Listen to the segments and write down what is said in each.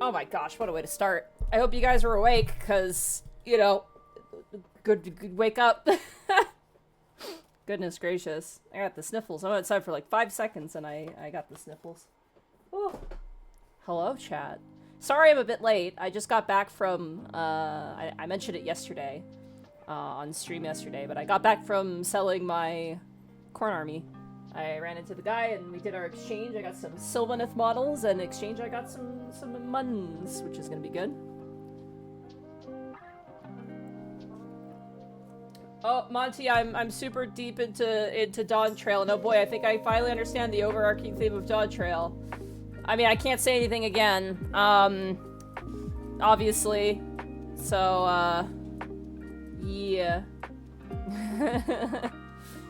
Oh my gosh, what a way to start. I hope you guys are awake, because, you know, good wake up. Goodness gracious. I got the sniffles. I went outside for like 5 seconds and I got the sniffles. Ooh. Hello, chat. Sorry I'm a bit late. I just got back from, I mentioned it yesterday, on stream yesterday, but I got back from selling my corn army. I ran into the guy and we did our exchange. I got some Sylvaneth models, and in exchange I got some Muns, which is gonna be good. Oh, Monty, I'm super deep into Dawn Trail, and oh boy, I think I finally understand the overarching theme of Dawn Trail. I mean, I can't say anything again, obviously, so, yeah.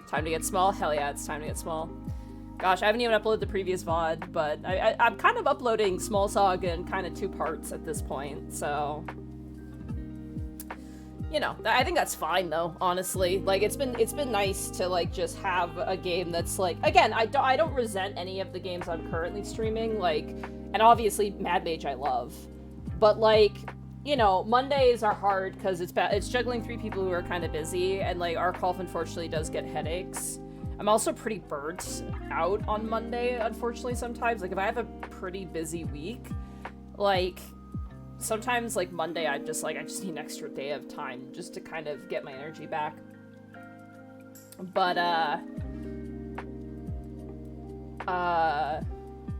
Time to get small? Hell yeah, it's time to get small. Gosh, I haven't even uploaded the previous VOD, but I'm kind of uploading Small Saga in kind of 2 parts at this point, so... You know, I think that's fine though, honestly. Like, it's been nice to, like, just have a game that's, like... Again, I don't resent any of the games I'm currently streaming, like... And obviously, Mad Mage I love. But, like... You know, Mondays are hard because it's juggling 3 people who are kind of busy, and like Arkolf unfortunately does get headaches. I'm also pretty burnt out on Monday, unfortunately, sometimes. Like, if I have a pretty busy week, like, sometimes, like, Monday I'm just like, I just need an extra day of time just to kind of get my energy back. But,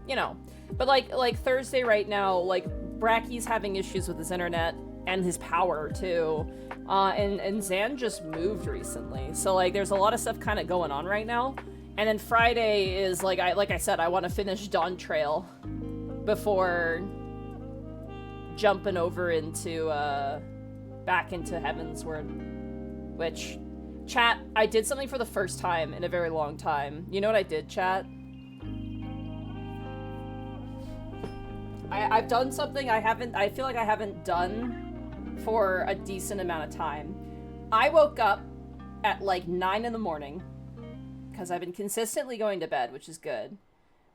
you know. But, like Thursday right now, like, Bracky's having issues with his internet and his power too, and Zan just moved recently, so like there's a lot of stuff kind of going on right now. And then Friday is like I said, I want to finish Dawn Trail before jumping over into back into Heavensward, which, chat, I did something for the first time in a very long time. You know what I did, chat? I've done something I feel like I haven't done for a decent amount of time. I woke up at like 9 in the morning, because I've been consistently going to bed, which is good.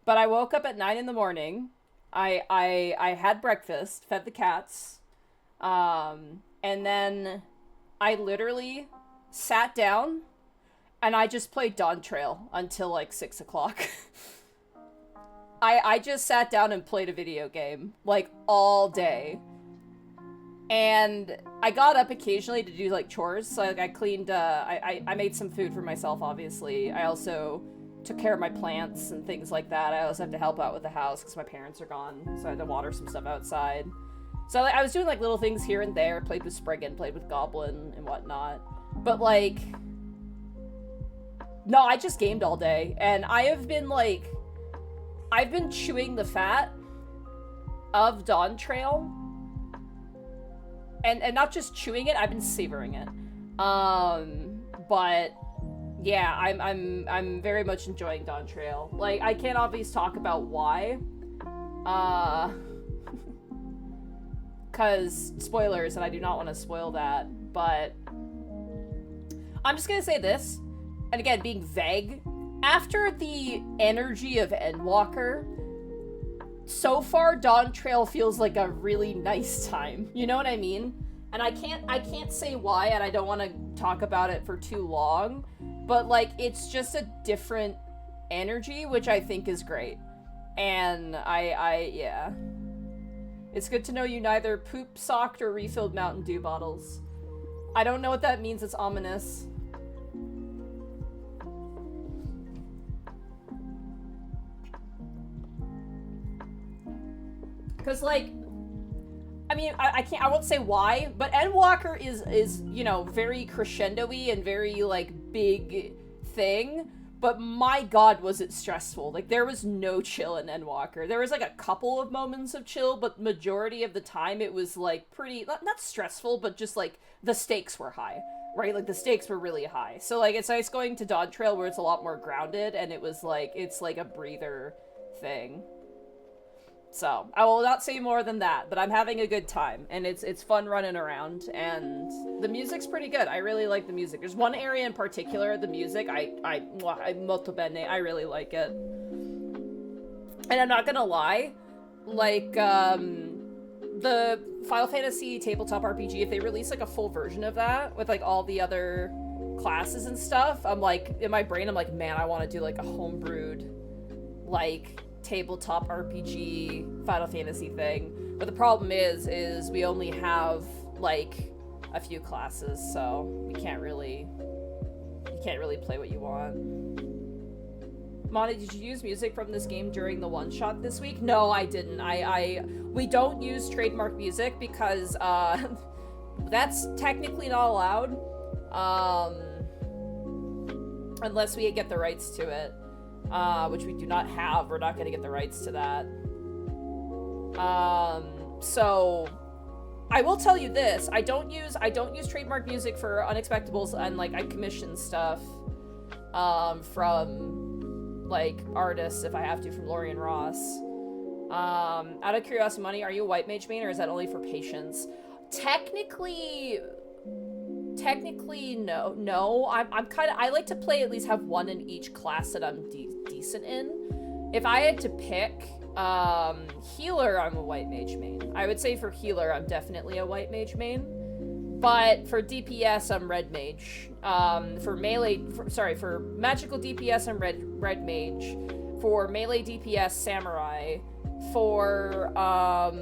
But I woke up at 9 in the morning, I had breakfast, fed the cats, and then I literally sat down and I just played Dawn Trail until like 6 o'clock. I just sat down and played a video game, like, all day. And I got up occasionally to do, like, chores. So, like, I cleaned, I made some food for myself, obviously. I also took care of my plants and things like that. I also have to help out with the house because my parents are gone. So I had to water some stuff outside. So, like, I was doing, like, little things here and there. Played with Spriggan, played with Goblin and whatnot. But, like... No, I just gamed all day. And I have been, like... I've been chewing the fat of Dawn Trail, and not just chewing it, I've been savoring it. But yeah, I'm very much enjoying Dawn Trail. Like, I can't obviously talk about why, cause spoilers, and I do not want to spoil that. But I'm just gonna say this, and again, being vague. After the energy of Endwalker, so far Dawn Trail feels like a really nice time. You know what I mean? And I can't say why, and I don't want to talk about it for too long, but like it's just a different energy, which I think is great. And yeah. It's good to know you neither poop socked or refilled Mountain Dew bottles. I don't know what that means, it's ominous. Because, like, I mean, I won't say why, but Endwalker is, you know, very crescendo-y and very, like, big thing, but my god was it stressful. Like, there was no chill in Endwalker. There was, like, a couple of moments of chill, but majority of the time it was, like, pretty, not stressful, but just, like, the stakes were high, right? Like, the stakes were really high. So, like, it's nice going to Dawn Trail where it's a lot more grounded, and it was, like, it's, like, a breather thing. So, I will not say more than that, but I'm having a good time, and it's fun running around, and the music's pretty good. I really like the music. There's one area in particular, the music, molto bene, I really like it. And I'm not gonna lie, like, the Final Fantasy tabletop RPG, if they release like a full version of that with like all the other classes and stuff, I'm like, in my brain, I'm like, man, I want to do like a homebrewed, like, tabletop RPG Final Fantasy thing. But the problem is we only have like a few classes, so you can't really play what you want. Monty, did you use music from this game during the one-shot this week? No, I didn't. We don't use trademark music because that's technically not allowed, unless we get the rights to it, which we do not have. We're not going to get the rights to that. So I will tell you this: I don't use trademark music for Unexpectables, and like I commission stuff from like artists if I have to, from Lori and Ross. Out of curiosity, Money, are you a white mage main, or is that only for patients? Technically no. I'm kind of, I like to play, at least have one in each class that I'm decent in. If I had to pick, healer, I'm a white mage main. I would say for healer, I'm definitely a white mage main. But for DPS, I'm red mage. For magical DPS, I'm red mage. For melee DPS, samurai. For, oh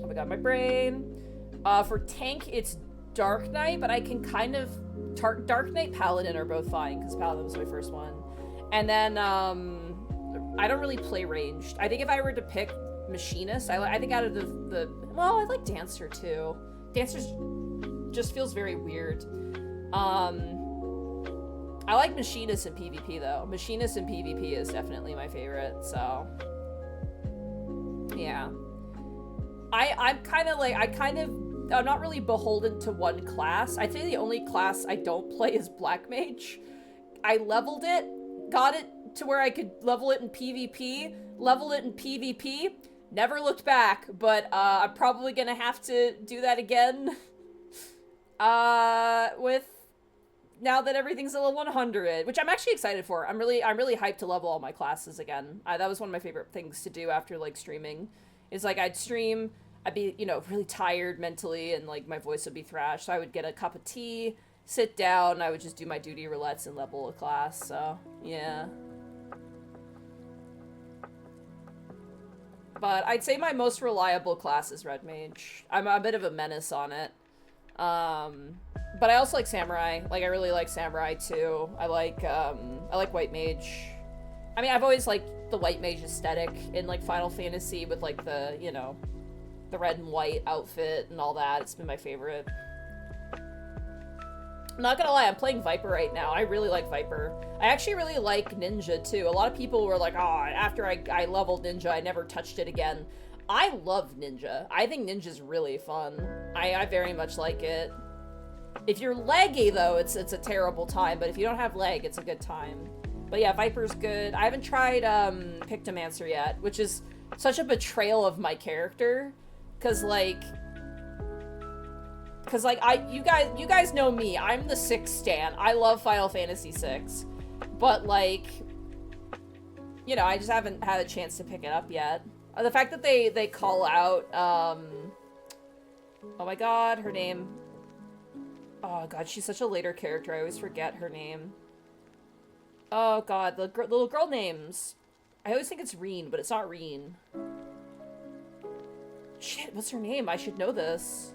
my god, my brain. For tank, it's Dark Knight, but I can kind of... Dark Knight, Paladin are both fine, because Paladin was my first one. And then, I don't really play ranged. I think if I were to pick Machinist, I think out of well, I like Dancer, too. Dancer just feels very weird. I like Machinist in PvP, though. Machinist in PvP is definitely my favorite, so... Yeah. I'm not really beholden to one class. I think the only class I don't play is Black Mage. I leveled it, got it to where I could level it in PvP, leveled it in PvP, never looked back, but I'm probably gonna have to do that again with now that everything's at level 100, which I'm actually excited for. I'm really hyped to level all my classes again. That was one of my favorite things to do after like streaming. Is like I'd stream, I'd be, really tired mentally, and like my voice would be thrashed. So I would get a cup of tea, sit down, I would just do my duty roulettes and level a class. So yeah. But I'd say my most reliable class is Red Mage. I'm a bit of a menace on it. But I also like Samurai. Like, I really like Samurai, too. I like White Mage. I mean, I've always liked the White Mage aesthetic in, like, Final Fantasy with, like, the, the red and white outfit and all that. It's been my favorite. I'm not gonna lie, I'm playing Viper right now. I really like Viper. I actually really like Ninja, too. A lot of people were like, oh, after I leveled Ninja, I never touched it again. I love Ninja. I think Ninja's really fun. I very much like it. If you're leggy, though, it's a terrible time, but if you don't have leg, it's a good time. But yeah, Viper's good. I haven't tried Pictomancer yet, which is such a betrayal of my character. Cause you guys know me. I'm the 6 stan. I love Final Fantasy 6. But like, I just haven't had a chance to pick it up yet. The fact that they call out, oh my god, her name. Oh god, she's such a later character. I always forget her name. Oh god, the little girl names. I always think it's Reen, but it's not Reen. Shit, what's her name? I should know this.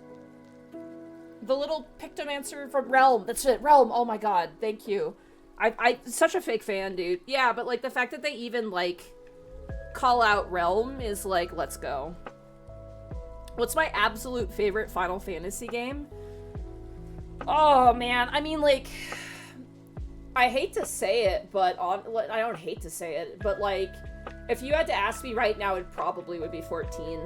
The little Pictomancer from Realm. That's it, Realm. Oh my god, thank you. I such a fake fan, dude. Yeah, but like the fact that they even like call out Realm is like, let's go. What's my absolute favorite Final Fantasy game? Oh man, I mean, like, I hate to say it, but I don't hate to say it, but like, if you had to ask me right now, it probably would be 14.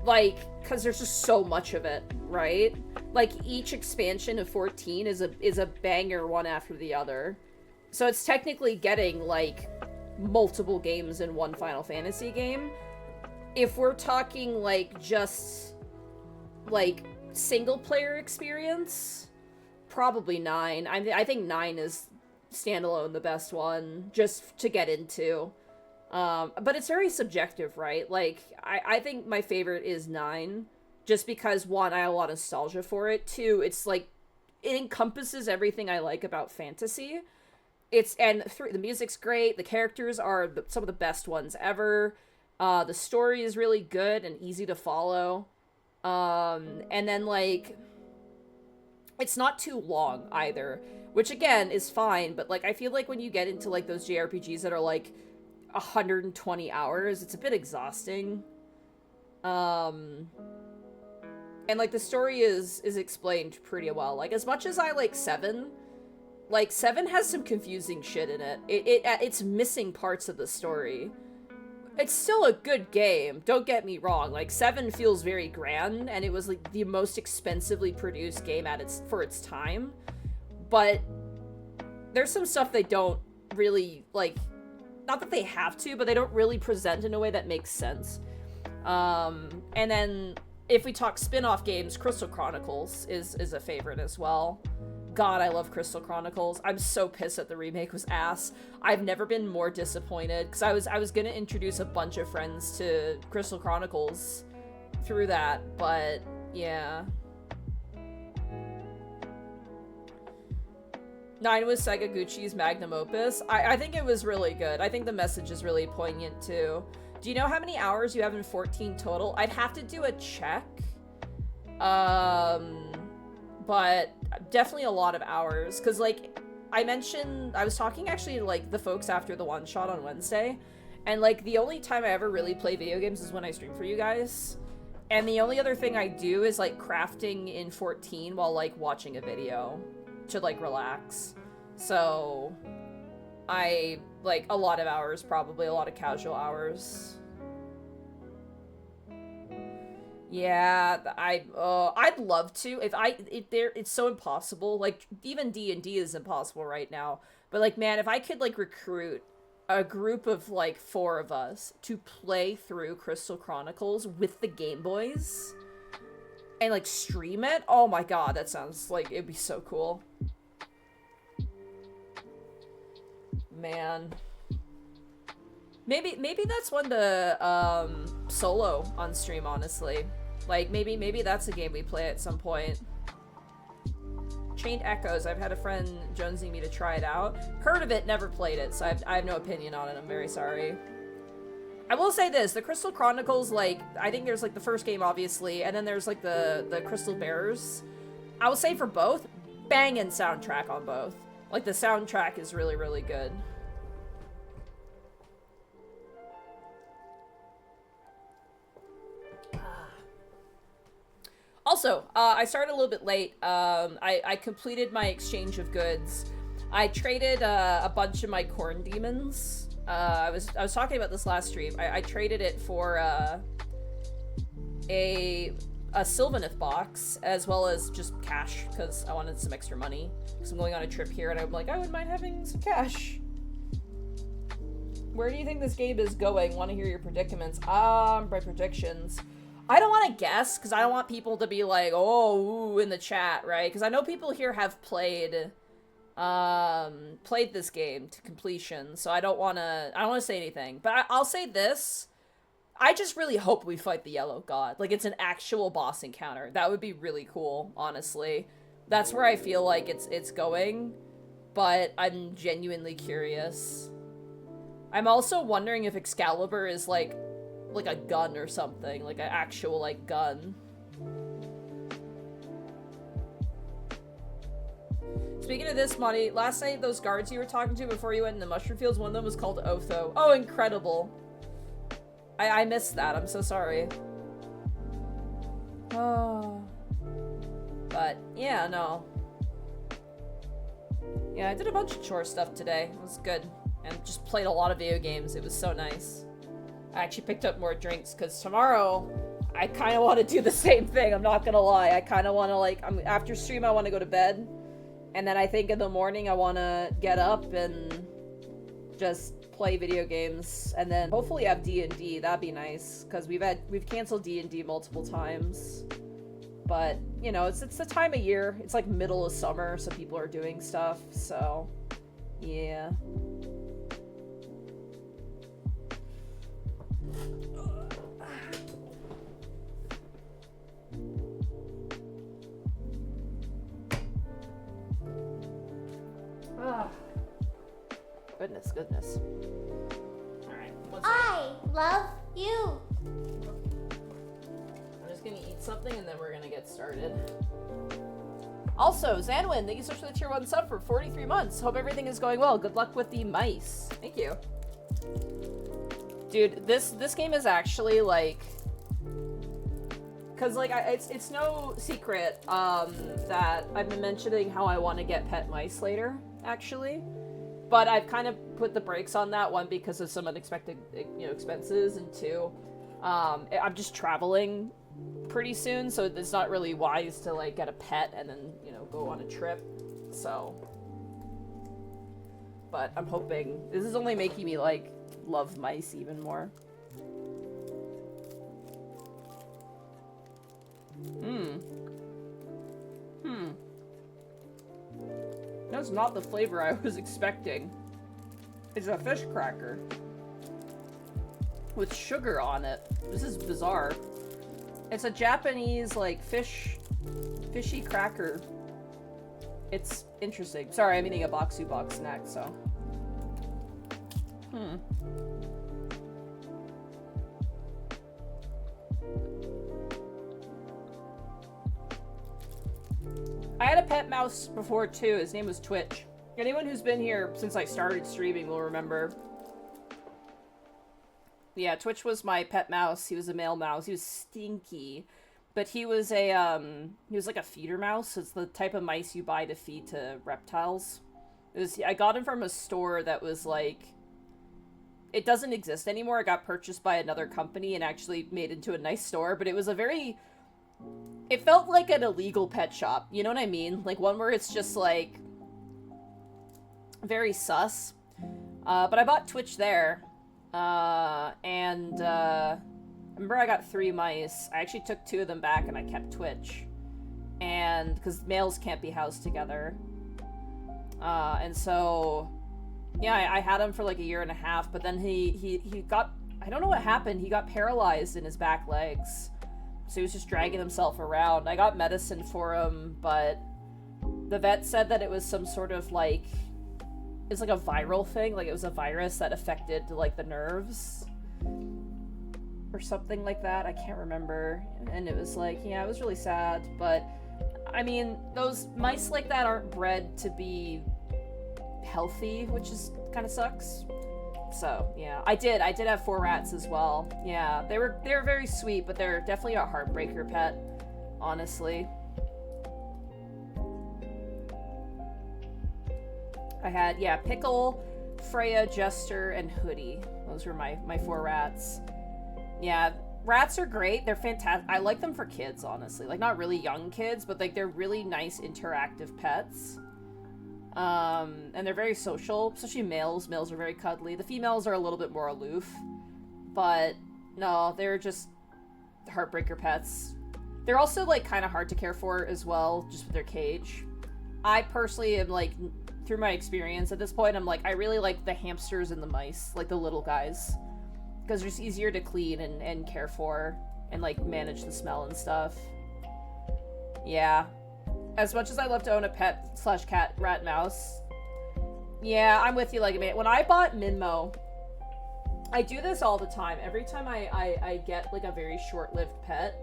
Like, because there's just so much of it, right? Like, each expansion of 14 is a banger one after the other. So it's technically getting, like, multiple games in one Final Fantasy game. If we're talking, like, just, like, single-player experience, probably 9. I think 9 is standalone the best one, just to get into. But it's very subjective, right? Like, I think my favorite is 9, just because, one, I have a lot of nostalgia for it. Two, it's like, it encompasses everything I like about fantasy. And the music's great, the characters are some of the best ones ever. The story is really good and easy to follow. And then, like, it's not too long either, which again is fine, but like I feel like when you get into like those JRPGs that are like 120 hours, it's a bit exhausting. And like the story is explained pretty well. Like as much as I like 7, like 7 has some confusing shit in it. It's missing parts of the story. It's still a good game, don't get me wrong. Like 7 feels very grand, and it was like the most expensively produced game for its time. But there's some stuff they don't really like, not that they have to, but they don't really present in a way that makes sense. And then if we talk spin-off games, Crystal Chronicles is a favorite as well. God, I love Crystal Chronicles. I'm so pissed that the remake was ass. I've never been more disappointed, because I was gonna introduce a bunch of friends to Crystal Chronicles through that, but yeah. 9 was Sakaguchi's magnum opus. I think it was really good. I think the message is really poignant too. Do you know how many hours you have in 14 total? I'd have to do a check. But definitely a lot of hours, because like I mentioned, I was talking actually to like the folks after the one shot on Wednesday, and like the only time I ever really play video games is when I stream for you guys, and the only other thing I do is like crafting in 14 while like watching a video to like relax. So I like a lot of hours, probably a lot of casual hours. Yeah, I'd love to. It's so impossible. Like even D&D is impossible right now. But like, man, if I could like recruit a group of like 4 of us to play through Crystal Chronicles with the Game Boys and like stream it, oh my god, that sounds like it'd be so cool. Man. Maybe that's one to solo on stream, honestly. Like maybe that's a game we play at some point. Chained Echoes, I've had a friend jonesing me to try it out. Heard of it, never played it, so I have no opinion on it. I'm very sorry. I will say this, the Crystal Chronicles, like, I think there's like the first game, obviously, and then there's like the Crystal Bearers. I will say for both, banging soundtrack on both. Like the soundtrack is really, really good. Also, I started a little bit late. I completed my exchange of goods. I traded a bunch of my corn demons. I was talking about this last stream. I traded it for a Sylvaneth box, as well as just cash, because I wanted some extra money. Because I'm going on a trip here, and I'm like, I wouldn't mind having some cash. Where do you think this game is going? Want to hear your predicaments? My predictions. I don't want to guess, because I don't want people to be like, oh, ooh, in the chat, right? Because I know people here have played this game to completion, so I don't want to say anything. But I'll say this. I just really hope we fight the Yellow God. Like, it's an actual boss encounter. That would be really cool, honestly. That's where I feel like it's going, but I'm genuinely curious. I'm also wondering if Excalibur is, like a gun or something, like an actual, like, gun. Speaking of this, Monty, last night those guards you were talking to before you went in the mushroom fields, one of them was called Otho. Oh, incredible. I missed that, I'm so sorry. Oh. But, yeah, no. Yeah, I did a bunch of chore stuff today. It was good. And just played a lot of video games. It was so nice. I actually picked up more drinks, because tomorrow, I kind of want to do the same thing, I'm not gonna lie. I kind of want to, like, after stream, I want to go to bed. And then I think in the morning, I want to get up and just play video games. And then hopefully have D&D, that'd be nice. Because we've canceled D&D multiple times. But, you know, it's the time of year. It's like middle of summer, so people are doing stuff, so, yeah. goodness. Alright, I love you. I'm just gonna eat something and then we're gonna get started. Also, Zanwin, thank you so much for the tier 1 sub for 43 months. Hope everything is going well. Good luck with the mice. Thank you. Dude, this game is actually, like... Because, like, it's no secret that I've been mentioning how I want to get pet mice later, actually. But I've kind of put the brakes on that, one, because of some unexpected, you know, expenses, and two, I'm just traveling pretty soon, so it's not really wise to, like, get a pet and then, you know, go on a trip, so. But I'm hoping, this is only making me, like, love mice even more. That's not the flavor I was expecting. It's a fish cracker with sugar on it. This is bizarre. It's a Japanese, like, fishy cracker. It's interesting. Sorry, I'm eating a Boxu box snack, so. I had a pet mouse before, too. His name was Twitch. Anyone who's been here since I started streaming will remember. Yeah, Twitch was my pet mouse. He was a male mouse. He was stinky. But he was a, he was like a feeder mouse. It's the type of mice you buy to feed to reptiles. I got him from a store that was like... It doesn't exist anymore. It got purchased by another company and actually made into a nice store. But it was a very... It felt like an illegal pet shop, you know what I mean? Like one where it's just like very sus. But I bought Twitch there, and remember I got 3 mice. I actually took 2 of them back and I kept Twitch, and because males can't be housed together, and so yeah, I had him for like a year and a half. But then he got, I don't know what happened. He got paralyzed in his back legs. So he was just dragging himself around. I got medicine for him, but the vet said that it was some sort of, like, it's like a viral thing. Like, it was a virus that affected, like, the nerves. Or something like that. I can't remember. And it was like, yeah, it was really sad. But, I mean, those mice like that aren't bred to be healthy, which is kind of sucks. So, yeah. I did have 4 rats as well. Yeah, they were very sweet, but they're definitely a heartbreaker pet, honestly. I had, yeah, Pickle, Freya, Jester, and Hoodie. Those were my 4 rats. Yeah, rats are great. They're fantastic. I like them for kids, honestly. Like, not really young kids, but, like, they're really nice interactive pets. And they're very social, especially males. Males are very cuddly. The females are a little bit more aloof, but no, they're just heartbreaker pets. They're also, like, kind of hard to care for as well, just with their cage. I personally am, like, through my experience at this point, I'm like, I really like the hamsters and the mice, like the little guys, because they're just easier to clean and care for and, like, manage the smell and stuff. Yeah. As much as I love to own a pet / cat, rat, mouse, yeah, I'm with you, like, man. When I bought Minmo, I do this all the time. Every time I get, like, a very short-lived pet,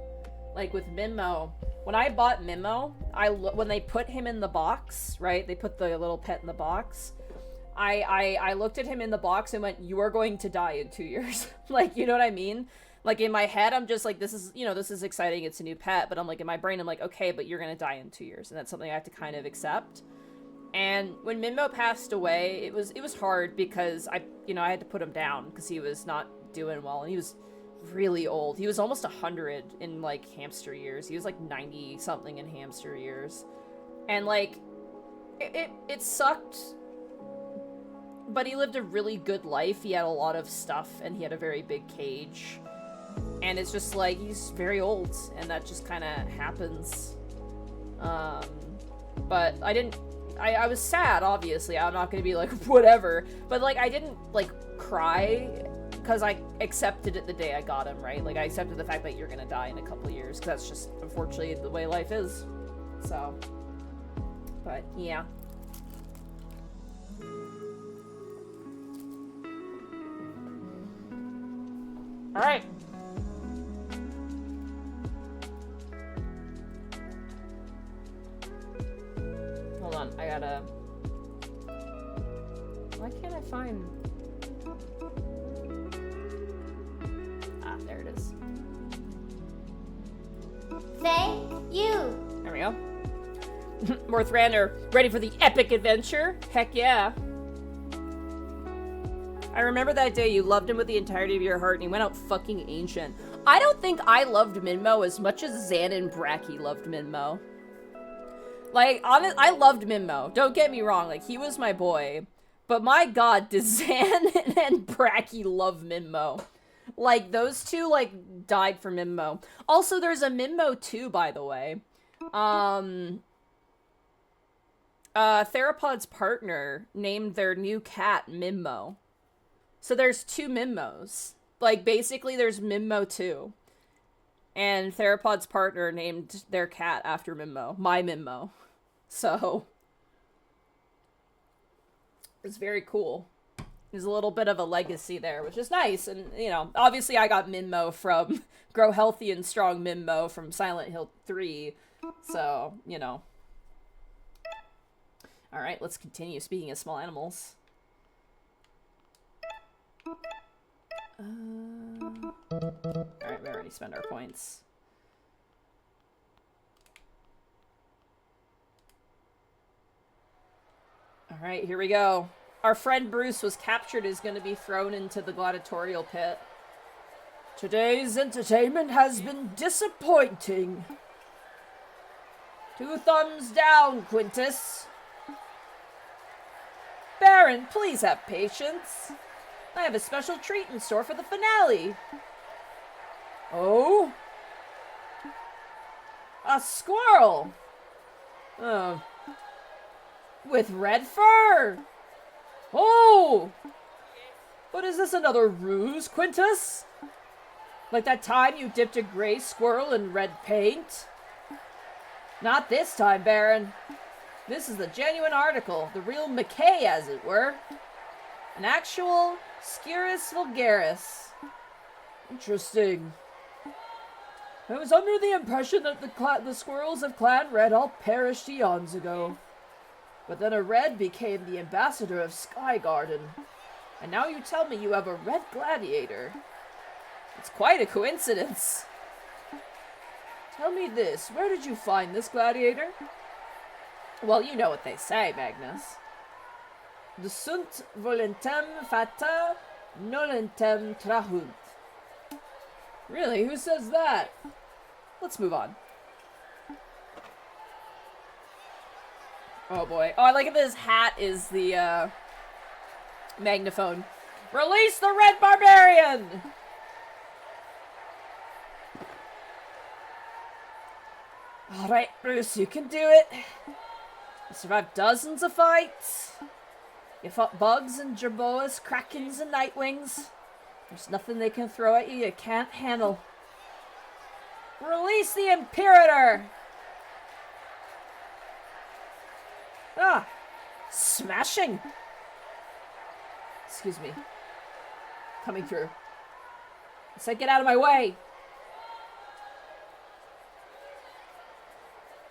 like with Minmo, when I bought Minmo, when they put him in the box, right, they put the little pet in the box, I looked at him in the box and went, you are going to die in 2 years. Like, you know what I mean? Like, in my head, I'm just like, this is exciting, it's a new pet, but I'm like, in my brain, I'm like, okay, but you're gonna die in 2 years, and that's something I have to kind of accept. And when Minmo passed away, it was hard, because I had to put him down, because he was not doing well, and he was really old. He was almost 100 in, like, hamster years. He was, like, 90-something in hamster years. And, like, it sucked, but he lived a really good life. He had a lot of stuff, and he had a very big cage. And it's just like, he's very old, and that just kind of happens. But I was sad, obviously. I'm not gonna be like, whatever. But, like, I didn't, like, cry, because I accepted it the day I got him, right? Like, I accepted the fact that you're gonna die in a couple of years, because that's just, unfortunately, the way life is. So, but, yeah. Alright. Hold on, I gotta... Why can't I find... Ah, there it is. Thank you. There we go. Morthrander, ready for the epic adventure? Heck yeah. I remember that day you loved him with the entirety of your heart and he went out fucking ancient. I don't think I loved Minmo as much as Zan and Bracky loved Minmo. Like, I loved Minmo. Don't get me wrong, like, he was my boy. But my god, does Zan and Bracky love Minmo. Like, those two, like, died for Minmo. Also, there's a Minmo 2, by the way. Theropod's partner named their new cat Minmo. So there's 2 Minmos. Like, basically, there's Minmo 2. And Theropod's partner named their cat after Minmo. My Minmo. So... it's very cool. There's a little bit of a legacy there, which is nice. And, you know, obviously I got Minmo from Grow Healthy and Strong Minmo from Silent Hill 3. So, you know. Alright, let's continue. Speaking of small animals. Alright, we already spent our points. Alright, here we go. Our friend Bruce was captured, is going to be thrown into the gladiatorial pit. Today's entertainment has been disappointing. 2 thumbs down, Quintus. Baron, please have patience. I have a special treat in store for the finale. Oh? A squirrel! With red fur! Oh! But is this another ruse, Quintus? Like that time you dipped a gray squirrel in red paint? Not this time, Baron. This is the genuine article, the real Mackay, as it were. An actual Scirus vulgaris. Interesting. I was under the impression that the squirrels of Clan Red all perished eons ago. But then a red became the ambassador of Sky Garden. And now you tell me you have a red gladiator. It's quite a coincidence. Tell me this, where did you find this gladiator? Well, you know what they say, Magnus. De sunt volentem fata, nolentem trahunt. Really? Who says that? Let's move on. Oh boy. Oh, I like that this hat is the, magnaphone. Release the Red Barbarian! Alright, Bruce, you can do it. You survived dozens of fights. You fought bugs and jerboas, krakens and nightwings. There's nothing they can throw at you can't handle. Release the Imperator! Ah! Smashing! Excuse me. Coming through. I said get out of my way!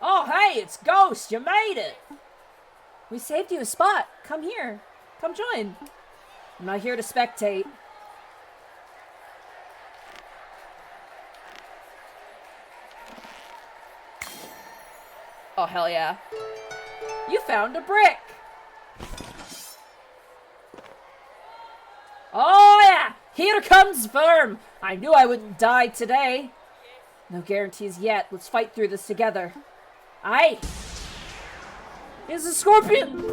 Oh, hey, it's Ghost! You made it! We saved you a spot. Come here. Come join. I'm not here to spectate. Oh, hell yeah. You found a brick! Oh, yeah! Here comes Verm! I knew I wouldn't die today. No guarantees yet. Let's fight through this together. Aye! Here's a scorpion!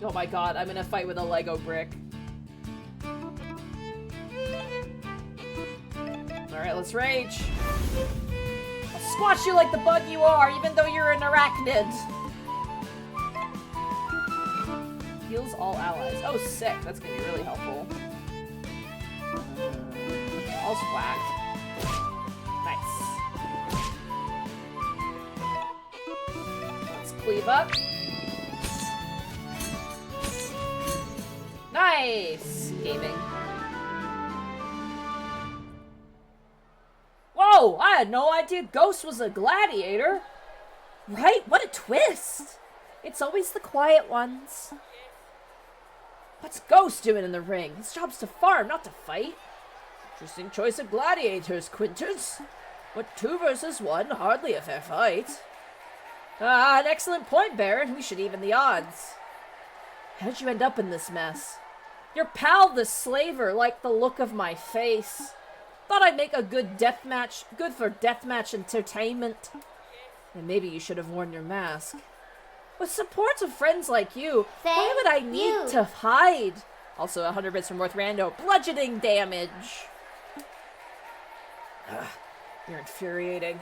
Oh my god, I'm gonna fight with a Lego brick. Alright, let's rage. I'll squash you like the bug you are, even though you're an arachnid. Heals all allies. Oh, sick. That's gonna be really helpful. I'll whack. Nice. Let's cleave up. Nice! Gaming. Whoa! I had no idea Ghost was a gladiator. Right? What a twist! It's always the quiet ones. What's Ghost doing in the ring? His job's to farm, not to fight. Interesting choice of gladiators, Quintus. But 2 versus 1, hardly a fair fight. Ah, an excellent point, Baron. We should even the odds. How'd you end up in this mess? Your pal, the slaver, liked the look of my face. Thought I'd make a good for deathmatch entertainment. And maybe you should have worn your mask. With support of friends like you, why would I need to hide? Also, 100 bits from Worth Rando. Bludgeoning damage. Ugh, you're infuriating.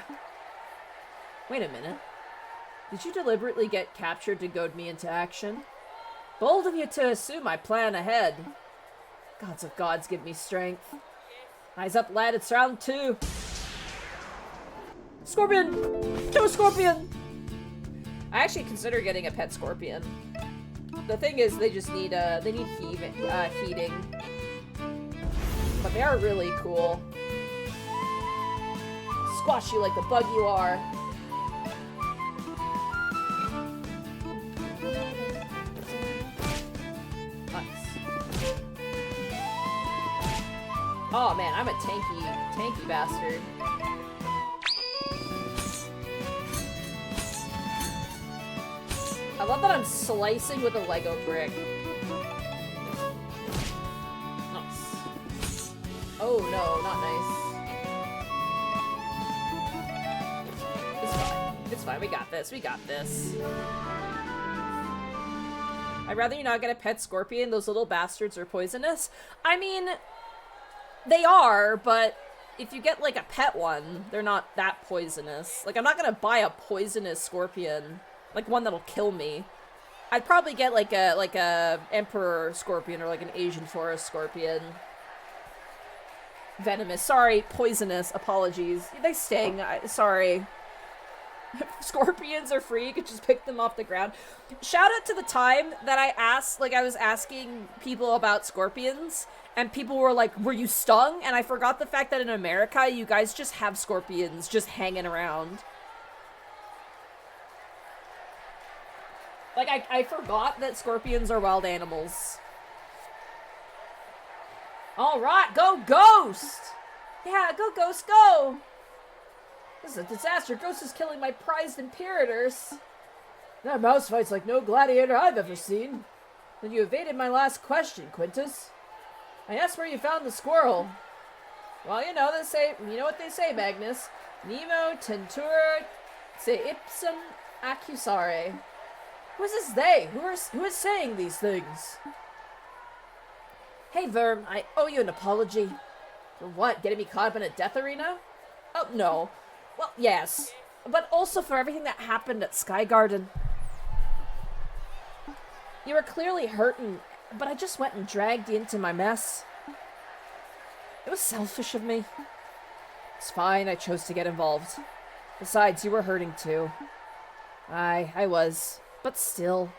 Wait a minute. Did you deliberately get captured to goad me into action? Bold of you to assume I plan ahead. Gods of gods, give me strength. Eyes up, lad, it's round 2. Scorpion! Kill a scorpion! I actually consider getting a pet scorpion. The thing is, they just need, they need heating. But they are really cool. Squash you like the bug you are. Oh man, I'm a tanky bastard. I love that I'm slicing with a Lego brick. Nice. Oh no, not nice. It's fine. It's fine, we got this, we got this. I'd rather you not get a pet scorpion, those little bastards are poisonous. I mean, they are, but if you get, like, a pet one, they're not that poisonous. Like, I'm not gonna buy a poisonous scorpion. Like, one that'll kill me. I'd probably get, like a emperor scorpion or, like, an Asian forest scorpion. Venomous. Sorry, poisonous. Apologies. They sting. Sorry. Scorpions are free. You could just pick them off the ground. Shout out to the time that I was asking people about scorpions, and people were like, were you stung? And I forgot the fact that in America, you guys just have scorpions just hanging around. Like, I forgot that scorpions are wild animals. Alright, go Ghost! Yeah, go Ghost, go! This is a disaster. Ghost is killing my prized imperators. That mouse fight's like no gladiator I've ever seen. Then you evaded my last question, Quintus. I asked where you found the squirrel. Well, you know what they say, Magnus. Nemo tentura se ipsum accusare. Who is this they? Who is saying these things? Hey, Verm, I owe you an apology. For what? Getting me caught up in a death arena? Oh, no. Well, yes. But also for everything that happened at Sky Garden. You were clearly hurting, but I just went and dragged you into my mess. It was selfish of me. It's fine, I chose to get involved. Besides, you were hurting too. I was. But still.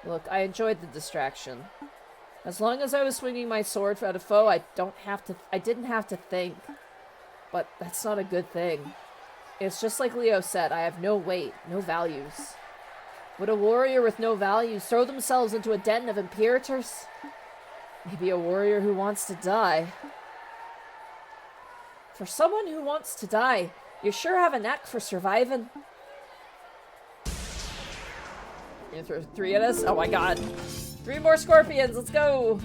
Look, I enjoyed the distraction. As long as I was swinging my sword at a foe, I didn't have to think. But that's not a good thing. It's just like Leo said, I have no weight, no values. Would a warrior with no values throw themselves into a den of imperators? Maybe a warrior who wants to die. For someone who wants to die, you sure have a knack for surviving. You throw 3 at us? Oh my god. 3 more scorpions, let's go!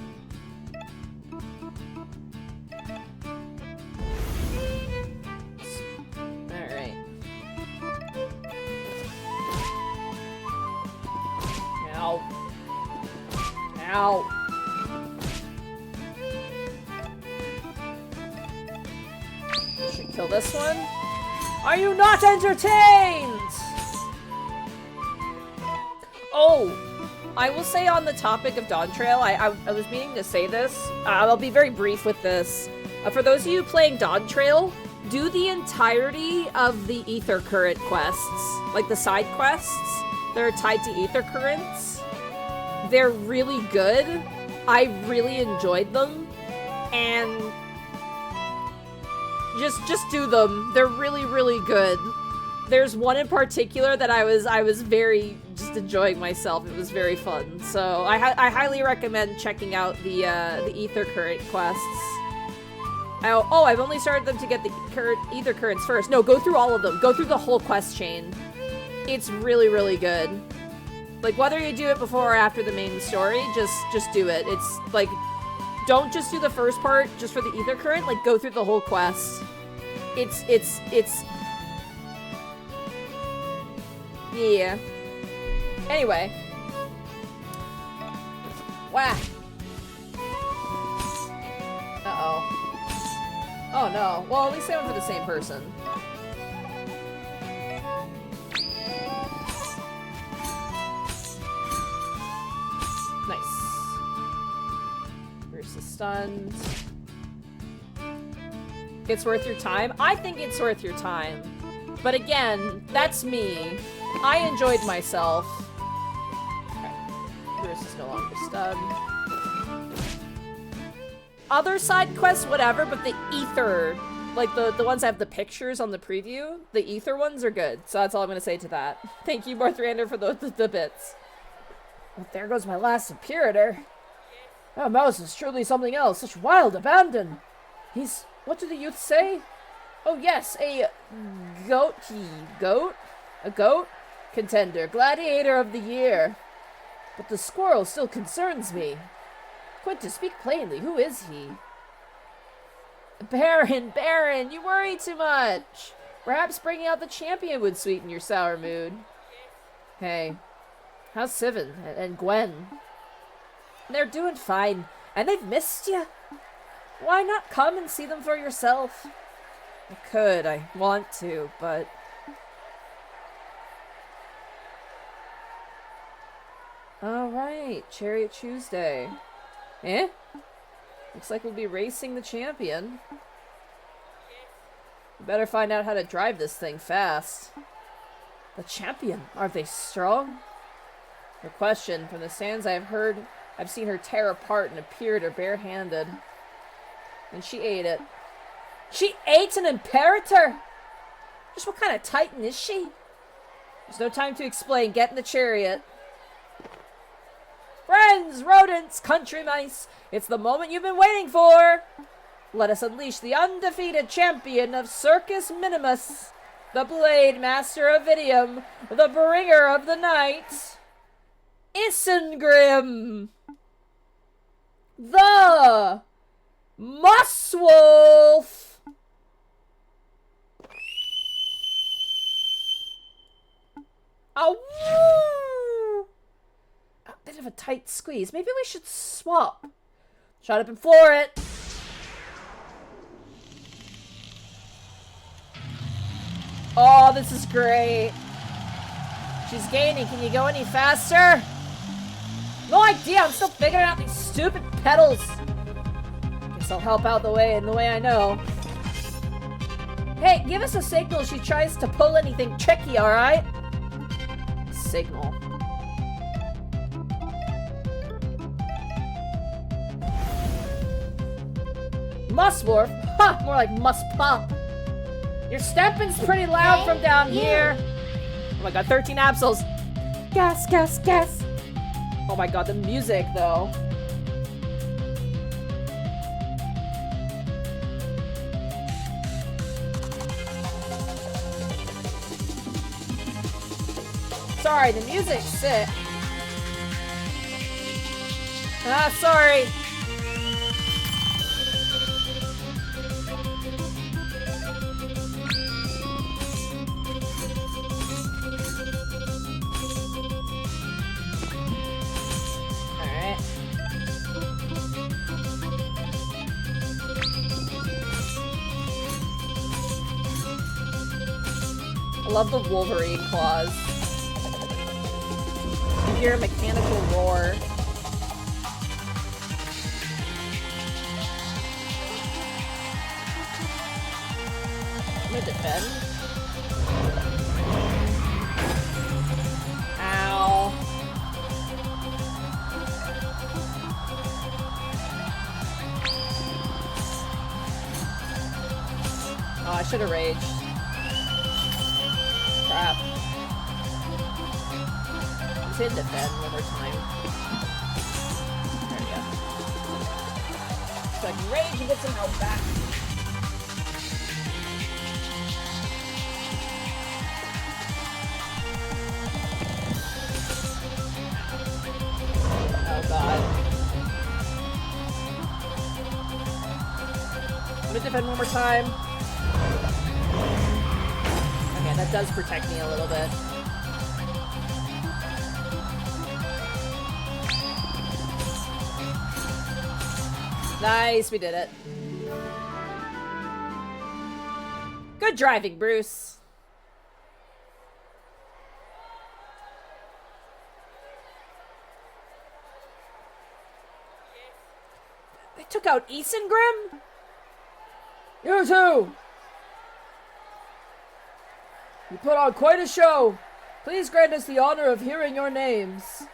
Alright. Ow. Ow. Should kill this one. Are you not entertained? Oh, I will say on the topic of Dawn Trail, I was meaning to say this. I'll be very brief with this. For those of you playing Dawn Trail, do the entirety of the Ether Current quests, like the side quests that are tied to Ether Currents. They're really good. I really enjoyed them, and Just do them. They're really, really good. There's one in particular that I was very just enjoying myself. It was very fun. So I highly recommend checking out the ether current quests. Oh, I've only started them to get the ether currents first. No, go through all of them. Go through the whole quest chain. It's really, really good. Like, whether you do it before or after the main story, just do it. It's like, don't just do the first part just for the ether current. Like, go through the whole quest. It's yeah. Anyway. Whack. Uh-oh. Oh no. Well, at least they went for the same person. Nice. Versus stunned. It's worth your time? I think it's worth your time. But again, that's me. I enjoyed myself. Okay. Bruce is no longer stunned. Other side quests, whatever, but the ether, like the ones that have the pictures on the preview, the ether ones are good. So that's all I'm going to say to that. Thank you, Barthrander, for the bits. Well, there goes my last imperator. That mouse is truly something else. Such wild abandon. He's... What do the youth say? Oh yes, a goat? A goat? Contender, gladiator of the year. But the squirrel still concerns me. Quintus, speak plainly. Who is he? Baron, you worry too much. Perhaps bringing out the champion would sweeten your sour mood. Hey, how's Sivan and Gwen? They're doing fine, and they've missed you. Why not come and see them for yourself? I want to, but... Alright, Chariot Tuesday. Eh? Looks like we'll be racing the champion. We better find out how to drive this thing fast. The champion, are they strong? Her question, from the stands I've seen her tear apart and appeared her barehanded. And she ate it. She ate an imperator? Just what kind of titan is she? There's no time to explain. Get in the chariot. Friends, rodents, country mice, it's the moment you've been waiting for. Let us unleash the undefeated champion of Circus Minimus, the blade master of Idiom, the bringer of the night, Isengrim, the Muswolf. Oh, woo! A bit of a tight squeeze. Maybe we should swap. Shut up and floor it. Oh, this is great. She's gaining. Can you go any faster? No idea. I'm still figuring out these stupid pedals. Guess I'll help out in the way I know. Hey, give us a signal if she tries to pull anything tricky, alright? Signal. Muswolf? Ha! More like must pop. Your stepping's pretty loud from down here. Oh my god, 13 absols. Gas, gas, gas. Oh my god, the music though. Sorry, the music's sick. Ah, sorry. Alright. I love the Wolverine claws. You hear a mechanical roar. I'm gonna defend. Ow. should have raged. Crap. Let's hit defend one more time. There we go. So I can rage and get some health back. Oh god. Let me defend one more time. Okay, that does protect me a little bit. Nice, we did it. Good driving, Bruce. They took out Isengrim? You too! You put on quite a show. Please grant us the honor of hearing your names.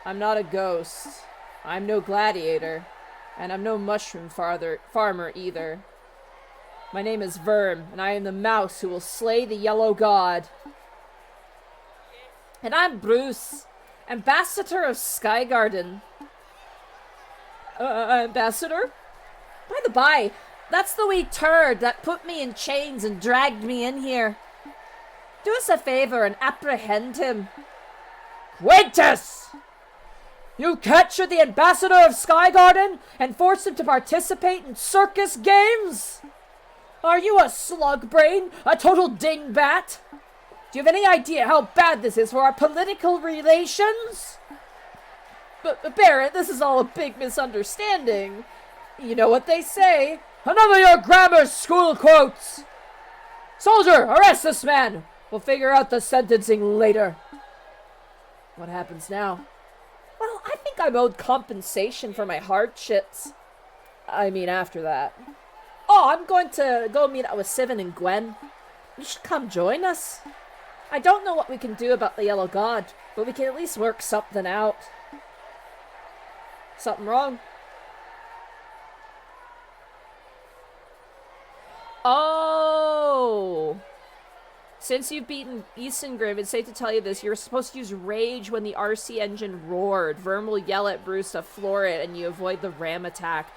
I'm not a ghost. I'm no gladiator. And I'm no mushroom farmer either. My name is Verm, and I am the mouse who will slay the yellow god. And I'm Bruce, ambassador of Skygarden. Ambassador? By the by, that's the wee turd that put me in chains and dragged me in here. Do us a favor and apprehend him. Quintus! You captured the ambassador of Skygarden and forced him to participate in circus games? Are you a slug brain? A total dingbat? Do you have any idea how bad this is for our political relations? But Barrett, this is all a big misunderstanding. You know what they say. Another of your grammar school quotes! Soldier, arrest this man! We'll figure out the sentencing later. What happens now? Well, I think I'm owed compensation for my hardships. I mean, after that. Oh, I'm going to go meet up with Sivan and Gwen. You should come join us. I don't know what we can do about the Yellow God, but we can at least work something out. Something wrong? Oh! Since you've beaten Isengrim, it's safe to tell you this. You're supposed to use Rage when the RC engine roared. Verm will yell at Bruce to floor it, and you avoid the ram attack.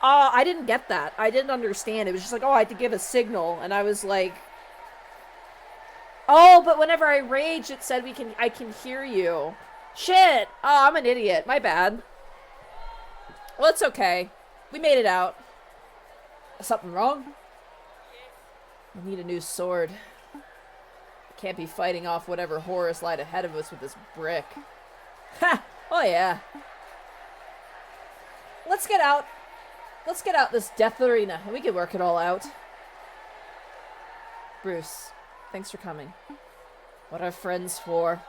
I didn't get that. I didn't understand. It was just like, oh, I had to give a signal. And I was like, oh, but whenever I rage, it said I can hear you. Shit! Oh, I'm an idiot. My bad. Well, it's okay. We made it out. Something wrong? I need a new sword. Can't be fighting off whatever horrors lied ahead of us with this brick. Ha! Oh yeah. Let's get out. Let's get out this death arena and we can work it all out. Bruce, thanks for coming. What are friends for?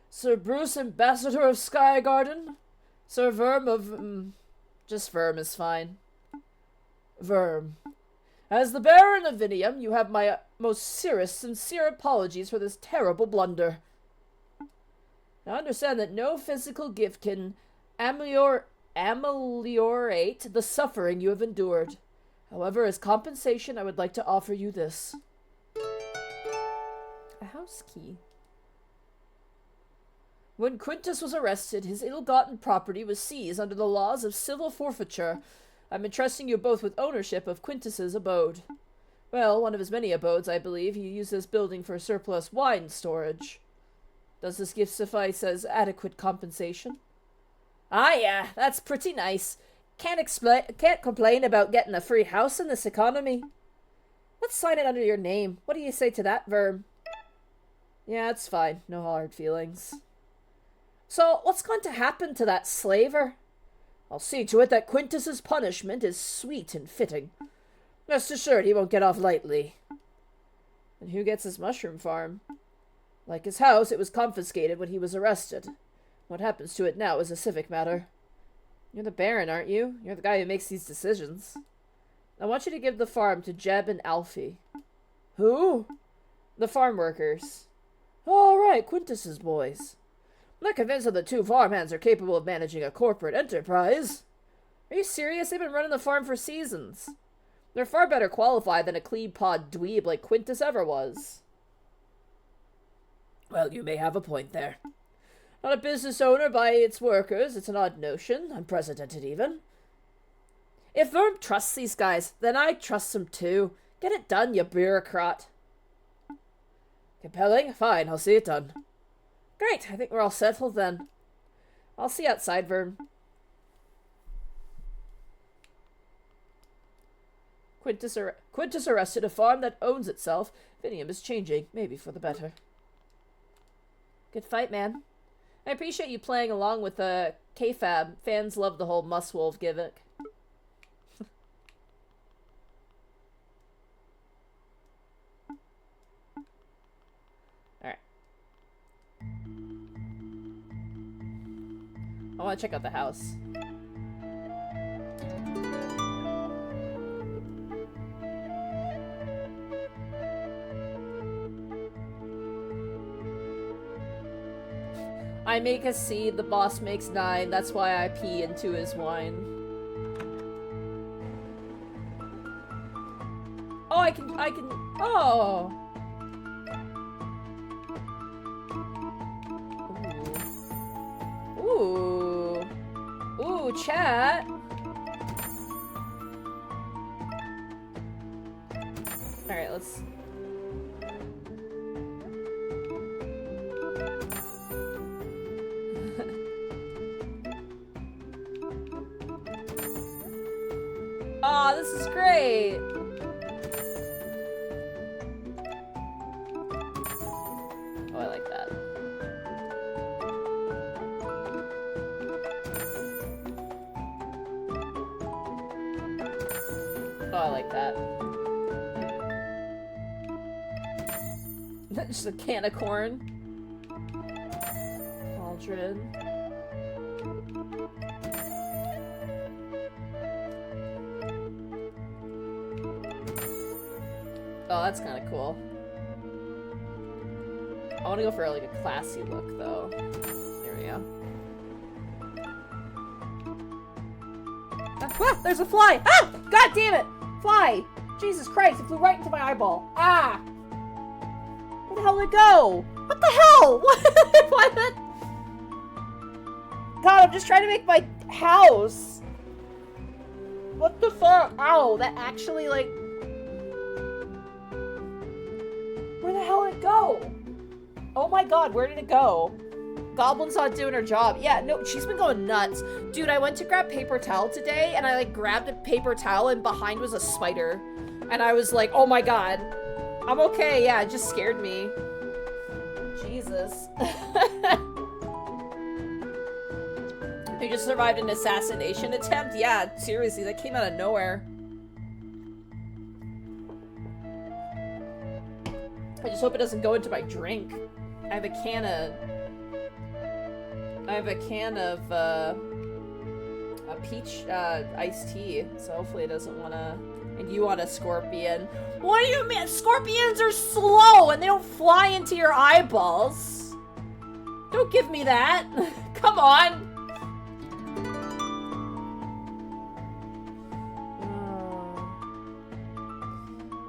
Sir Bruce, ambassador of Skygarden? Sir Verm of... just Verm is fine. Verm. As the Baron of Vinium, you have my most sincere apologies for this terrible blunder. Now understand that no physical gift can ameliorate the suffering you have endured. However, as compensation, I would like to offer you this. A house key. When Quintus was arrested, his ill-gotten property was seized under the laws of civil forfeiture. I'm entrusting you both with ownership of Quintus's abode. Well, one of his many abodes, I believe. He used this building for surplus wine storage. Does this gift suffice as adequate compensation? Ah, yeah, that's pretty nice. Can't complain about getting a free house in this economy. Let's sign it under your name. What do you say to that, Verm? Yeah, it's fine. No hard feelings. So, what's going to happen to that slaver? I'll see to it that Quintus's punishment is sweet and fitting. Rest assured he won't get off lightly. And who gets his mushroom farm? Like his house, it was confiscated when he was arrested. What happens to it now is a civic matter. You're the Baron, aren't you? You're the guy who makes these decisions. I want you to give the farm to Jeb and Alfie. Who? The farm workers. Oh, right, Quintus's boys. I'm not convinced that the two farmhands are capable of managing a corporate enterprise. Are you serious? They've been running the farm for seasons. They're far better qualified than a clean pod dweeb like Quintus ever was. Well, you may have a point there. Not a business owner by its workers, it's an odd notion, unprecedented even. If Verm trusts these guys, then I trust them too. Get it done, you bureaucrat. Compelling? Fine, I'll see it done. Great, I think we're all settled then. I'll see you outside, Verm. Quintus arrested a farm that owns itself. Vinium is changing, maybe for the better. Good fight, man. I appreciate you playing along with the K-Fab. Fans love the whole Muswolves gimmick. Alright. I want to check out the house. I make a seed, the boss makes 9, that's why I pee into his wine. Oh, I can, oh! Ooh. Ooh, chat! Alright, let's... Aw, this is great! Oh, I like that. Oh, I like that. Just a can of corn. Cauldron. Oh, that's kind of cool. I want to go for like a classy look, though. There we go. Ah, there's a fly! Ah! God damn it! Fly! Jesus Christ, it flew right into my eyeball. Ah! Where the hell did it go? What the hell? Why that? God, I'm just trying to make my house. What the fuck? Ow, that actually, like... Where the hell did it go? Oh my god, where did it go? Goblin's not doing her job. Yeah, no, she's been going nuts. Dude, I went to grab paper towel today, and I, like, grabbed a paper towel, and behind was a spider. And I was like, oh my god. I'm okay, yeah, it just scared me. Jesus. You just survived an assassination attempt? Yeah, seriously, that came out of nowhere. I just hope it doesn't go into my drink. I have a can of a peach iced tea, so hopefully it doesn't want to. And you want a scorpion? What do you mean? Scorpions are slow and they don't fly into your eyeballs. Don't give me that. Come on.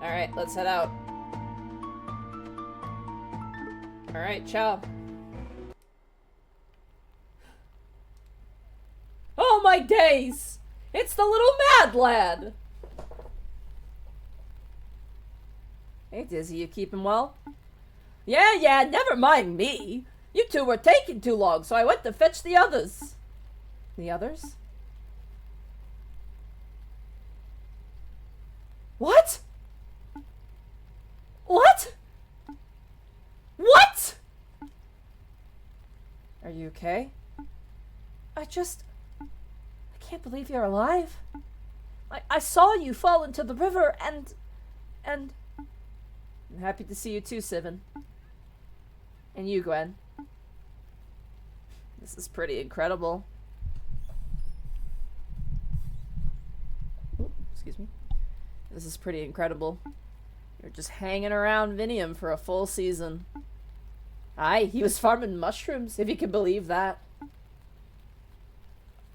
All right, let's head out. All right, ciao. Oh my days! It's the little mad lad! Hey Dizzy, you keeping well? Yeah, never mind me. You two were taking too long, so I went to fetch the others. The others? What? What? What? Are you okay? I can't believe you're alive. I saw you fall into the river and... I'm happy to see you too, Sivan. And you, Gwen. This is pretty incredible. Ooh, excuse me. This is pretty incredible. You're just hanging around Vinium for a full season. Aye, he was farming mushrooms, if you can believe that.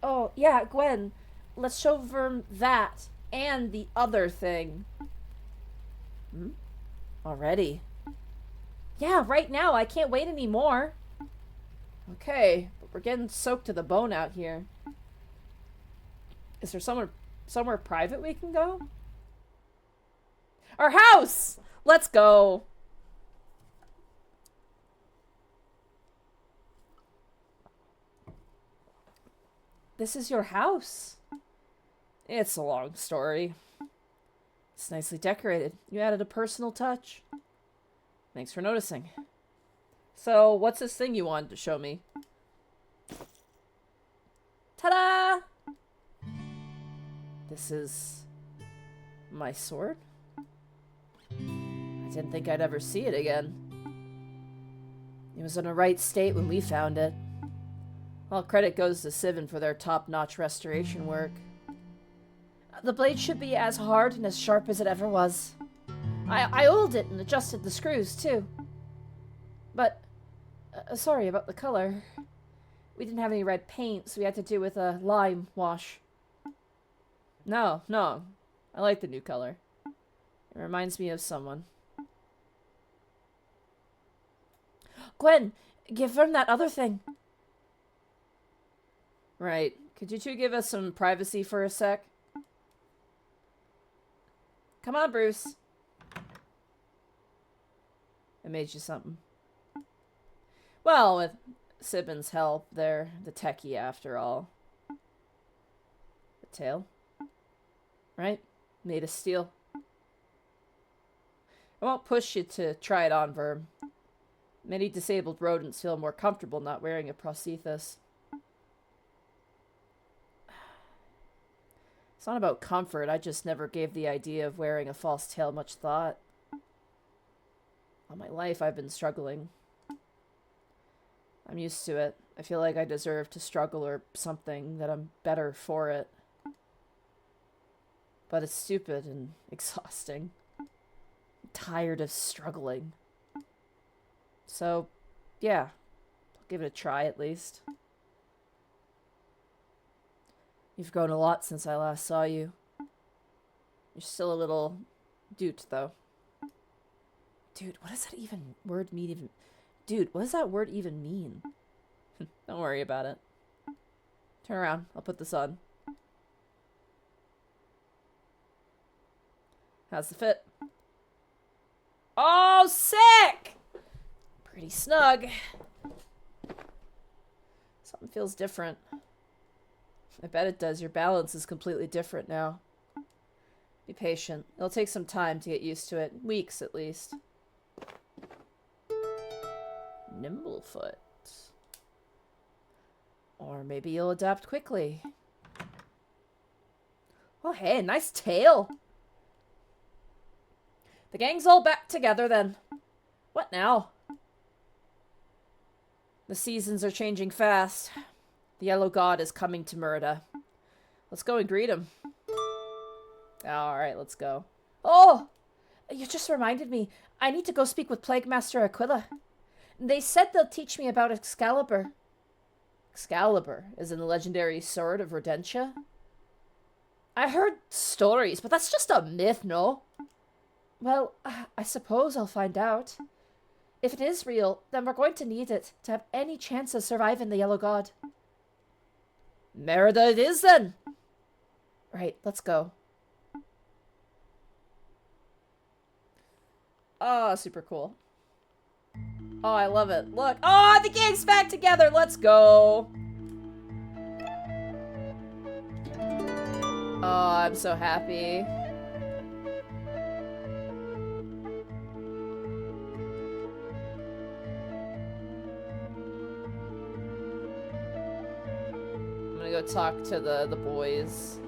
Oh, yeah, Gwen. let's show Verm that and the other thing. Already? Yeah, right now. I can't wait anymore. Okay, but we're getting soaked to the bone out here. Is there somewhere private we can go? Our house! Let's go. This is your house? It's a long story. It's nicely decorated. You added a personal touch. Thanks for noticing. So, what's this thing you wanted to show me? Ta-da! This is my sword? I didn't think I'd ever see it again. It was in a right state when we found it. All credit goes to Sivan for their top-notch restoration work. The blade should be as hard and as sharp as it ever was. I oiled it and adjusted the screws, too. But, sorry about the color. We didn't have any red paint, so we had to do with a lime wash. No, I like the new color. It reminds me of someone. Gwen, give Vern that other thing. Right. Could you two give us some privacy for a sec? Come on, Bruce. I made you something. Well, with Siban's help, they're the techie after all. The tail? Right? Made of steel. I won't push you to try it on, Verm. Many disabled rodents feel more comfortable not wearing a prosthesis. It's not about comfort, I just never gave the idea of wearing a false tail much thought. All my life I've been struggling. I'm used to it. I feel like I deserve to struggle or something, that I'm better for it. But it's stupid and exhausting. I'm tired of struggling. So, yeah. I'll give it a try at least. You've grown a lot since I last saw you. You're still a little doot, though. Dude, what does that word mean? Dude, what does that word even mean? Don't worry about it. Turn around. I'll put this on. How's the fit? Oh, sick! Pretty snug. Something feels different. I bet it does. Your balance is completely different now. Be patient. It'll take some time to get used to it. Weeks, at least. Nimblefoot. Or maybe you'll adapt quickly. Oh, hey, nice tail. The gang's all back together, then. What now? The seasons are changing fast. The Yellow God is coming to Murda. Let's go and greet him. Alright, let's go. Oh! You just reminded me. I need to go speak with Plague Master Aquila. They said they'll teach me about Excalibur. Excalibur is in the legendary sword of Rodentia? I heard stories, but that's just a myth, no? Well, I suppose I'll find out. If it is real, then we're going to need it to have any chance of surviving the Yellow God. Merida it is, then! Right, let's go. Oh, super cool. Oh, I love it. Look. Oh, the gang's back together! Let's go! Oh, I'm so happy. I'm gonna go talk to the boys.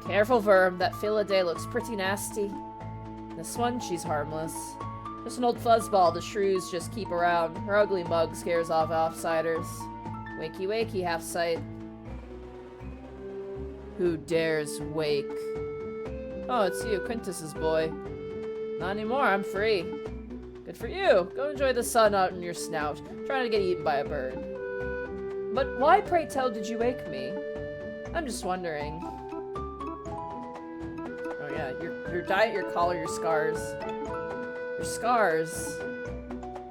Careful, Verm. That Philaday looks pretty nasty. This one, she's harmless. Just an old fuzzball the shrews just keep around. Her ugly mug scares off outsiders. Wakey wakey, half sight. Who dares wake? Oh, it's you, Quintus's boy. Not anymore, I'm free. Good for you. Go enjoy the sun out in your snout. Trying to get eaten by a bird. But why, pray tell, did you wake me? I'm just wondering. Oh yeah, your diet, your collar, your scars. Your scars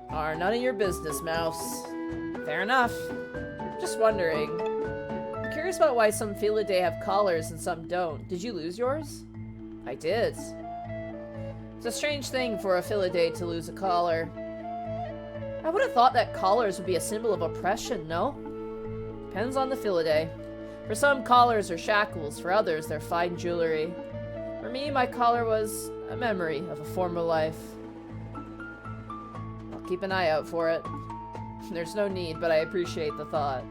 are none of your business, Mouse. Fair enough. Just wondering. I'm curious about why some Felidae have collars and some don't. Did you lose yours? I did. It's a strange thing for a Felidae to lose a collar. I would have thought that collars would be a symbol of oppression, no? Depends on the Felidae. For some, collars are shackles. For others, they're fine jewelry. For me, my collar was a memory of a former life. I'll keep an eye out for it. There's no need, but I appreciate the thought.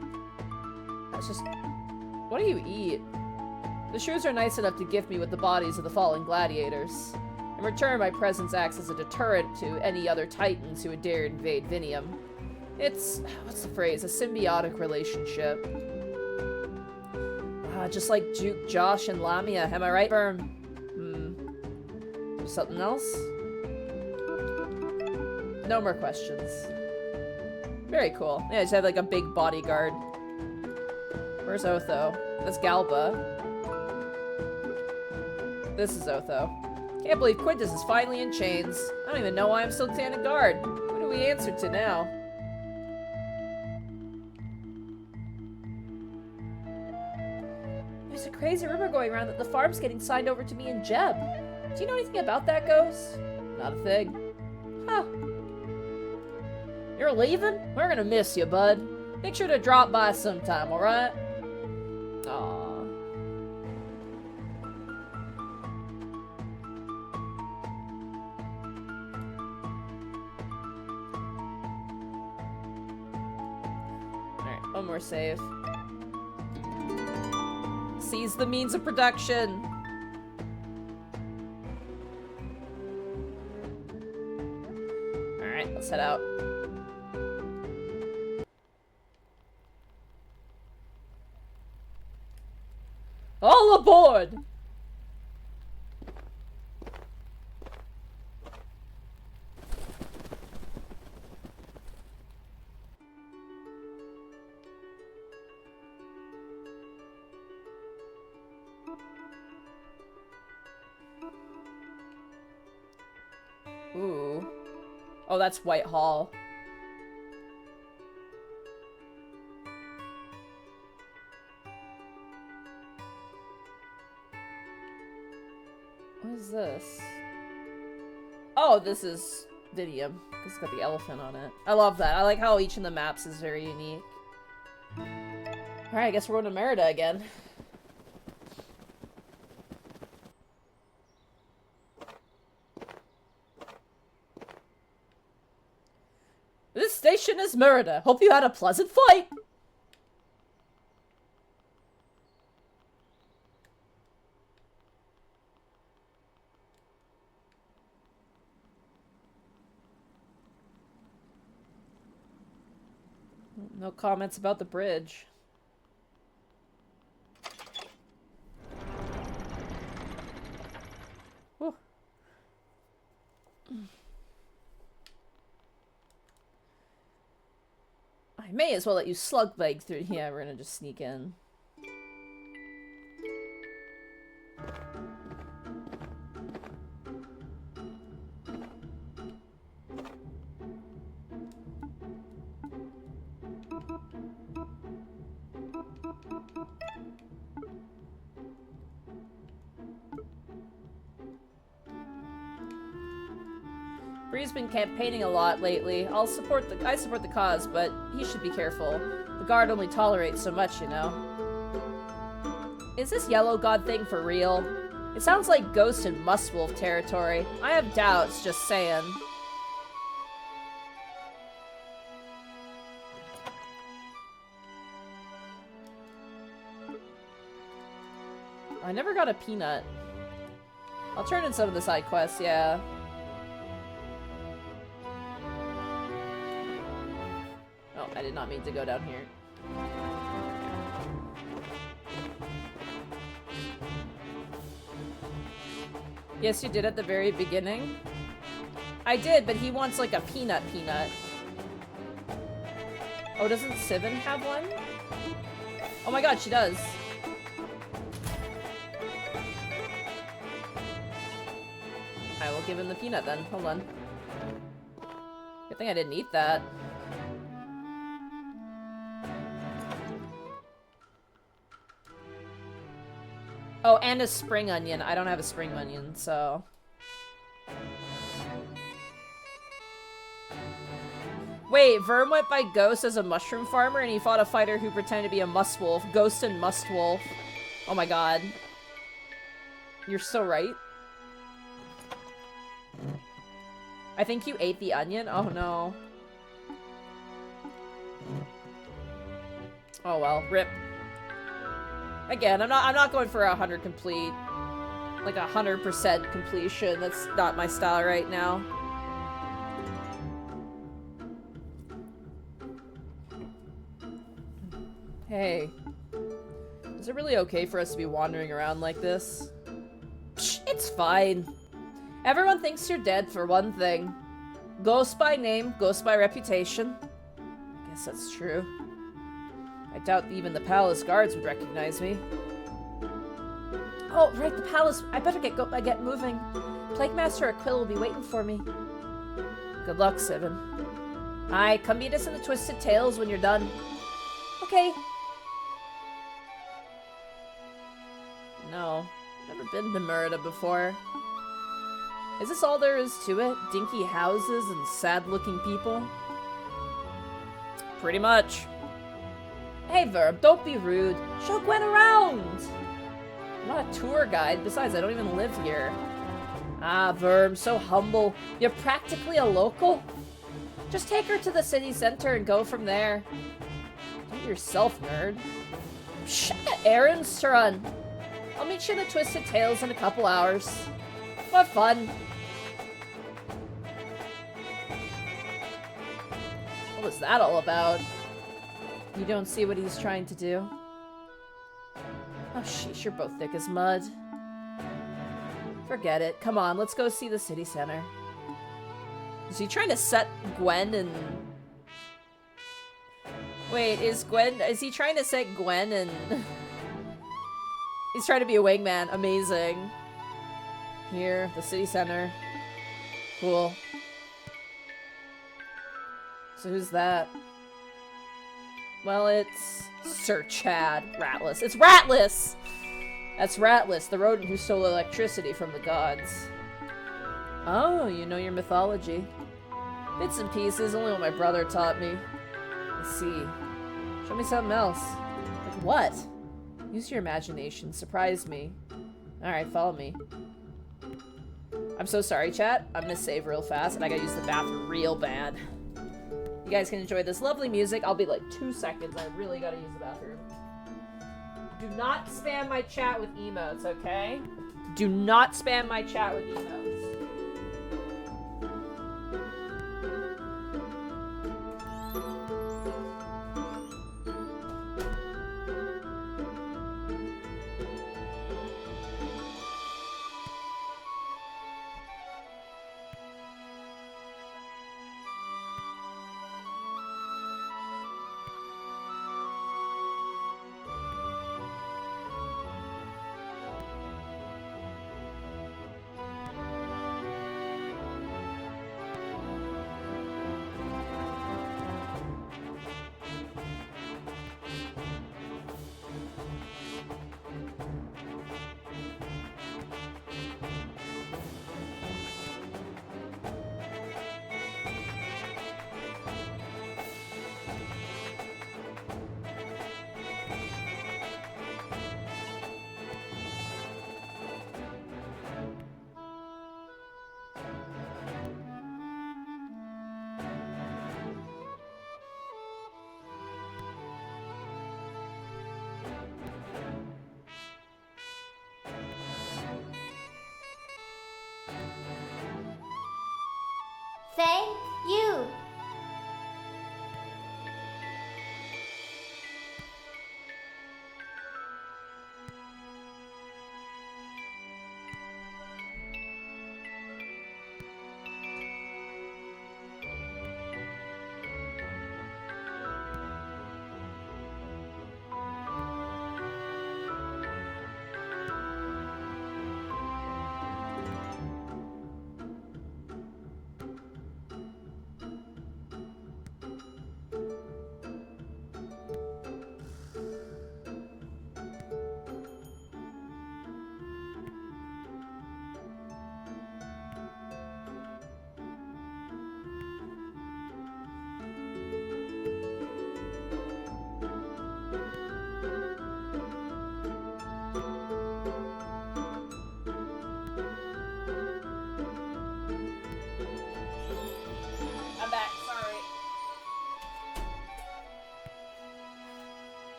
That's just... What do you eat? The shoes are nice enough to gift me with the bodies of the fallen gladiators. In return, my presence acts as a deterrent to any other titans who would dare invade Vinium. It's... what's the phrase? A symbiotic relationship. Just like Juke, Josh, and Lamia. Am I right, Berm? Something else? No more questions. Very cool. Yeah, I just have like a big bodyguard. Where's Otho? That's Galba. This is Otho. Can't believe Quintus is finally in chains. I don't even know why I'm still standing guard. Who do we answer to now? There's a crazy rumor going around that the farm's getting signed over to me and Jeb. Do you know anything about that, Ghost? Not a thing. Huh. You're leaving? We're gonna miss you, bud. Make sure to drop by sometime, alright? Aww. Alright, one more save. Seize the means of production. Alright, let's head out. All aboard! Ooh. Oh, that's Whitehall. What is this? Oh, this is Vinium. It's got the elephant on it. I love that. I like how each of the maps is very unique. Alright, I guess we're going to Merida again. This station is Merida. Hope you had a pleasant flight. No comments about the bridge. Whew. I may as well let you slug leg through. Yeah, we're gonna just sneak in. Bree's been campaigning a lot lately. I support the cause, but he should be careful. The guard only tolerates so much, you know. Is this yellow god thing for real? It sounds like Ghost and Muswolf territory. I have doubts, just saying. I never got a peanut. I'll turn in some of the side quests, yeah. Oh, I did not mean to go down here. Yes, you did at the very beginning. I did, but he wants like a peanut. Oh, doesn't Sivin have one? Oh my god, she does. I will give him the peanut then. Hold on. Good thing I didn't eat that. Oh, and a spring onion. I don't have a spring onion, so... Wait, Verm went by Ghost as a mushroom farmer and he fought a fighter who pretended to be a Muswolf. Ghost and Muswolf. Oh my god. You're so right. I think you ate the onion? Oh no. Oh well, rip. Again, I'm not going for 100 complete. Like 100% completion. That's not my style right now. Hey. Is it really okay for us to be wandering around like this? Psh, it's fine. Everyone thinks you're dead for one thing. Ghost by name, ghost by reputation. I guess that's true. I doubt even the palace guards would recognize me. Oh, right, the palace. I better get moving. Plague Master Aquila will be waiting for me. Good luck, Sivan. Aye, come meet us in the Twisted Tales when you're done. Okay. No, never been to Merida before. Is this all there is to it? Dinky houses and sad-looking people? Pretty much. Hey, Verb, don't be rude. Show Gwen around! I'm not a tour guide. Besides, I don't even live here. Ah, Verb, so humble. You're practically a local? Just take her to the city center and go from there. Do it yourself, nerd. Shh, errands to run. I'll meet you in the Twisted Tales in a couple hours. What fun. What was that all about? You don't see what he's trying to do? Oh, sheesh, you're both thick as mud. Forget it. Come on, let's go see the city center. Is he trying to set Gwen and... Wait, is he trying to set Gwen and... He's trying to be a wingman. Amazing. Here, the city center. Cool. So who's that? Well, it's Sir Chad Ratless. It's Ratless! That's Ratless, the rodent who stole electricity from the gods. Oh, you know your mythology. Bits and pieces, only what my brother taught me. Let's see. Show me something else. Like what? Use your imagination. Surprise me. Alright, follow me. I'm so sorry, chat. I'm gonna save real fast, and I gotta use the bathroom real bad. You guys can enjoy this lovely music. I'll be like 2 seconds. I really gotta use the bathroom. Do not spam my chat with emotes, okay? Do not spam my chat with emotes. Thank you.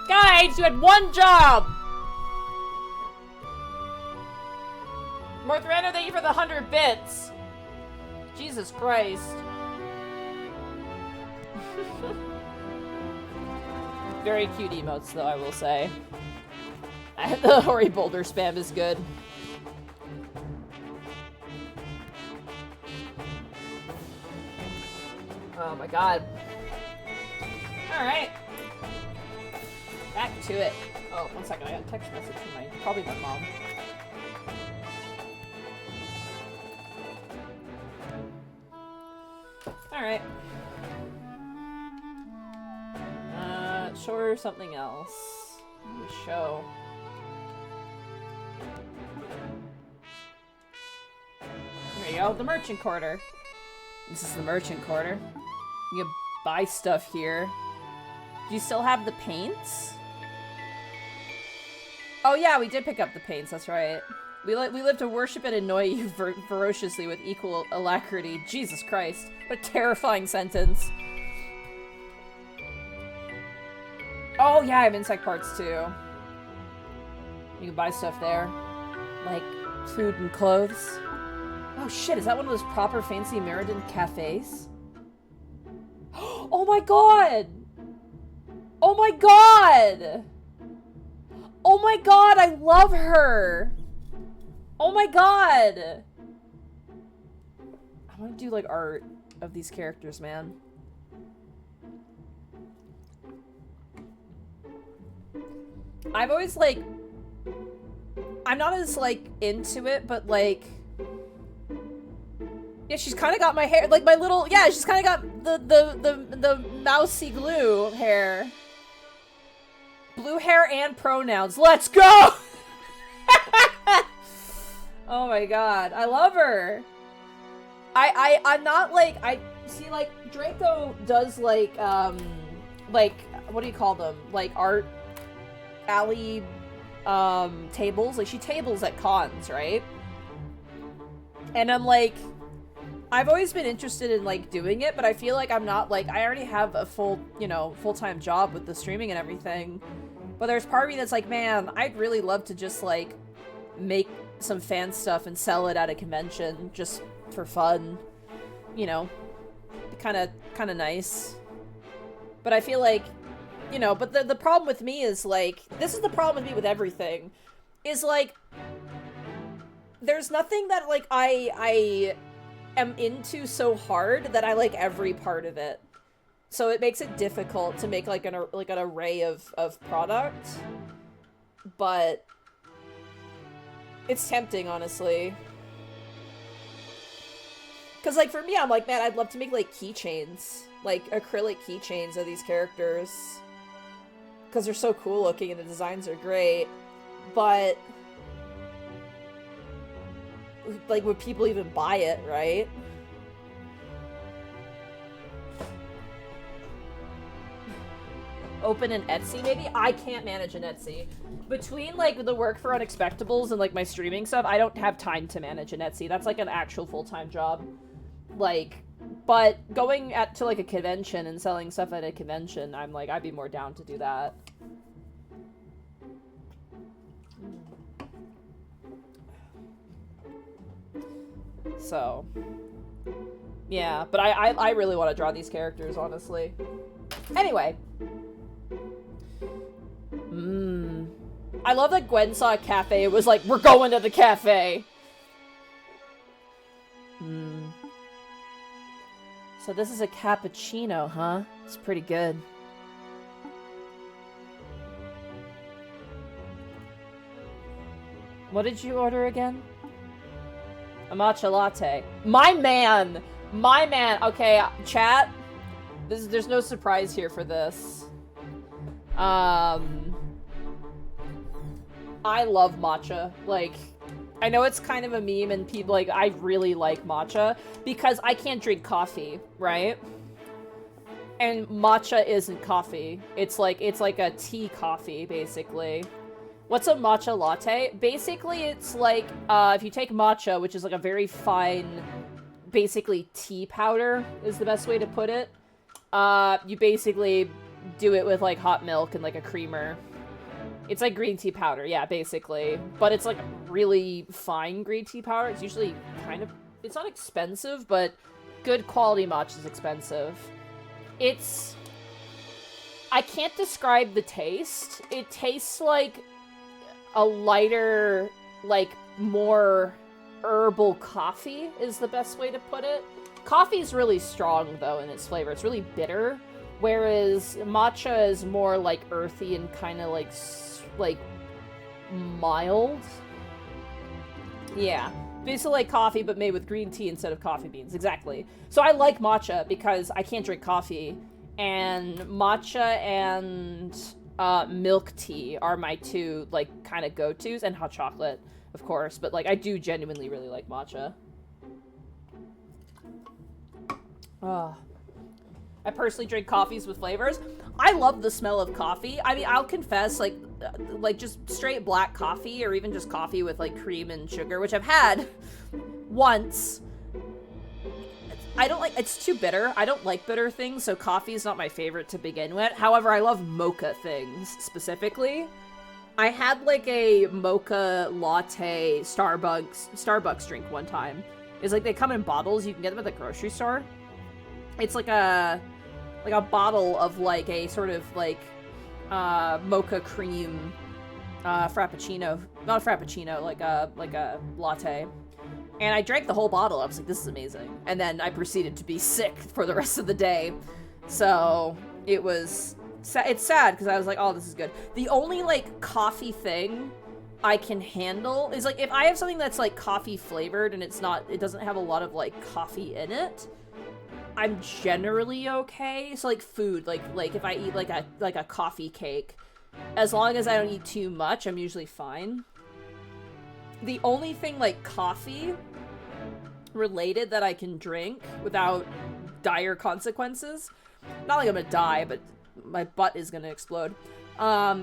Guys, you had one job! Morthrano, thank you for the 100 bits. Jesus Christ. Very cute emotes, though, I will say. The Hori Boulder spam is good. Oh my god. Alright. Back to it. Oh, one second, I got a text message from probably my mom. Alright. Show her something else. Show. There you go, the merchant quarter. This is the merchant quarter. You can buy stuff here. Do you still have the paints? Oh yeah, we did pick up the paints, that's right. We live to worship and annoy you ferociously with equal alacrity. Jesus Christ. What a terrifying sentence. Oh yeah, I have insect parts too. You can buy stuff there. Like food and clothes. Oh shit, is that one of those proper fancy Meriden cafes? Oh my god! Oh my god! Oh my god, I love her! Oh my god! I want to do like art of these characters, man. I've always like, I'm not as like into it, but like, yeah, she's kind of got my hair, like my little, yeah, she's kind of got the mousy glue hair. Blue hair and pronouns. Let's go! Oh my god, I love her. I'm not like, I see like Draco does like what do you call them? Like art alley tables. Like she tables at cons, right? And I'm like, I've always been interested in like doing it, but I feel like I'm not like, I already have a full, you know, full-time job with the streaming and everything. But there's part of me that's like, man, I'd really love to just like make some fan stuff and sell it at a convention just for fun. You know, kind of nice. But I feel like, you know, but the problem with me is like, this is the problem with me with everything, is like, there's nothing that like I am into so hard that I like every part of it. So it makes it difficult to make like an array of product. But it's tempting, honestly. Cause like for me, I'm like, man, I'd love to make like keychains, like acrylic keychains of these characters. Cause they're so cool looking and the designs are great. But like, would people even buy it, right? Open an Etsy, maybe? I can't manage an Etsy. Between, like, the work for Unexpectables and, like, my streaming stuff, I don't have time to manage an Etsy. That's, like, an actual full-time job. Like, but going to, like, a convention and selling stuff at a convention, I'm like, I'd be more down to do that. So, yeah, but I really want to draw these characters, honestly. Anyway. I love that Gwen saw a cafe. It was like, we're going to the cafe. So this is a cappuccino, huh? It's pretty good. What did you order again? A matcha latte. My man! My man! Okay, chat. There's no surprise here for this. I love matcha. Like, I know it's kind of a meme and people, like, I really like matcha because I can't drink coffee, right? And matcha isn't coffee. It's like a tea coffee, basically. What's a matcha latte? Basically, it's like, if you take matcha, which is like a very fine, basically tea powder is the best way to put it. You basically do it with like hot milk and like a creamer. It's like green tea powder, yeah, basically. But it's like really fine green tea powder. It's usually kind of, it's not expensive, but good quality matcha is expensive. It's, I can't describe the taste. It tastes like a lighter, like more herbal coffee is the best way to put it. Coffee is really strong though in its flavor. It's really bitter, whereas matcha is more like earthy and kind of like mild. Yeah, basically like coffee but made with green tea instead of coffee beans. Exactly. So I like matcha because I can't drink coffee, and matcha and milk tea are my two like kind of go-tos, and hot chocolate, of course, but like I do genuinely really like matcha. I personally drink coffees with flavors. I love the smell of coffee. I mean, I'll confess, like just straight black coffee, or even just coffee with like cream and sugar, which I've had once. I don't like, it's too bitter. I don't like bitter things, so coffee is not my favorite to begin with. However, I love mocha things specifically. I had like a mocha latte Starbucks drink one time. It's like they come in bottles. You can get them at the grocery store. It's like a bottle of like a sort of like mocha cream frappuccino, not a frappuccino, like a latte. And I drank the whole bottle. I was like, this is amazing. And then I proceeded to be sick for the rest of the day. So it's sad because I was like, oh, this is good. The only like coffee thing I can handle is like if I have something that's like coffee flavored and it doesn't have a lot of like coffee in it, I'm generally okay. So like food, like if I eat like a coffee cake, as long as I don't eat too much, I'm usually fine. The only thing like coffee related that I can drink without dire consequences, not like I'm gonna die, but my butt is gonna explode,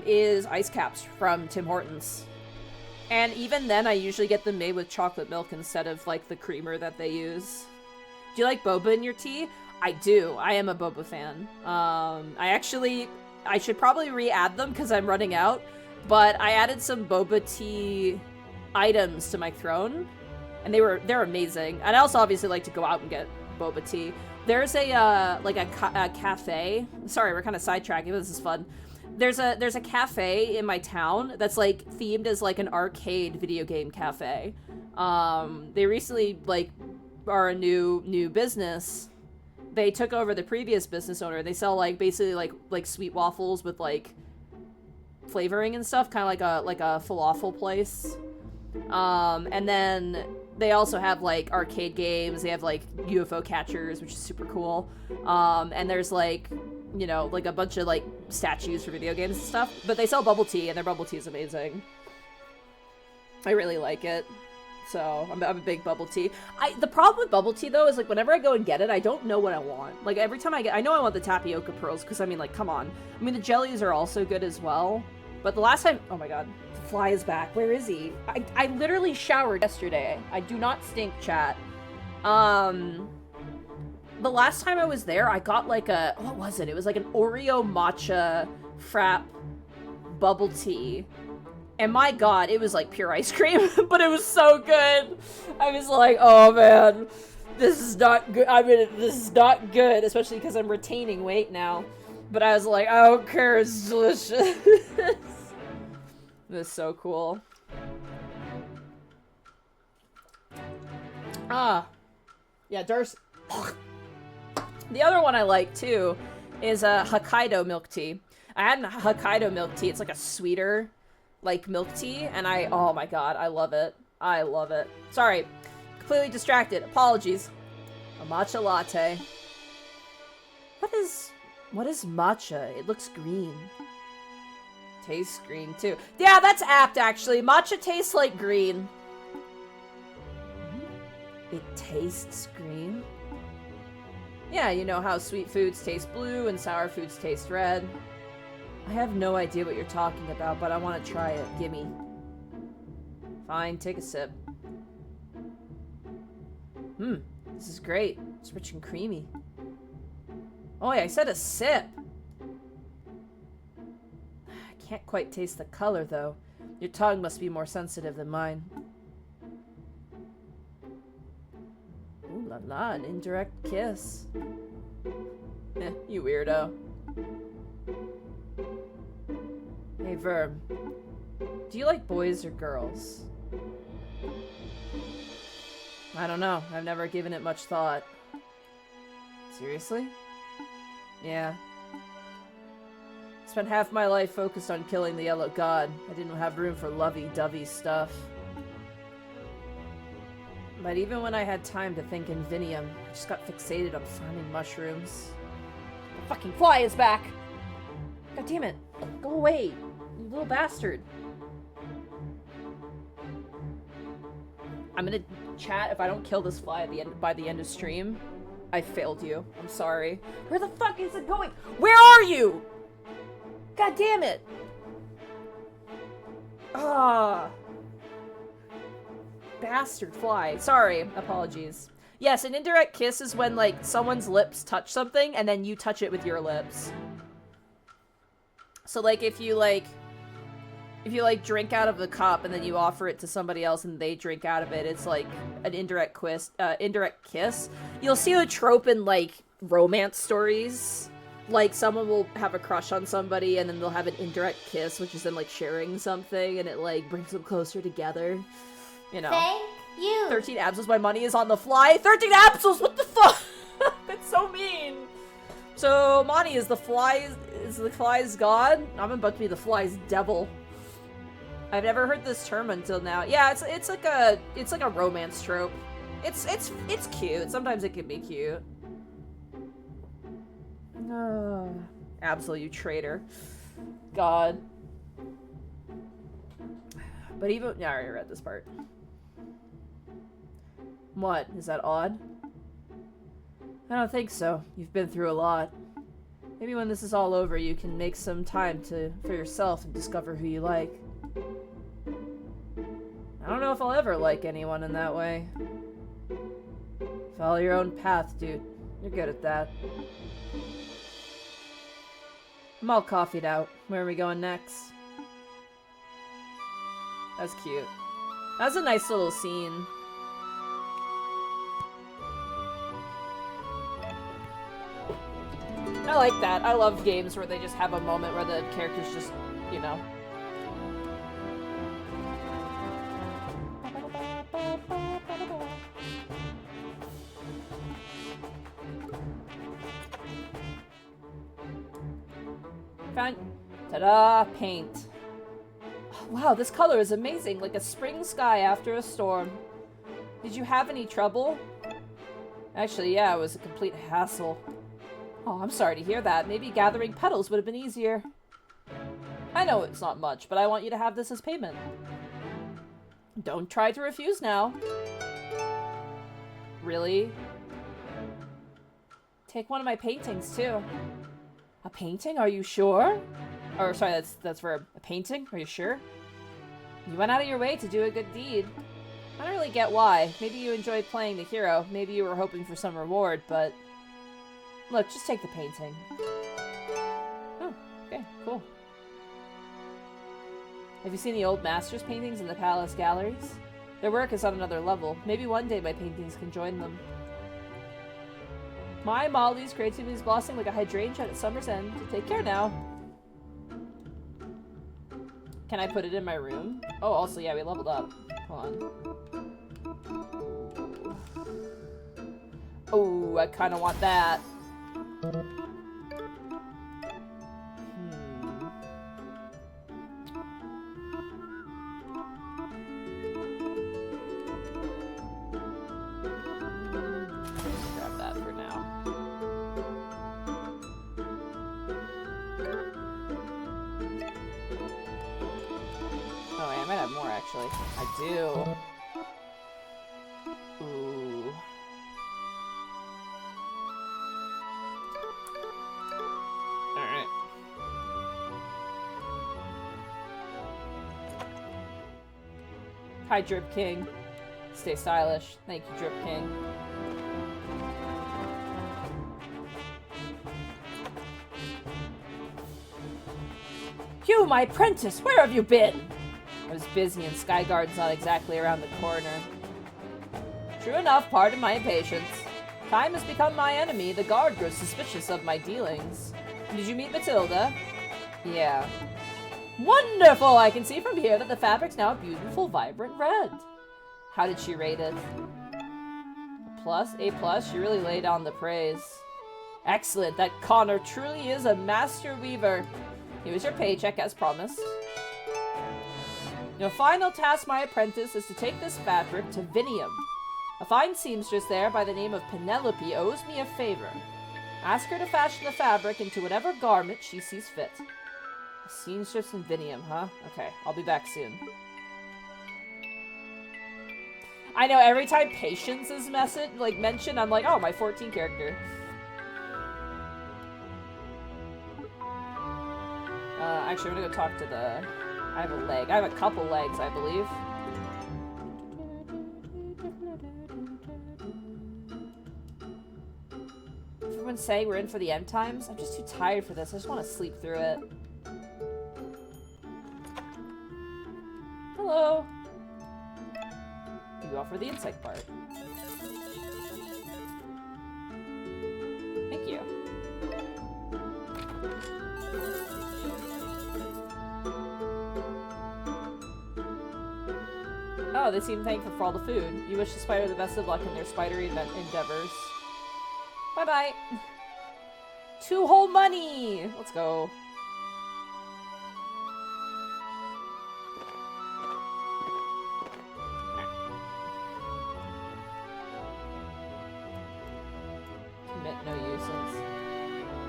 is ice caps from Tim Hortons. And even then, I usually get them made with chocolate milk instead of like the creamer that they use. Do you like boba in your tea? I do. I am a boba fan. I should probably re-add them because I'm running out, but I added some boba tea items to my throne, and they're amazing. And I also obviously like to go out and get boba tea. There's a cafe. Sorry, we're kind of sidetracking, but this is fun. There's a cafe in my town that's like themed as like an arcade video game cafe. They recently like are a new business. They took over the previous business owner. They sell like basically like sweet waffles with like flavoring and stuff, kind of like a falafel place. And then they also have like arcade games. They have like UFO catchers, which is super cool. And there's like, you know, like a bunch of like statues for video games and stuff. But they sell bubble tea, and their bubble tea is amazing. I really like it. So I'm a big bubble tea. The problem with bubble tea though is like whenever I go and get it, I don't know what I want. Like every time I know I want the tapioca pearls because I mean like come on. I mean the jellies are also good as well. But the last time, oh my god, the fly is back. Where is he? I literally showered yesterday. I do not stink, chat. The last time I was there, I got like what was it? It was like an Oreo matcha frap bubble tea. And my god, it was like pure ice cream, but it was so good. I was like, oh man, this is not good. I mean, this is not good, especially because I'm retaining weight now. But I was like, I don't care, it's delicious. This is so cool. Yeah, Darcy. The other one I like too is Hokkaido milk tea. I had Hokkaido milk tea. It's like a sweeter like milk tea, and oh my god, I love it. I love it. Sorry, completely distracted. Apologies. A matcha latte. What is matcha? It looks green. Tastes green too. Yeah, that's apt actually. Matcha tastes like green. It tastes green? Yeah, you know how sweet foods taste blue and sour foods taste red. I have no idea what you're talking about, but I want to try it. Gimme. Fine, take a sip. This is great. It's rich and creamy. Oh yeah, I said a sip. Can't quite taste the color, though. Your tongue must be more sensitive than mine. Ooh la la, an indirect kiss. You weirdo. Hey, Verb. Do you like boys or girls? I don't know. I've never given it much thought. Seriously? Yeah. Spent half my life focused on killing the Yellow God. I didn't have room for lovey-dovey stuff. But even when I had time to think in Vinium, I just got fixated on farming mushrooms. The fucking fly is back! God damn it. Go away, you little bastard. I'm gonna chat if I don't kill this fly by the end of stream. I failed you. I'm sorry. Where the fuck is it going? Where are you? God damn it! Ah. Bastard fly. Sorry. Apologies. Yes, an indirect kiss is when, like, someone's lips touch something and then you touch it with your lips. So, like, if you drink out of the cup and then you offer it to somebody else and they drink out of it, it's like an indirect kiss. You'll see a trope in, like, romance stories. Like, someone will have a crush on somebody and then they'll have an indirect kiss, which is them, like, sharing something, and it, like, brings them closer together. You know. Thank you. 13 absils, my money is on the fly. 13 absils, what the fuck? That's so mean. So, Monty, is the fly's god? I'm about to be the fly's devil. I've never heard this term until now. Yeah, it's like a romance trope. It's cute. Sometimes it can be cute. Absol, you traitor. God. But even... Yeah, I already read this part. What? Is that odd? I don't think so. You've been through a lot. Maybe when this is all over, you can make some time for yourself and discover who you like. I don't know if I'll ever like anyone in that way. Follow your own path, dude. You're good at that. I'm all coffeeed out. Where are we going next? That's cute. That's a nice little scene. I like that. I love games where they just have a moment where the characters just, you know. Found... Ta-da! Paint. Oh, wow, this color is amazing. Like a spring sky after a storm. Did you have any trouble? Actually, yeah, it was a complete hassle. Oh, I'm sorry to hear that. Maybe gathering petals would have been easier. I know it's not much, but I want you to have this as payment. Don't try to refuse now. Really? Take one of my paintings, too. A painting? Are you sure? Or, sorry, that's for a painting? Are you sure? You went out of your way to do a good deed. I don't really get why. Maybe you enjoyed playing the hero. Maybe you were hoping for some reward, but... Look, just take the painting. Oh, okay, cool. Have you seen the old masters' paintings in the palace galleries? Their work is on another level. Maybe one day my paintings can join them. My Molly's creativity is blossoming like a hydrangea at summer's end. Take care now. Can I put it in my room? Oh, also, yeah, we leveled up. Hold on. Oh, I kind of want that. Grab that for now. Oh, wait, I might have more, actually. I do. Ooh. Alright. Hi, Drip King. Stay stylish. Thank you, Drip King. You, my apprentice, where have you been? I was busy and Skyguard's not exactly around the corner. True enough, pardon my impatience. Time has become my enemy. The guard grows suspicious of my dealings. Did you meet Matilda? Yeah. Wonderful! I can see from here that the fabric's now a beautiful, vibrant red. How did she rate it? A+? She really laid on the praise. Excellent! That Connor truly is a master weaver. Here's your paycheck as promised. Your final task, my apprentice, is to take this fabric to Vinium. A fine seamstress there by the name of Penelope owes me a favor. Ask her to fashion the fabric into whatever garment she sees fit. A seamstress in Vinium, huh? Okay, I'll be back soon. I know, every time Patience is mentioned, I'm like, oh, my 14 character. Actually, I'm gonna go talk to the... I have a leg. I have a couple legs, I believe. Everyone say we're in for the end times? I'm just too tired for this. I just want to sleep through it. Hello. You offer the insect part. Thank you. Oh, they seem thankful for all the food. You wish the spider the best of luck in their spidery endeavors. Bye-bye. 2 whole money! Let's go. Commit no uses.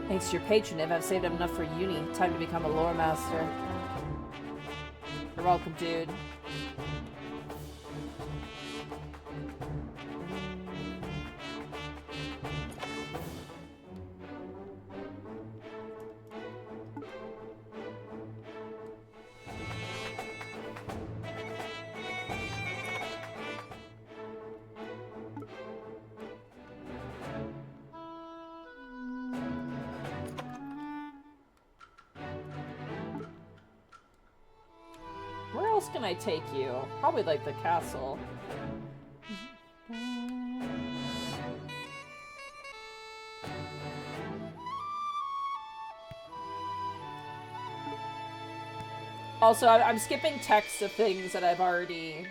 Thanks to your patronage, I've saved up enough for uni. Time to become a lore master. You're welcome, dude. Where else can I take you? Probably like the castle. Also, I'm skipping text of things that I've already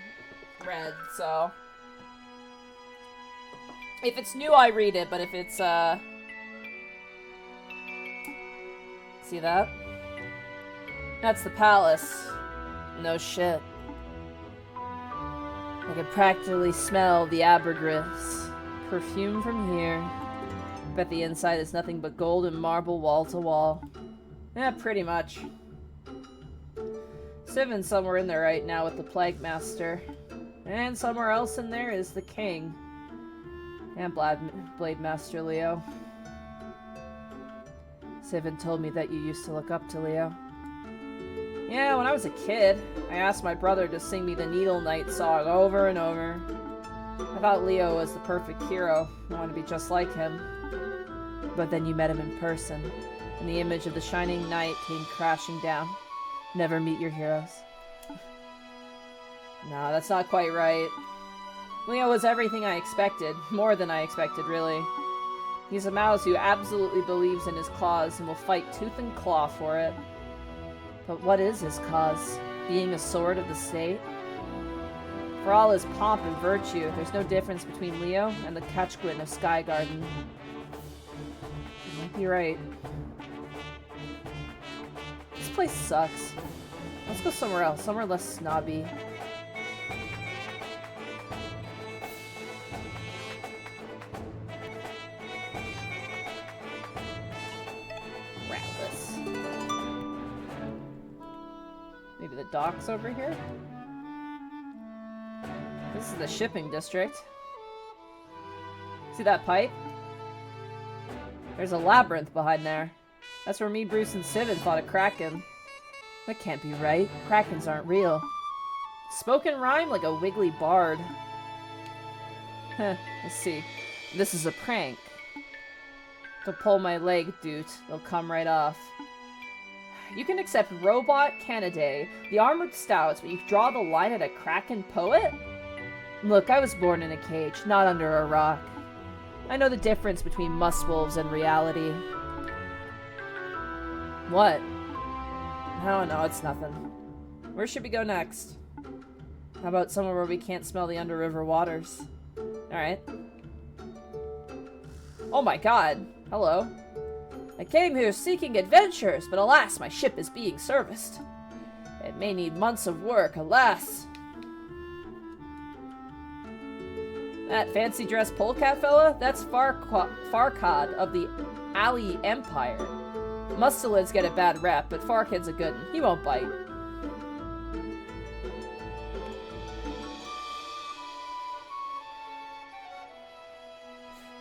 read, so... If it's new, I read it, but if it's, See that? That's the palace. No shit. I can practically smell the ambergris. Perfume from here. Bet the inside is nothing but gold and marble wall to wall. Yeah, pretty much. Sivan's somewhere in there right now with the Plague Master. And somewhere else in there is the King. And Blade Master Leo. Sivan told me that you used to look up to Leo. Yeah, when I was a kid, I asked my brother to sing me the Needle Knight song over and over. I thought Leo was the perfect hero. I wanted to be just like him. But then you met him in person, and the image of the shining knight came crashing down. Never meet your heroes. Nah, that's not quite right. Leo was everything I expected. More than I expected, really. He's a mouse who absolutely believes in his cause and will fight tooth and claw for it. But what is his cause? Being a sword of the state? For all his pomp and virtue, there's no difference between Leo and the Catchquin of Sky Garden. You might be right. This place sucks. Let's go somewhere else, somewhere less snobby. Ratless. Maybe the docks over here? This is the shipping district. See that pipe? There's a labyrinth behind there. That's where me, Bruce, and Sivan fought a kraken. That can't be right. Krakens aren't real. Spoken rhyme like a wiggly bard. Heh, let's see. This is a prank. To pull my leg, dude. They'll come right off. You can accept Robot Canaday, the Armored Stouts, but you draw the line at a Kraken Poet? Look, I was born in a cage, not under a rock. I know the difference between Muswolves and reality. What? Oh, no, it's nothing. Where should we go next? How about somewhere where we can't smell the underriver waters? Alright. Oh my god. Hello. I came here seeking adventures, but alas, my ship is being serviced. It may need months of work, alas. That fancy-dressed polecat fella? That's Farkad of the Ali Empire. Mustelids get a bad rep, but Farkad's a good one. He won't bite.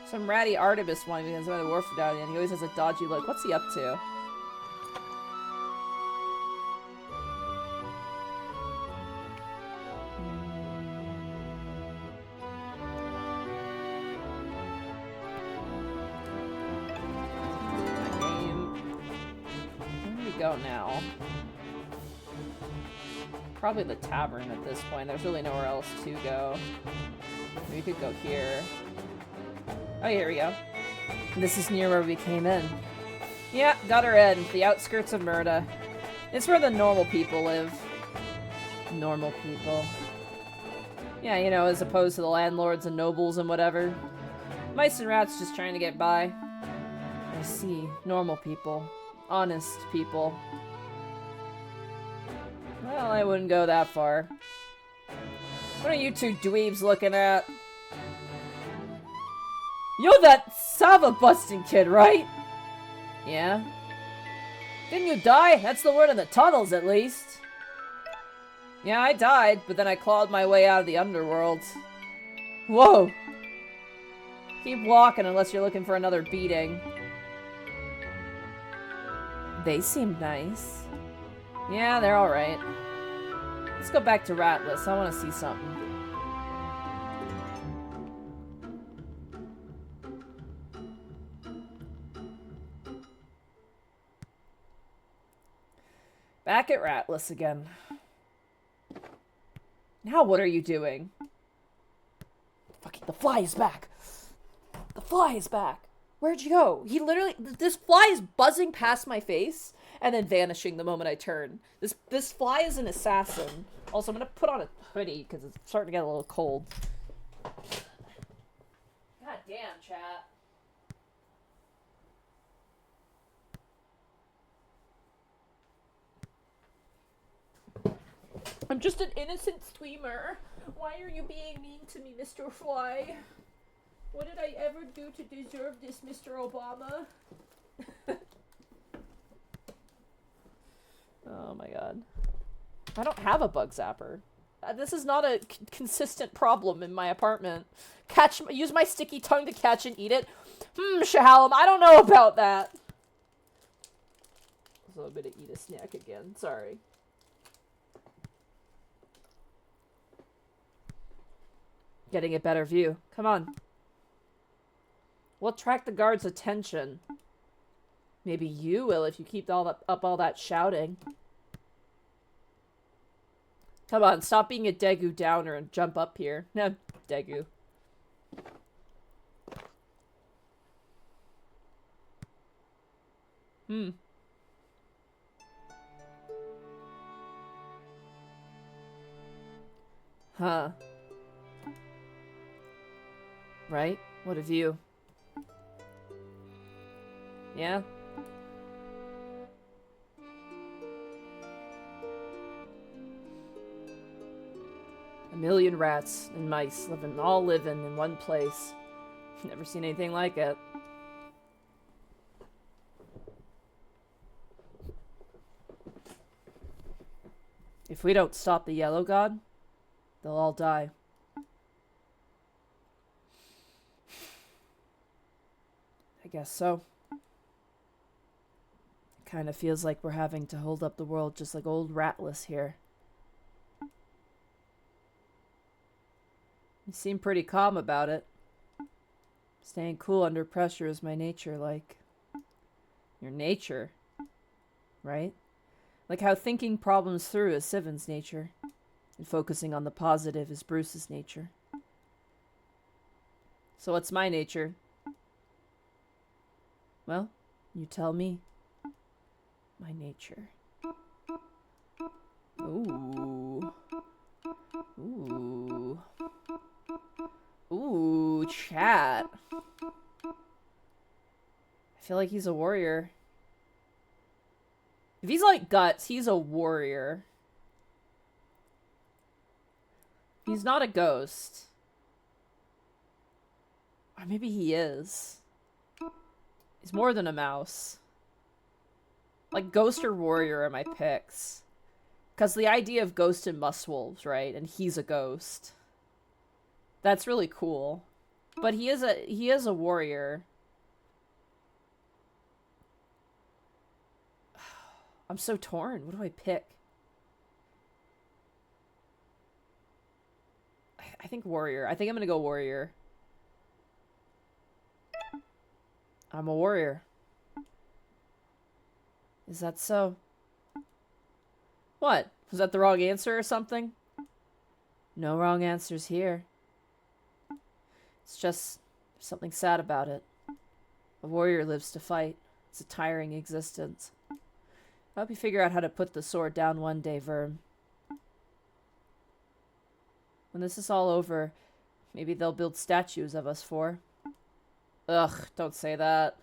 Some ratty Artemis one because of the Wharf Medallion. He always has a dodgy look. What's he up to? Where do we go now? Probably the tavern at this point. There's really nowhere else to go. We could go here. Oh, here we go. This is near where we came in. Yeah, got her in. The outskirts of Murda. It's where the normal people live. Normal people. Yeah, you know, as opposed to the landlords and nobles and whatever. Mice and rats just trying to get by. I see. Normal people. Honest people. Well, I wouldn't go that far. What are you two dweebs looking at? You're that Sava busting kid, right? Yeah. Didn't you die? That's the word in the tunnels, at least. Yeah, I died, but then I clawed my way out of the underworld. Whoa! Keep walking unless you're looking for another beating. They seem nice. Yeah, they're alright. Let's go back to Ratless. I want to see something. Back at Ratless again. Now what are you doing? Fucking the fly is back. The fly is back. Where'd you go? He literally, this fly is buzzing past my face and then vanishing the moment I turn. This fly is an assassin. Also, I'm gonna put on a hoodie because it's starting to get a little cold. God damn, chat. I'm just an innocent streamer. Why are you being mean to me, Mr. Fly? What did I ever do to deserve this, Mr. Obama? Oh my god. I don't have a bug zapper. This is not a consistent problem in my apartment. Use my sticky tongue to catch and eat it? Shahalem, I don't know about that. So I'm gonna eat a snack again. Sorry. Getting a better view. Come on. We'll attract the guards' attention. Maybe you will if you keep up all that shouting. Come on, stop being a Degu downer and jump up here. No, Degu. Huh. Right? What a view. Yeah? A million rats and mice all living in one place. Never seen anything like it. If we don't stop the Yellow God, they'll all die. I guess so. It kind of feels like we're having to hold up the world just like old Ratless here. You seem pretty calm about it. Staying cool under pressure is my nature, like. Your nature, right? Like how thinking problems through is Sivan's nature, and focusing on the positive is Bruce's nature. So what's my nature? Well, you tell me. My nature. Ooh. Ooh. Ooh, chat. I feel like he's a warrior. If he's like guts, he's a warrior. He's not a ghost. Or maybe he is. He's more than a mouse. Like, ghost or warrior are my picks. Because the idea of ghost and Muswolves, right? And he's a ghost. That's really cool. But he is a warrior. I'm so torn. What do I pick? I think warrior. I think I'm gonna go warrior. I'm a warrior. Is that so? What? Was that the wrong answer or something? No wrong answers here. It's just there's something sad about it. A warrior lives to fight. It's a tiring existence. I hope you figure out how to put the sword down one day, Verm. When this is all over, maybe they'll build statues of us four. Ugh, don't say that.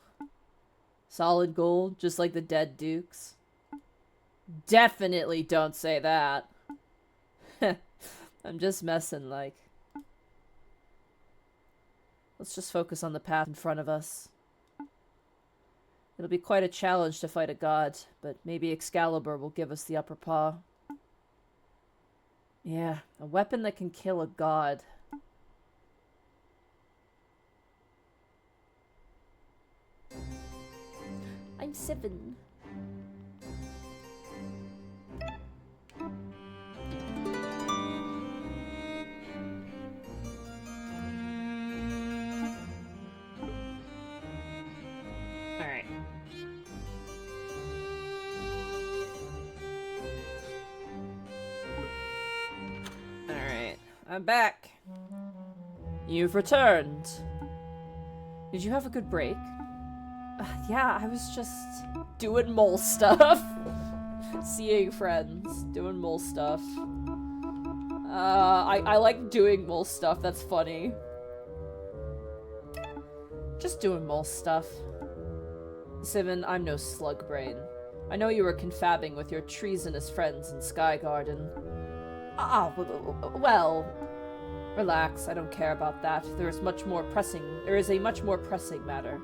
Solid gold, just like the dead dukes. Definitely don't say that. I'm just messing, like. Let's just focus on the path in front of us. It'll be quite a challenge to fight a god, but maybe Excalibur will give us the upper paw. Yeah, a weapon that can kill a god. I'm 7. Alright. Alright, I'm back. You've returned. Did you have a good break? Yeah, I was just doing mole stuff. Seeing friends, doing mole stuff. I like doing mole stuff, that's funny. Just doing mole stuff. Sivan, I'm no slug brain. I know you were confabbing with your treasonous friends in Sky Garden. Well, relax, I don't care about that. There is a much more pressing matter.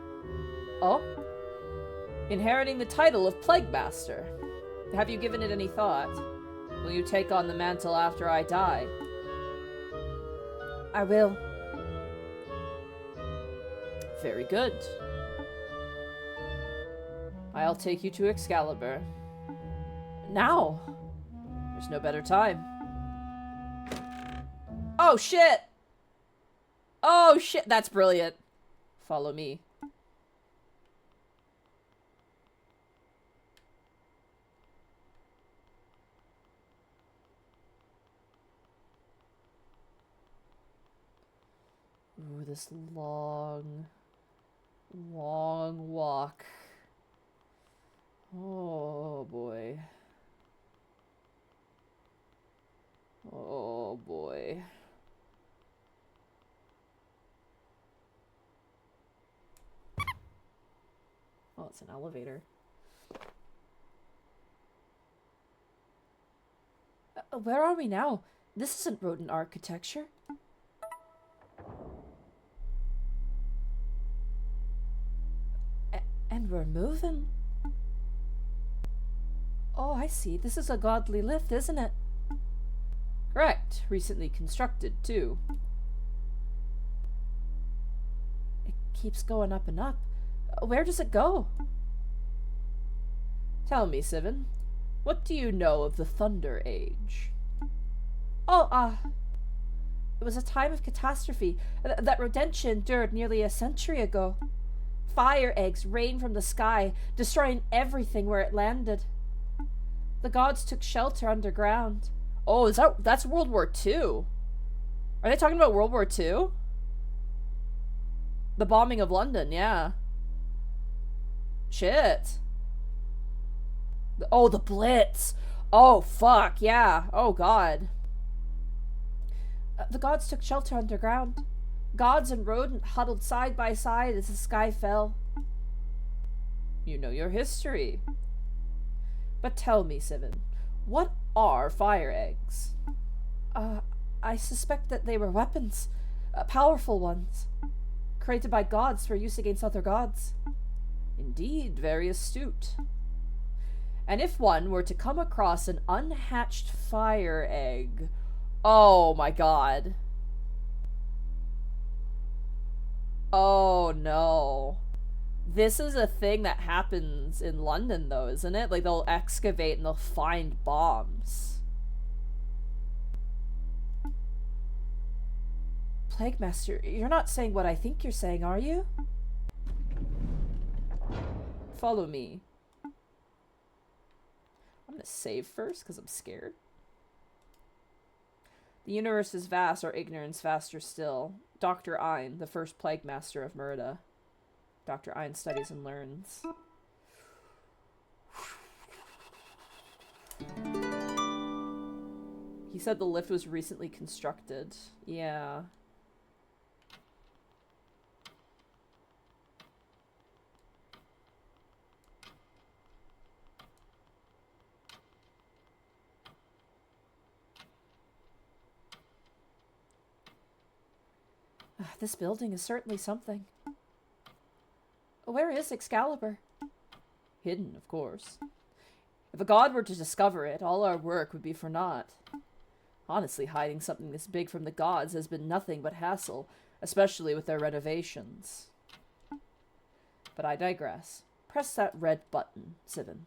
Oh? Inheriting the title of Plague Master. Have you given it any thought? Will you take on the mantle after I die? I will. Very good. I'll take you to Excalibur. Now! There's no better time. Oh, shit! Oh, shit! That's brilliant. Follow me. Ooh, this long walk. Oh, boy. Oh, boy. Oh, it's an elevator. Where are we now? This isn't rodent architecture. And we're moving. Oh, I see. This is a godly lift, isn't it? Correct. Recently constructed, too. It keeps going up and up. Where does it go? Tell me, Sivan. What do you know of the Thunder Age? Oh, it was a time of catastrophe that Rodentia endured nearly a century ago. Fire eggs rained from the sky, destroying everything where it landed. The gods took shelter underground. Oh, that's World War II? Are they talking about World War II? The bombing of London, yeah. Shit. Oh, the Blitz. Oh, fuck, yeah. Oh, God. The gods took shelter underground. Gods and rodent huddled side by side as the sky fell. You know your history. But tell me, Sivan, what are fire eggs? I suspect that they were weapons. Powerful ones. Created by gods for use against other gods. Indeed, very astute. And if one were to come across an unhatched fire egg... Oh my god. Oh no. This is a thing that happens in London though, isn't it? Like they'll excavate and they'll find bombs. Plague Master, you're not saying what I think you're saying, are you? Follow me. I'm gonna save first because I'm scared. The universe is vast, our ignorance vaster still. Dr. Ein, the first Plague Master of Merida. Dr. Ein studies and learns. He said the lift was recently constructed. Yeah. This building is certainly something. Where is Excalibur? Hidden, of course. If a god were to discover it, all our work would be for naught. Honestly, hiding something this big from the gods has been nothing but hassle, especially with their renovations. But I digress. Press that red button, Sivan.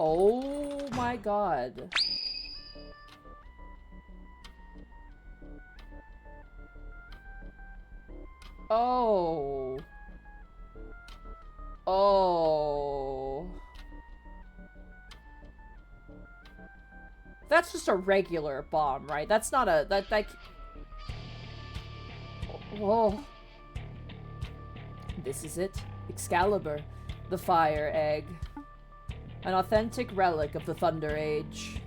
Oh my god. Oh. Oh. That's just a regular bomb, right? That's not a... That like... Whoa. This is it. Excalibur. The fire egg. An authentic relic of the Thunder Age.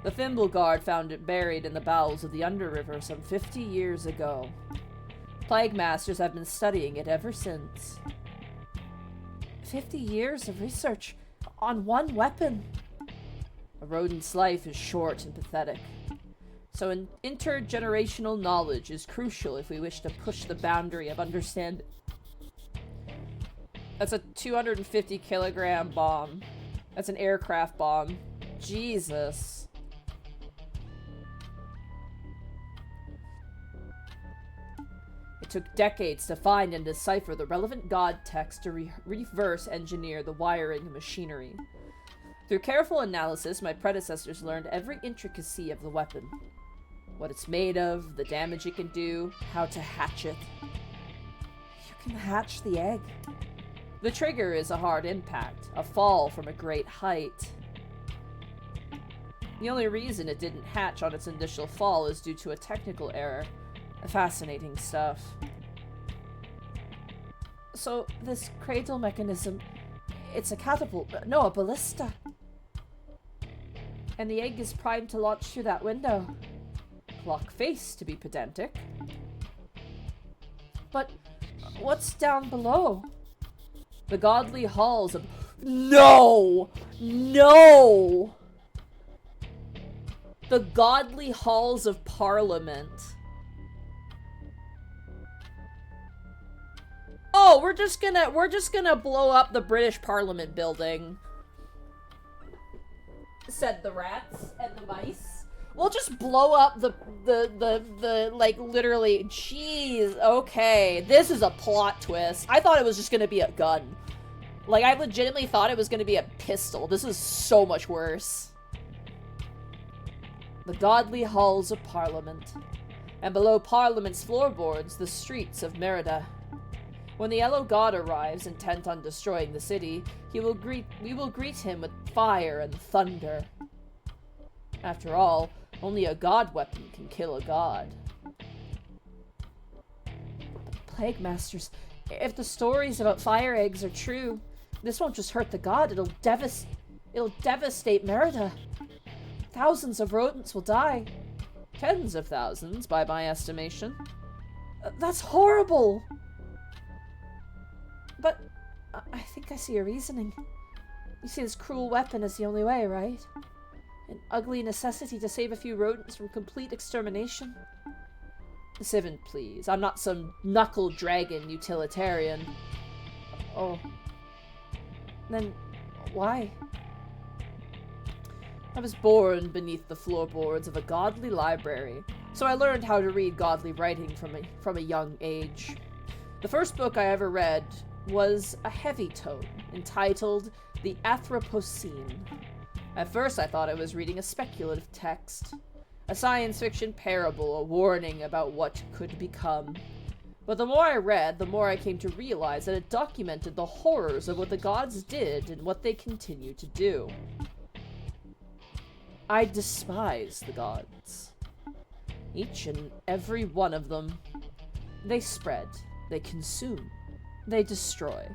The Thimble Guard found it buried in the bowels of the Underriver some 50 years ago. Plague Masters have been studying it ever since. 50 years of research on one weapon. A rodent's life is short and pathetic. So an intergenerational knowledge is crucial if we wish to push the boundary of understanding. That's a 250 kilogram bomb. That's an aircraft bomb. Jesus. It took decades to find and decipher the relevant god text to reverse engineer the wiring and machinery. Through careful analysis, my predecessors learned every intricacy of the weapon. What it's made of, the damage it can do, how to hatch it. You can hatch the egg. The trigger is a hard impact, a fall from a great height. The only reason it didn't hatch on its initial fall is due to a technical error. Fascinating stuff. So, this cradle mechanism, it's a catapult, no, a ballista. And the egg is primed to launch through that window. Clock face, to be pedantic. But what's down below? The godly halls of... No! No! The godly halls of Parliament. Oh, we're just gonna blow up the British Parliament building, said the rats and the mice. We'll just blow up the like, literally, jeez, okay. This is a plot twist. I thought it was just gonna be a gun. Like, I legitimately thought it was gonna be a pistol. This is so much worse. The godly halls of Parliament. And below Parliament's floorboards, the streets of Merida. When the Yellow God arrives, intent on destroying the city, we will greet him with fire and thunder. After all, only a god weapon can kill a god. But Plague Masters, if the stories about fire eggs are true, this won't just hurt the god, it'll devastate Merida. Thousands of rodents will die. Tens of thousands, by my estimation. That's horrible! But I think I see your reasoning. You see this cruel weapon as the only way, right? An ugly necessity to save a few rodents from complete extermination. Sivan, please. I'm not some knuckle-dragon utilitarian. Oh. Then, why? I was born beneath the floorboards of a godly library, so I learned how to read godly writing from a young age. The first book I ever read was a heavy tome, entitled The Anthropocene. At first I thought I was reading a speculative text, a science fiction parable, a warning about what could become. But the more I read, the more I came to realize that it documented the horrors of what the gods did and what they continue to do. I despise the gods. Each and every one of them. They spread, they consume, they destroy.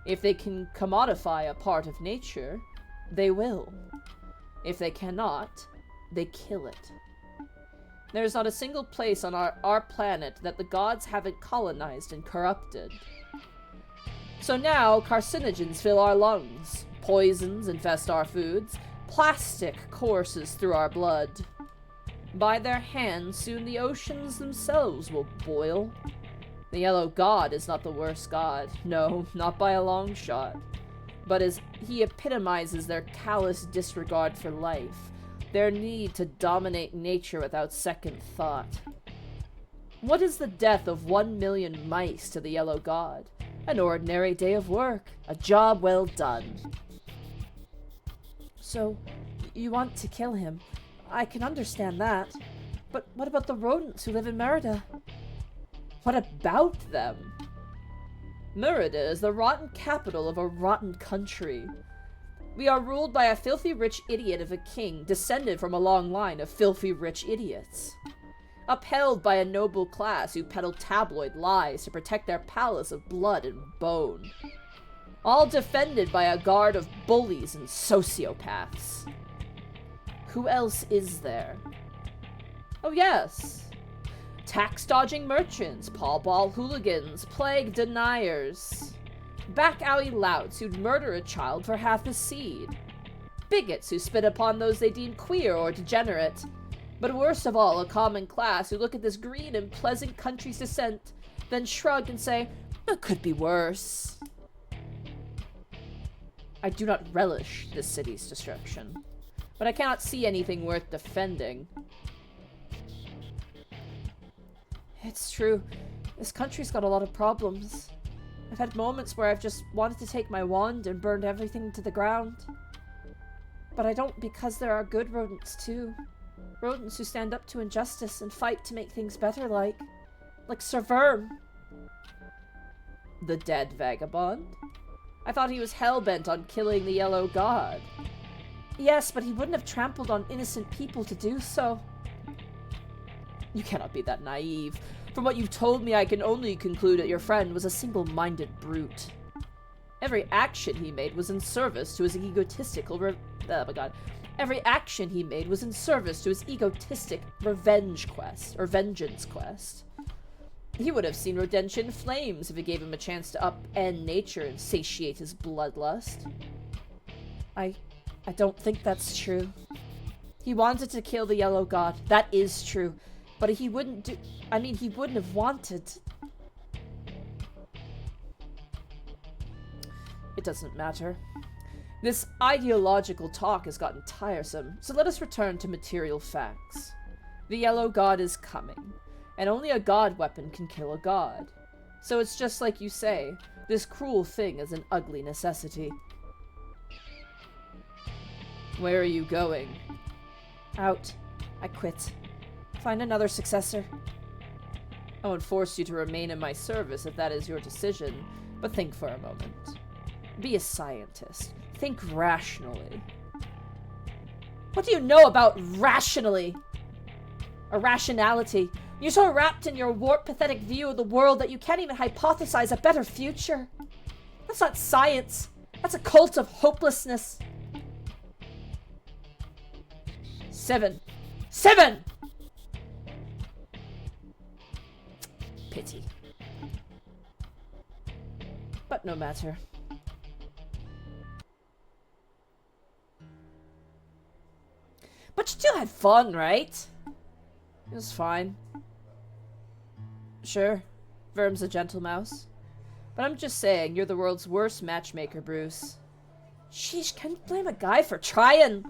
If they can commodify a part of nature, they will. If they cannot, they kill it. There is not a single place on our planet that the gods haven't colonized and corrupted. So now, carcinogens fill our lungs, poisons infest our foods, plastic courses through our blood. By their hands, soon the oceans themselves will boil. The Yellow God is not the worst god, no, not by a long shot. But as he epitomizes their callous disregard for life, their need to dominate nature without second thought. What is the death of 1 million mice to the Yellow God? An ordinary day of work, a job well done. So, you want to kill him. I can understand that. But what about the rodents who live in Merida? What about them? Merida is the rotten capital of a rotten country. We are ruled by a filthy rich idiot of a king, descended from a long line of filthy rich idiots. Upheld by a noble class who peddle tabloid lies to protect their palace of blood and bone. All defended by a guard of bullies and sociopaths. Who else is there? Oh yes. Tax-dodging merchants, pawball hooligans, plague deniers. Back-alley louts who'd murder a child for half a seed. Bigots who spit upon those they deem queer or degenerate. But worst of all, a common class who look at this green and pleasant country's descent, then shrug and say, it could be worse. I do not relish this city's destruction, but I cannot see anything worth defending. It's true, this country's got a lot of problems. I've had moments where I've just wanted to take my wand and burned everything to the ground. But I don't, because there are good rodents too. Rodents who stand up to injustice and fight to make things better, like Sir Verm. The dead vagabond? I thought he was hell-bent on killing the Yellow God. Yes, but he wouldn't have trampled on innocent people to do so. You cannot be that naive. From what you've told me, I can only conclude that your friend was a single-minded brute. Every action he made was in service to his egotistical Every action he made was in service to his egotistic revenge quest, or vengeance quest. He would have seen Rodentia in flames if he gave him a chance to upend nature and satiate his bloodlust. I don't think that's true. He wanted to kill the Yellow God. That is true. But he wouldn't he wouldn't have wanted. It doesn't matter. This ideological talk has gotten tiresome, so let us return to material facts. The yellow god is coming, and only a god weapon can kill a god. So it's just like you say, this cruel thing is an ugly necessity. Where are you going? Out. I quit. Find another successor. I won't force you to remain in my service if that is your decision, but think for a moment. Be a scientist. Think rationally. What do you know about rationally? Or rationality? You're so wrapped in your warped, pathetic view of the world that you can't even hypothesize a better future. That's not science. That's a cult of hopelessness. 7. 7! Pity. But no matter. But you still had fun, right? It was fine. Sure, Verm's a gentle mouse. But I'm just saying, you're the world's worst matchmaker, Bruce. Sheesh, can't you blame a guy for trying?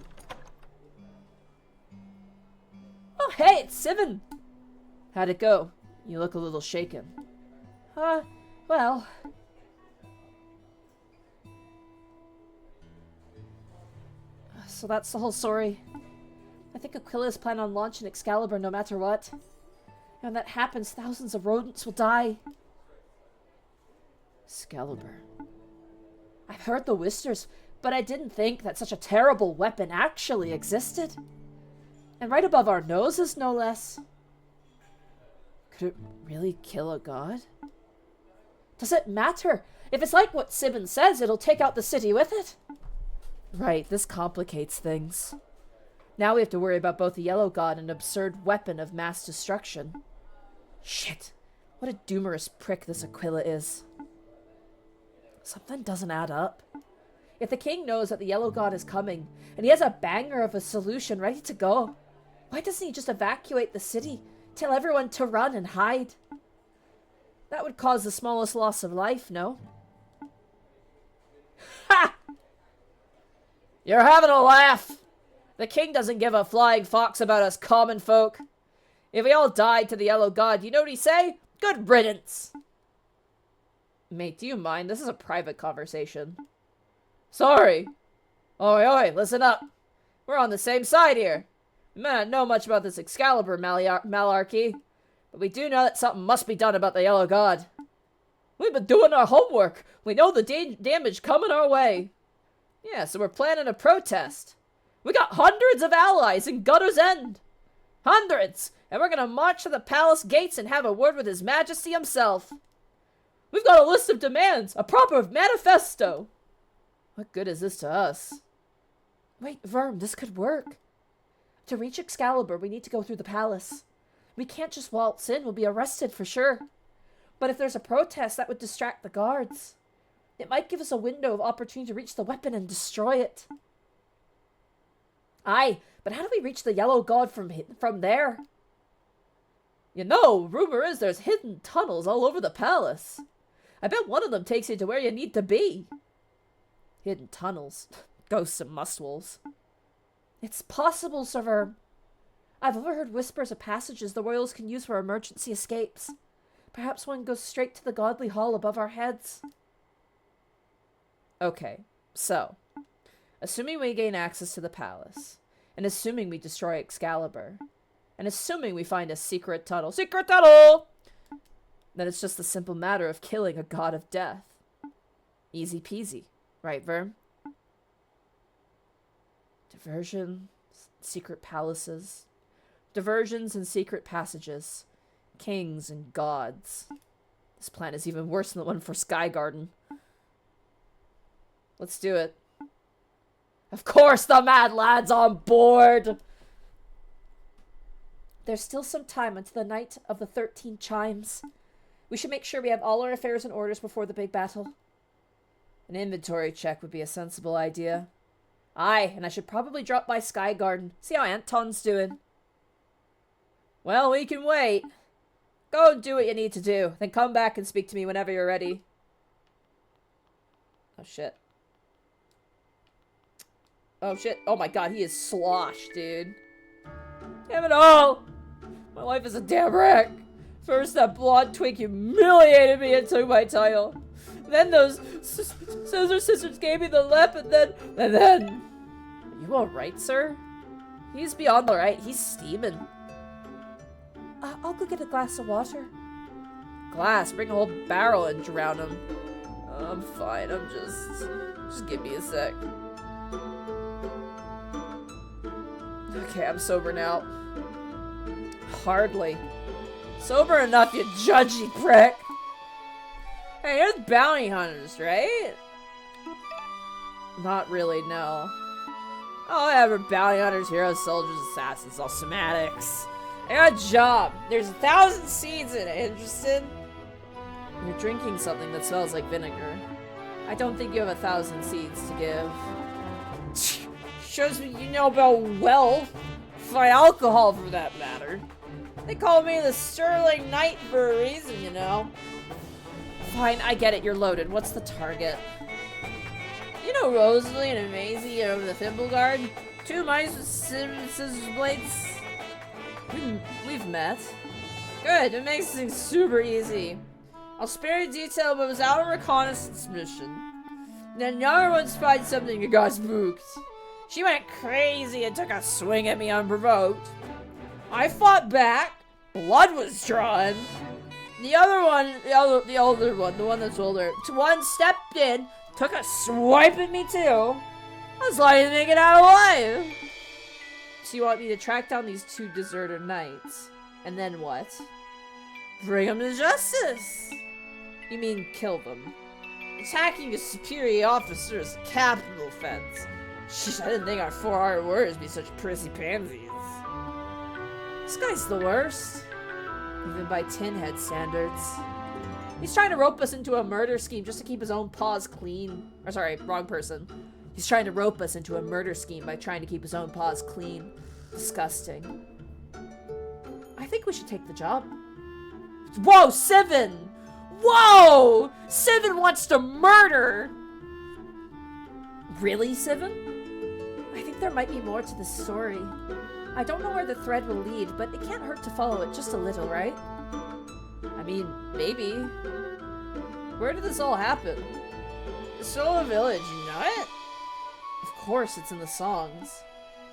Oh, hey, it's Sivan. How'd it go? You look a little shaken. Well... So that's the whole story. I think Aquila's plan on launching Excalibur no matter what. And when that happens, thousands of rodents will die. Excalibur. I've heard the whispers, but I didn't think that such a terrible weapon actually existed. And right above our noses, no less. Could it really kill a god? Does it matter? If it's like what Sivan says, it'll take out the city with it. Right, this complicates things. Now we have to worry about both the Yellow God and an absurd weapon of mass destruction. Shit. What a doomerous prick this Aquila is. Something doesn't add up. If the king knows that the Yellow God is coming, and he has a banger of a solution ready to go, why doesn't he just evacuate the city, tell everyone to run and hide? That would cause the smallest loss of life, no? Ha! You're having a laugh! The king doesn't give a flying fox about us common folk. If we all died to the Yellow God, you know what he'd say? Good riddance! Mate, do you mind? This is a private conversation. Sorry. Oi, oi, listen up. We're on the same side here. We may not know much about this Excalibur malarkey, but we do know that something must be done about the Yellow God. We've been doing our homework. We know the damage coming our way. Yeah, so we're planning a protest. We got hundreds of allies in Gutter's End. Hundreds! And we're gonna march to the palace gates and have a word with His Majesty himself. We've got a list of demands, a proper manifesto. What good is this to us? Wait, Verm, this could work. To reach Excalibur, we need to go through the palace. We can't just waltz in, we'll be arrested for sure. But if there's a protest, that would distract the guards. It might give us a window of opportunity to reach the weapon and destroy it. Aye, but how do we reach the Yellow God from there? You know, rumor is there's hidden tunnels all over the palace. I bet one of them takes you to where you need to be. Hidden tunnels. Ghosts and Muswolves. It's possible, Sir Verm. I've overheard whispers of passages the royals can use for emergency escapes. Perhaps one goes straight to the godly hall above our heads. Okay, so, assuming we gain access to the palace, and assuming we destroy Excalibur, and assuming we find a secret tunnel, then it's just a simple matter of killing a god of death. Easy peasy, right, Verm? Diversion, secret palaces, diversions and secret passages, kings and gods. This plan is even worse than the one for Sky Garden. Let's do it. Of course the mad lad's on board! There's still some time until the night of the 13 chimes. We should make sure we have all our affairs in orders before the big battle. An inventory check would be a sensible idea. Aye, and I should probably drop by Sky Garden, see how Anton's doing. Well, we can wait. Go and do what you need to do, then come back and speak to me whenever you're ready. Oh, shit. Oh shit. Oh my god, he is sloshed, dude. Damn it all! My life is a damn wreck. First, that blonde twink humiliated me and took my title. Then those scissor sisters gave me the lep, and then... Are you alright, sir? He's beyond alright. He's steaming. I'll go get a glass of water. Glass? Bring a whole barrel and drown him. I'm fine. I'm just give me a sec. Okay, I'm sober now. Hardly. Sober enough, you judgy prick! Hey, you're bounty hunters, right? Not really, no. Oh, whatever. Bounty hunters, heroes, soldiers, assassins, all somatics. I got a job. There's 1,000 seeds in it. Interested? You're drinking something that smells like vinegar. I don't think you have 1,000 seeds to give. Shows me you know about wealth. Fine alcohol, for that matter. They call me the Sterling Knight for a reason, you know. Fine, I get it. You're loaded. What's the target? You know Rosalie and Maisie over the Thimble Guard? 2 mice with scissors blades? We've met. Good, it makes things super easy. I'll spare you detail, but it was out on a reconnaissance mission. Then the other one spied something and got spooked. She went crazy and took a swing at me unprovoked. I fought back. Blood was drawn. The other one, the older one, the one that's older, one stepped in, took a swipe at me too. I was lucky to make it out alive. So you want me to track down these 2 deserter knights? And then what? Bring them to justice. You mean kill them? Attacking a superior officer is a capital offense. Sheesh, I didn't think our 4 words would be such prissy pansies. This guy's the worst. Even by tin head standards. He's trying to rope us into a murder scheme just to keep his own paws clean. Or sorry, wrong person. He's trying to rope us into a murder scheme by trying to keep his own paws clean. Disgusting. I think we should take the job. Whoa, Seven! Whoa! Seven wants to murder! Really, Seven? I think there might be more to this story. I don't know where the thread will lead, but it can't hurt to follow it just a little, right? I mean, maybe. Where did this all happen? The Solar Village, you know it? Of course, it's in the songs.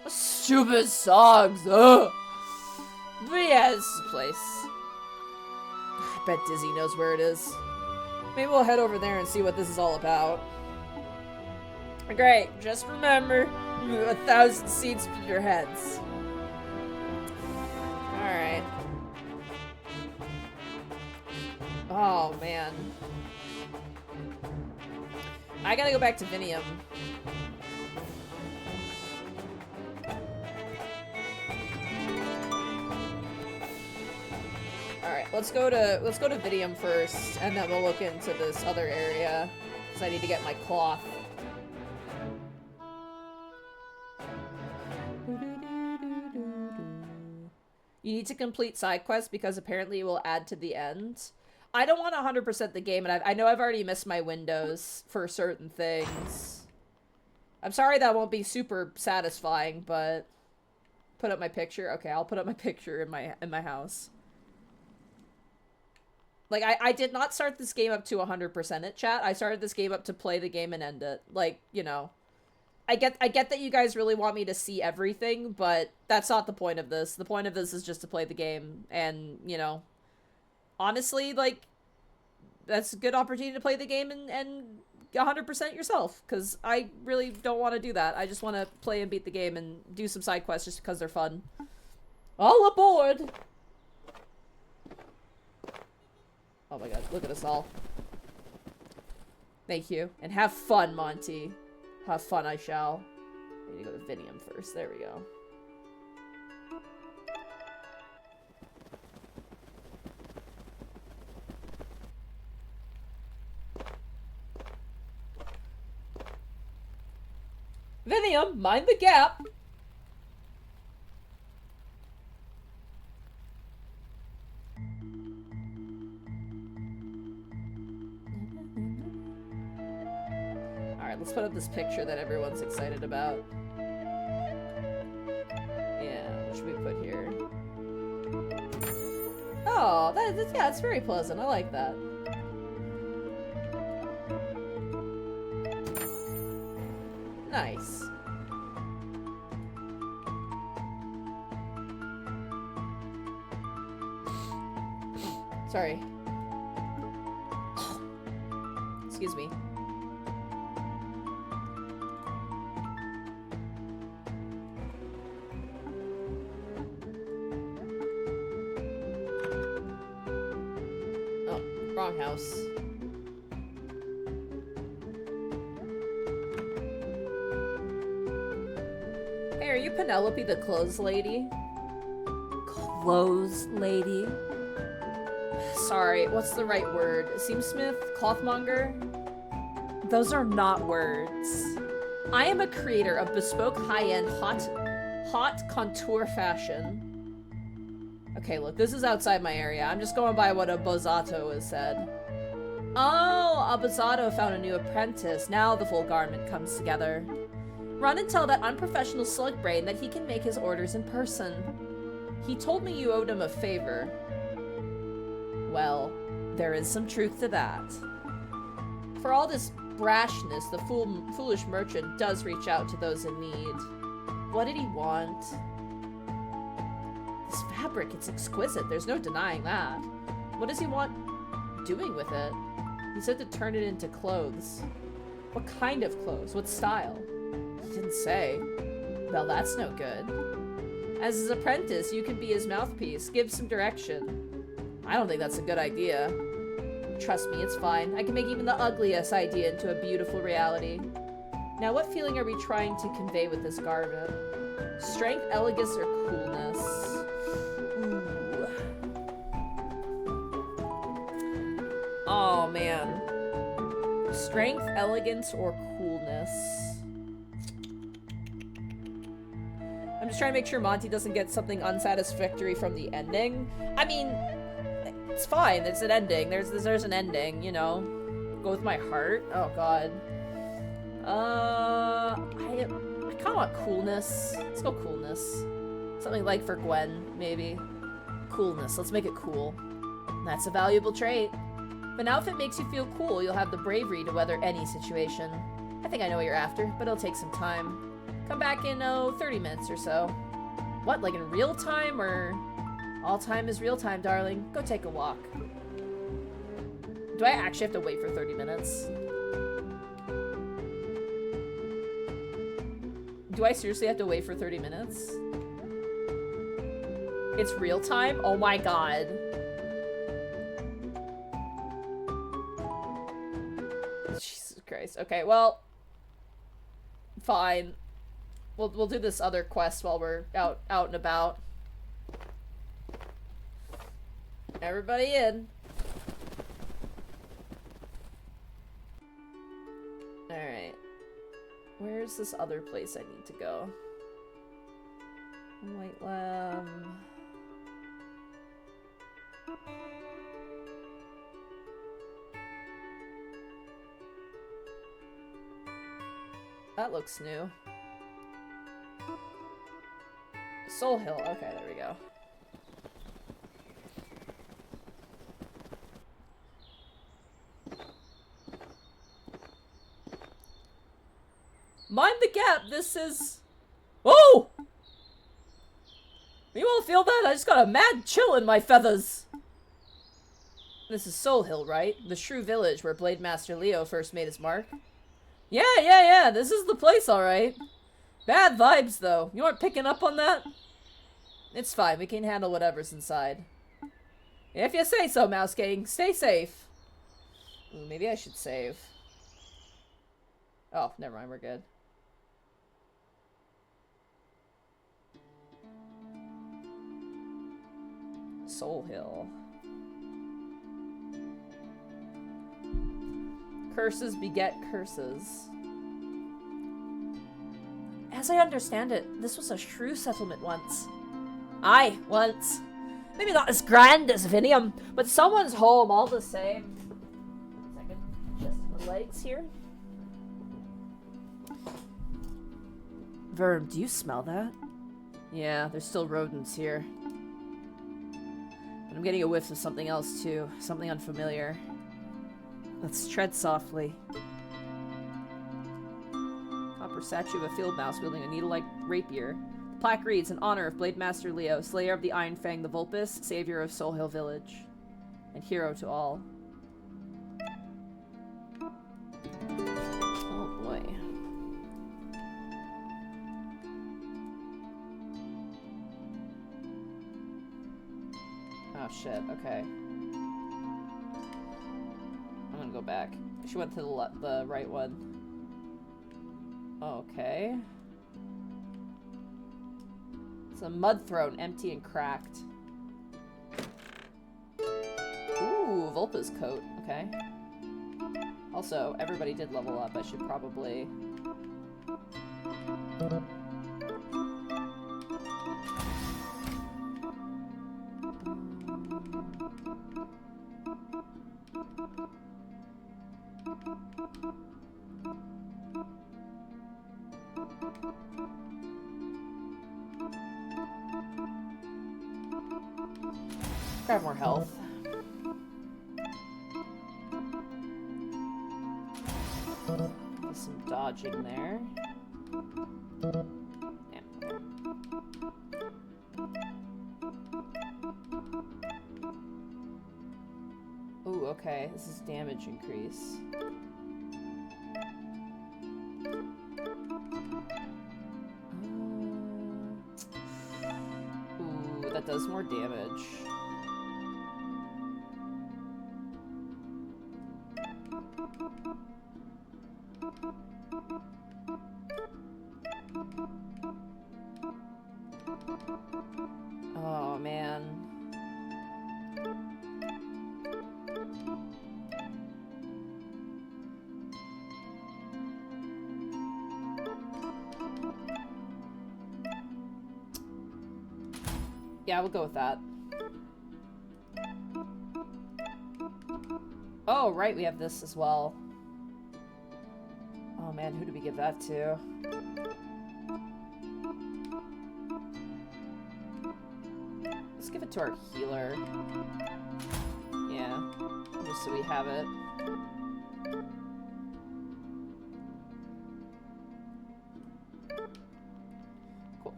Stupid songs, ugh! But yeah, this is the place. I bet Dizzy knows where it is. Maybe we'll head over there and see what this is all about. Great, just remember, you have 1,000 seats for your heads. Alright. Oh, man. I gotta go back to Vinium. Alright, let's go to Vinium first, and then we'll look into this other area. Because I need to get my cloth. You need to complete side quests because apparently it will add to the end. I don't want to 100% the game, and I know I've already missed my windows for certain things. I'm sorry that won't be super satisfying, but put up my picture. Okay, I'll put up my picture in my house. Like I did not start this game up to 100% it, chat. I started this game up to play the game and end it. Like, you know. I get that you guys really want me to see everything, but that's not the point of this. The point of this is just to play the game, and, you know, honestly, like, that's a good opportunity to play the game and 100% yourself, because I really don't want to do that. I just want to play and beat the game and do some side quests just because they're fun. All aboard! Oh my god, look at us all. Thank you, and have fun, Monty. Have fun, I shall. I need to go to Vinium first. There we go. Vinium, mind the gap! Alright, let's put up this picture that everyone's excited about. Oh, yeah, it's very pleasant. I like that. Nice. Sorry. Excuse me. Oh, wrong house. Hey, are you Penelope the clothes lady? Clothes lady? Sorry, what's the right word? Seamsmith? Clothmonger? Those are not words. I am a creator of bespoke high-end hot contour fashion. Okay, look, this is outside my area. I'm just going by what a Bozzato has said. Oh, a Bozzato found a new apprentice. Now the full garment comes together. Run and tell that unprofessional slug brain that he can make his orders in person. He told me you owed him a favor. Well, there is some truth to that. For all this brashness, the foolish merchant does reach out to those in need. What did he want? This fabric, it's exquisite. There's no denying that. What does he want doing with it? He said to turn it into clothes. What kind of clothes? What style? He didn't say. Well, that's no good. As his apprentice, you can be his mouthpiece. Give some direction. I don't think that's a good idea. Trust me, it's fine. I can make even the ugliest idea into a beautiful reality. Now, what feeling are we trying to convey with this garment? Strength, elegance, or coolness? Ooh. Oh, man. Strength, elegance, or coolness? I'm just trying to make sure Monty doesn't get something unsatisfactory from the ending. I mean, it's fine. It's an ending. There's an ending, you know. Go with my heart. Oh god. I kind of want coolness. Let's go coolness. Something like for Gwen, maybe. Coolness. Let's make it cool. That's a valuable trait. If an outfit makes you feel cool, you'll have the bravery to weather any situation. I think I know what you're after, but it'll take some time. Come back in, 30 minutes or so. What, like in real time, or... All time is real time, darling. Go take a walk. Do I actually have to wait for 30 minutes? Do I seriously have to wait for 30 minutes? It's real time? Oh my god. Jesus Christ. Okay, well... Fine. We'll do this other quest while we're out and about. Everybody in. Alright. Where's this other place I need to go? White Lamb. That looks new. Soul Hill. Okay, there we go. Mind the gap, this is... Oh! You all feel that? I just got a mad chill in my feathers. This is Soul Hill, right? The Shrew Village where Blade Master Leo first made his mark. Yeah, this is the place, alright. Bad vibes, though. You aren't picking up on that? It's fine, we can handle whatever's inside. If you say so, Mouse Gang. Stay safe. Ooh, maybe I should save. Oh, never mind, we're good. Soul Hill. Curses beget curses. As I understand it, this was a shrew settlement once. Aye, once. Maybe not as grand as Vinium, but someone's home all the same. Second, just the legs here. Verm, do you smell that? Yeah, there's still rodents here. And I'm getting a whiff of something else too. Something unfamiliar. Let's tread softly. Copper statue of a field mouse wielding a needle-like rapier. The plaque reads, in honor of Blade Master Leo, slayer of the Iron Fang the Vulpus, savior of Soul Hill Village, and hero to all. Oh boy. Oh shit, okay. I'm gonna go back. She went to the right one. Okay. It's a mud throne, empty and cracked. Ooh, Vulpa's coat. Okay. Also, everybody did level up. I should probably... grab more health. Get some dodging there. Yeah. Ooh, okay. This is damage increase. Ooh, that does more damage. Oh, man. Yeah, we'll go with that. Oh, right, we have this as well. Oh man, who do we give that to? Let's give it to our healer. Yeah, just so we have it. Cool.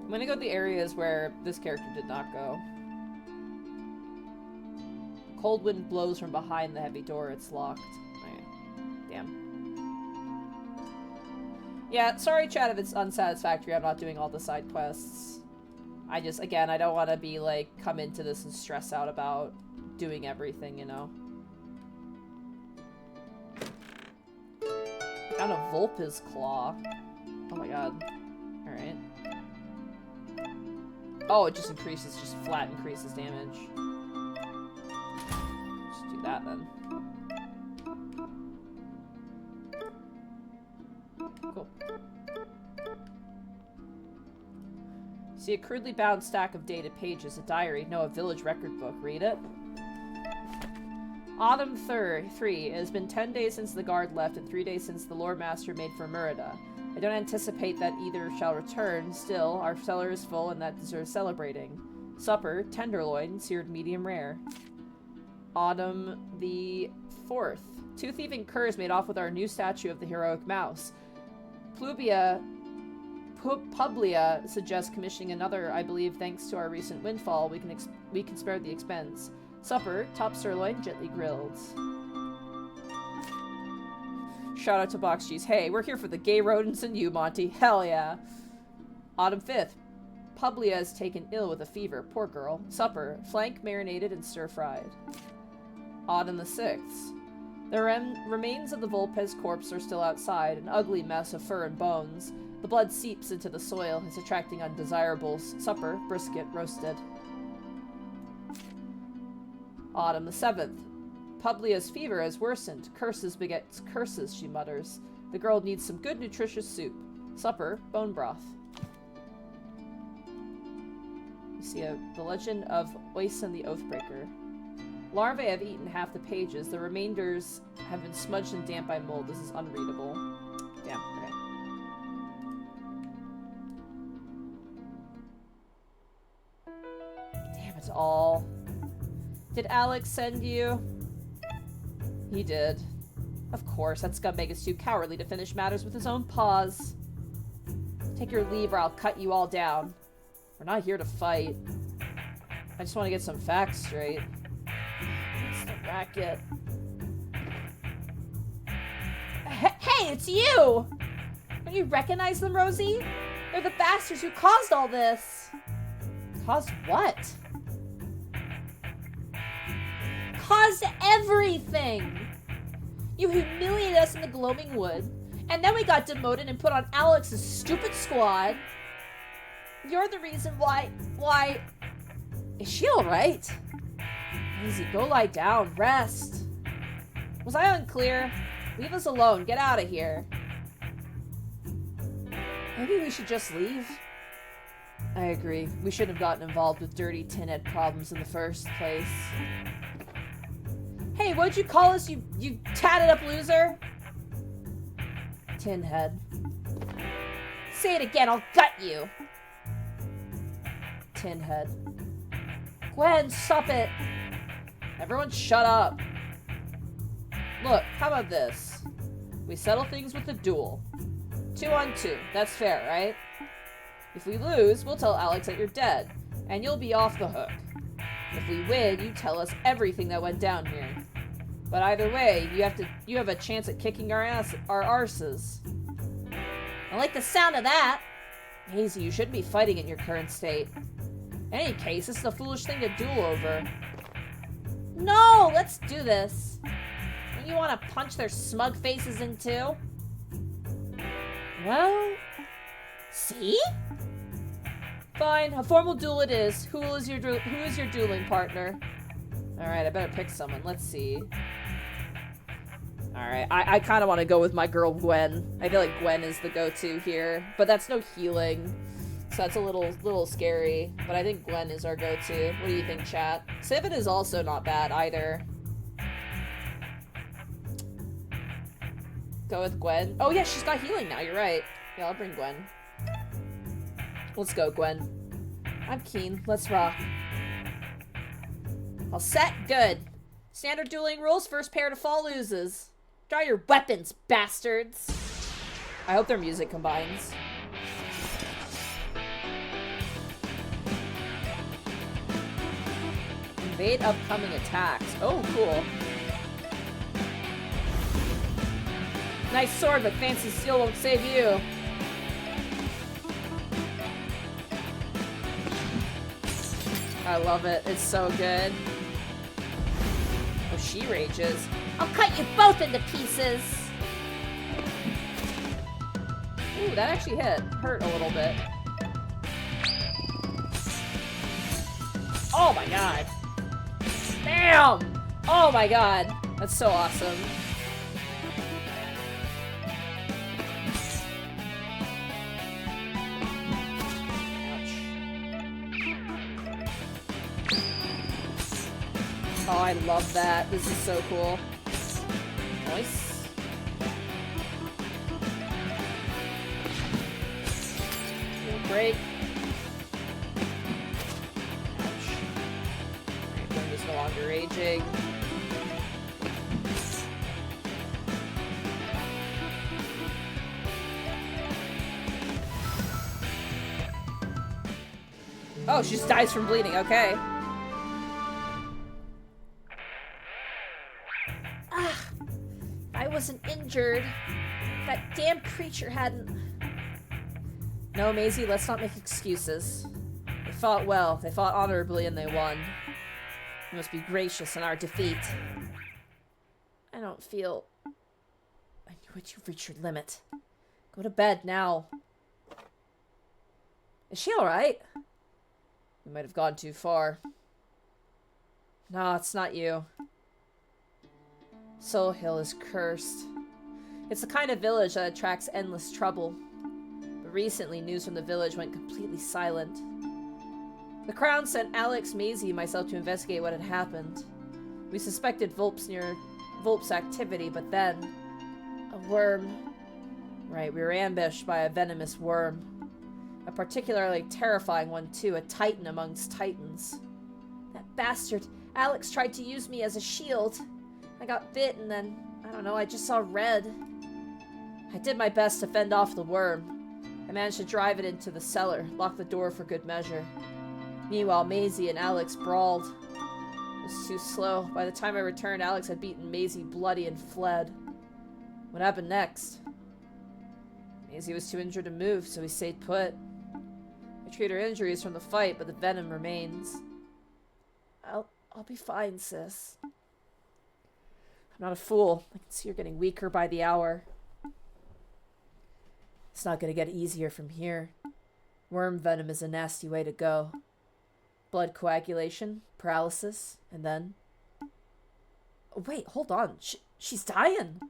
I'm gonna go to the areas where this character did not go. Cold wind blows from behind the heavy door. It's locked. Okay. Damn. Yeah, sorry, chat, if it's unsatisfactory. I'm not doing all the side quests. I just, again, I don't want to be, like, come into this and stress out about doing everything, you know? Found a Vulpa's claw. Oh my god. Alright. Oh, it just increases, just flat increases damage. That then. Cool. See a crudely bound stack of dated pages, a diary, no, a village record book. Read it. Autumn 3. It has been 10 days since the guard left and 3 days since the Lord Master made for Merida. I don't anticipate that either shall return. Still, our cellar is full and that deserves celebrating. Supper, tenderloin, seared medium rare. Autumn the 4th. 2 thieving curs made off with our new statue of the heroic mouse. Publia suggests commissioning another. I believe thanks to our recent windfall, we can spare the expense. Supper, top sirloin, gently grilled. Shout out to Box Cheese. Hey, we're here for the gay rodents and you, Monty. Hell yeah. Autumn 5th. Publia is taken ill with a fever. Poor girl. Supper, flank marinated and stir-fried. Autumn the 6th. The remains of the Vulpes corpse are still outside, an ugly mess of fur and bones. The blood seeps into the soil, it's attracting undesirables. Supper, brisket, roasted. Autumn the 7th. Publia's fever has worsened. Curses begets curses, she mutters. The girl needs some good nutritious soup. Supper, bone broth. You see the legend of Oisin the Oathbreaker. Larvae have eaten half the pages. The remainders have been smudged and damp by mold. This is unreadable. Damn, okay. That's all. Did Alex send you? He did. Of course, that scumbag is too cowardly to finish matters with his own paws. Take your leave or I'll cut you all down. We're not here to fight. I just want to get some facts straight. It's the racket. Hey, it's you! Don't you recognize them, Rosie? They're the bastards who caused all this. Caused what? Caused everything! You humiliated us in the Gloaming Wood, and then we got demoted and put on Alex's stupid squad. You're the reason why... Is she alright? Easy, go lie down, rest. Was I unclear? Leave us alone, get out of here. Maybe we should just leave? I agree. We shouldn't have gotten involved with dirty tinhead problems in the first place. Hey, what'd you call us, you tatted up loser? Tinhead. Say it again, I'll gut you. Tinhead. Gwen, stop it. Everyone shut up. Look, how about this? We settle things with a duel. 2 on 2. That's fair, right? If we lose, we'll tell Alex that you're dead, and you'll be off the hook. If we win, you tell us everything that went down here. But either way, you have a chance at kicking our arses. I like the sound of that. Maisie, you shouldn't be fighting in your current state. In any case, this is a foolish thing to duel over. No, let's do this. Don't you want to punch their smug faces in too? Well, see? Fine, a formal duel it is. Who is your dueling partner? Alright, I better pick someone. Let's see. Alright, I kind of want to go with my girl Gwen. I feel like Gwen is the go-to here. But that's no healing. So that's a little scary. But I think Gwen is our go-to. What do you think, chat? Sivit is also not bad either. Go with Gwen. Oh yeah, she's got healing now, you're right. Yeah, I'll bring Gwen. Let's go, Gwen. I'm keen. Let's rock. All set? Good. Standard dueling rules, first pair to fall loses. Draw your weapons, bastards. I hope their music combines. Invade upcoming attacks. Oh, cool. Nice sword, but fancy steel won't save you. I love it. It's so good. Oh, she rages. I'll cut you both into pieces. Ooh, that actually hurt a little bit. Oh my god. Damn! Oh my god. That's so awesome. Oh, I love that. This is so cool. Nice. Break. Ouch. Alright, Gwen is no longer raging. Oh, she just dies from bleeding. Okay. I wasn't injured. That damn creature hadn't... No, Maisie, let's not make excuses. They fought well, they fought honorably, and they won. We must be gracious in our defeat. I don't feel... I knew it, you've reached your limit. Go to bed now. Is she alright? We might have gone too far. No, it's not you. Soul Hill is cursed. It's the kind of village that attracts endless trouble. But recently, news from the village went completely silent. The Crown sent Alex, Maisie, and myself to investigate what had happened. We suspected Volp's activity, but then... a worm. Right, we were ambushed by a venomous worm. A particularly terrifying one, too. A titan amongst titans. That bastard. Alex tried to use me as a shield. I got bit and then, I don't know, I just saw red. I did my best to fend off the worm. I managed to drive it into the cellar, lock the door for good measure. Meanwhile, Maisie and Alex brawled. It was too slow. By the time I returned, Alex had beaten Maisie bloody and fled. What happened next? Maisie was too injured to move, so he stayed put. I treat her injuries from the fight, but the venom remains. I'll be fine, sis. I'm not a fool. I can see you're getting weaker by the hour. It's not going to get easier from here. Worm venom is a nasty way to go. Blood coagulation, paralysis, and then... Oh, wait, hold on. She's dying.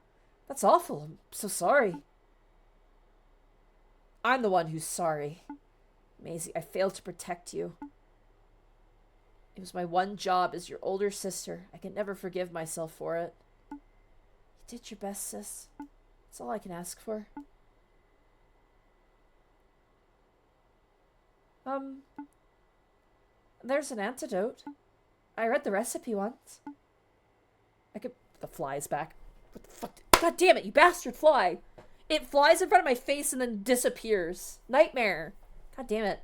That's awful. I'm so sorry. I'm the one who's sorry. Maisie, I failed to protect you. It was my one job as your older sister. I can never forgive myself for it. You did your best, sis. That's all I can ask for. There's an antidote. I read the recipe once. I could... The fly's back. What the fuck? God damn it, you bastard fly! It flies in front of my face and then disappears. Nightmare. God damn it.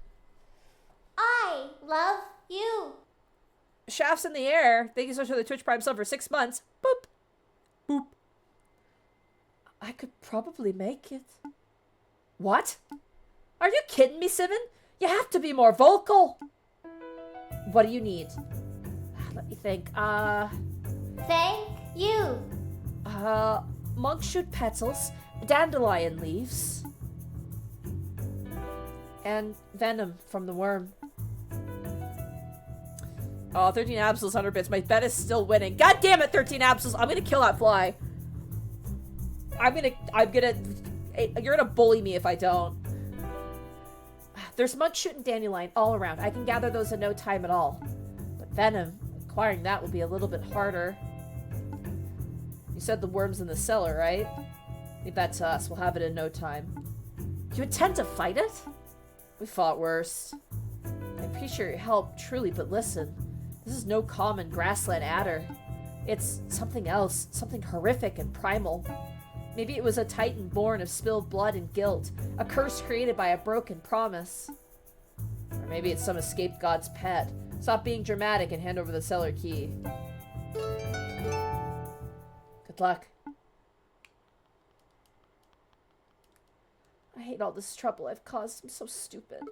I love you. Shafts in the air. Thank you so much for the Twitch Prime sub for 6 months. Boop. Boop. I could probably make it. What? Are you kidding me, Simon? You have to be more vocal. What do you need? Let me think. Thank you. Monkshoot petals, dandelion leaves, and venom from the worm. Oh, 13 absols, 100 bits. My bet is still winning. God damn it, 13 absols. I'm gonna kill that fly. You're gonna bully me if I don't. There's monkshoot and dandelion all around. I can gather those in no time at all. But venom, acquiring that will be a little bit harder. You said the worm's in the cellar, right? Leave that to us. We'll have it in no time. You intend to fight it? We fought worse. I appreciate your help, truly, but listen. This is no common grassland adder. It's something else, something horrific and primal. Maybe it was a titan born of spilled blood and guilt, a curse created by a broken promise. Or maybe it's some escaped god's pet. Stop being dramatic and hand over the cellar key. Good luck. I hate all this trouble I've caused. I'm so stupid.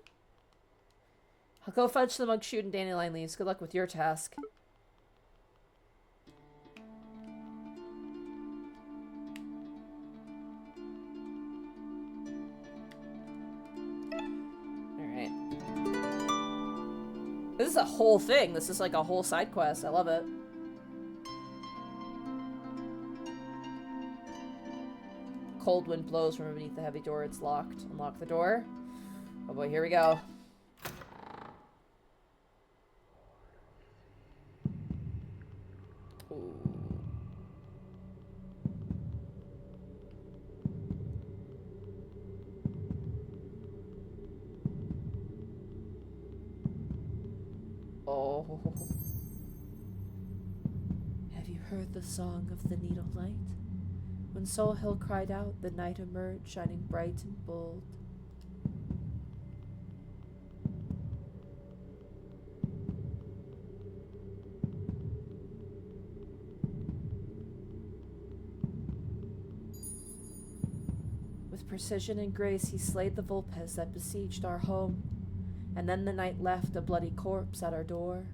I'll go fetch the monkshoot and dandelion leaves. Good luck with your task. Alright. This is a whole thing. This is like a whole side quest. I love it. Cold wind blows from beneath the heavy door. It's locked. Unlock the door. Oh boy, here we go. Ooh. Oh. Have you heard the song of the Needle Light? When Soul Hill cried out, the night emerged, shining bright and bold. With precision and grace, he slayed the Vulpes that besieged our home, and then the night left a bloody corpse at our door.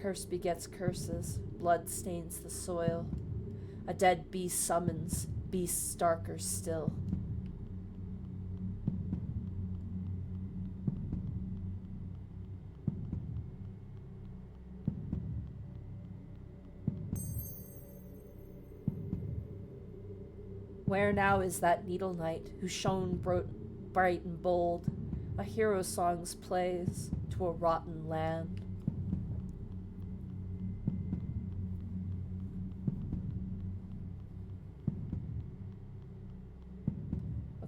Curse begets curses, blood stains the soil. A dead beast summons beasts darker still. Where now is that needle knight who shone bright and bold? A hero song's plays to a rotten land.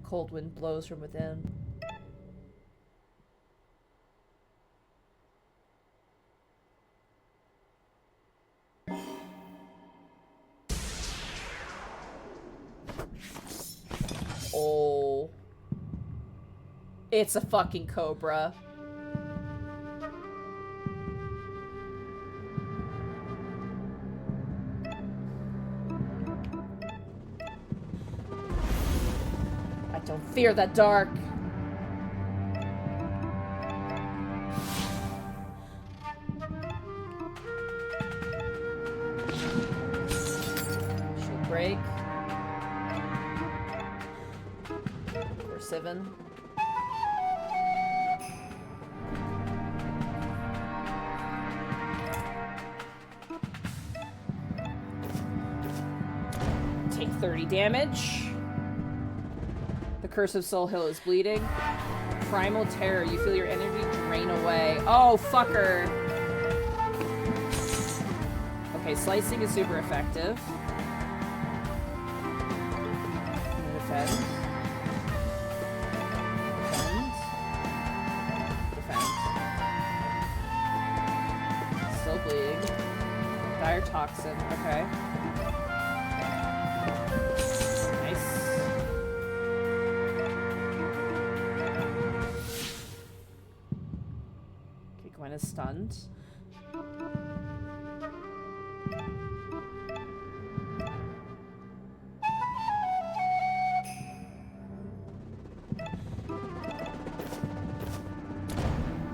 cold wind blows from within. Oh. It's a fucking cobra. I don't fear the dark. Shield break. Or 7. Take 30 damage. The Curse of Soul Hill is bleeding. Primal Terror. You feel your energy drain away. Oh, fucker. Okay, slicing is super effective. Defend. Defend. Defend. Still bleeding. Dire Toxin. Okay. Gwen is stunned.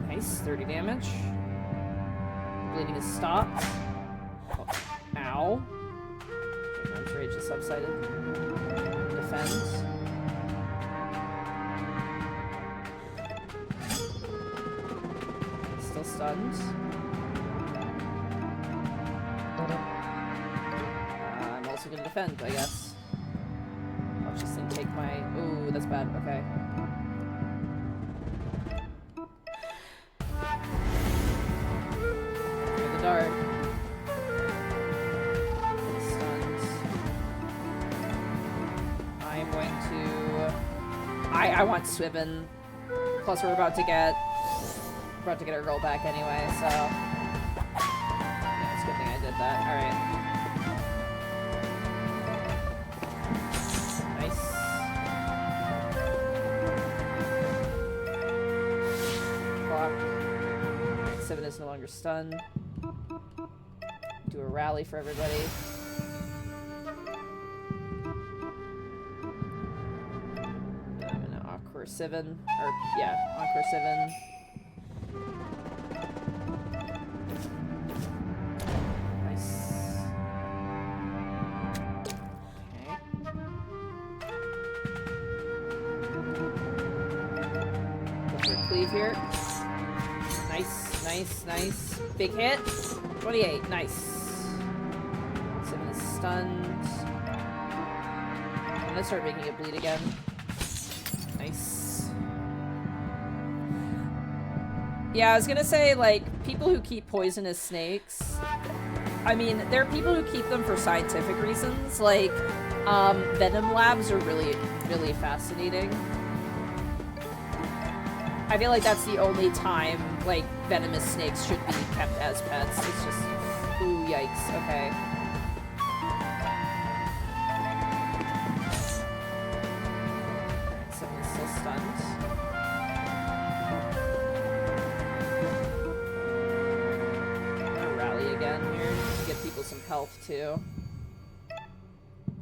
Nice, 30 damage. Bleeding is stopped. Oh, ow. Okay, Gwen's rage is subsided. Defends. Stunned. I'm also gonna defend, I guess. Watch this thing take my... Ooh, that's bad. Okay. In the dark. Stunned. I'm going to... I want Swibben. Plus we're about to get our girl back anyway, so... Yeah, it's a good thing I did that. Alright. Nice. Clock. 7 is no longer stunned. Do a rally for everybody. I'm gonna Encore 7. Or, yeah, Encore 7. Here. Nice, nice, nice. Big hit. 28. Nice. 7 is stunned. I'm gonna start making it bleed again. Nice. Yeah, I was gonna say, like, people who keep poisonous snakes, I mean, there are people who keep them for scientific reasons. Like, venom labs are really, really fascinating. I feel like that's the only time, like, venomous snakes should be kept as pets. It's just... Ooh, yikes. Okay. Alright, 7 is still stunned. I'm gonna rally again here to give people some health, too.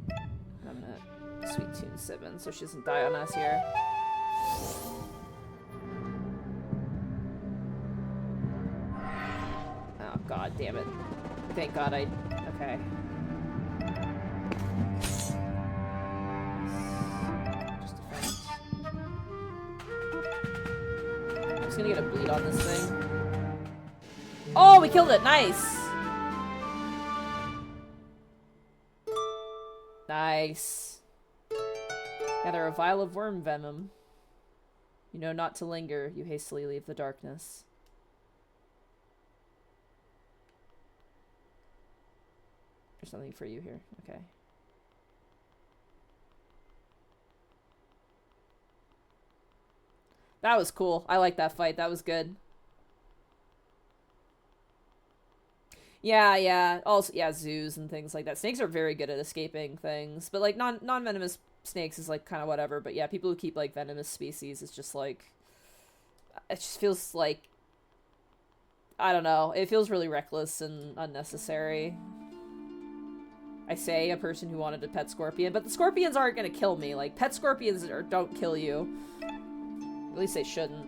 And I'm gonna Sweet Tune 7 so she doesn't die on us here. God damn it. Thank God I... Okay. Just defend. I'm just gonna get a bleed on this thing. Oh, we killed it! Nice! Nice. Gather a vial of worm venom. You know not to linger. You hastily leave the darkness. There's something for you here. Okay. That was cool. I like that fight. That was good. Yeah, yeah. Also, yeah, zoos and things like that. Snakes are very good at escaping things, but like non-venomous snakes is like kind of whatever. But yeah, people who keep like venomous species, it's just like, it just feels like, I don't know. It feels really reckless and unnecessary. I say a person who wanted a pet scorpion, but the scorpions aren't gonna kill me. Like, pet scorpions don't kill you. At least they shouldn't.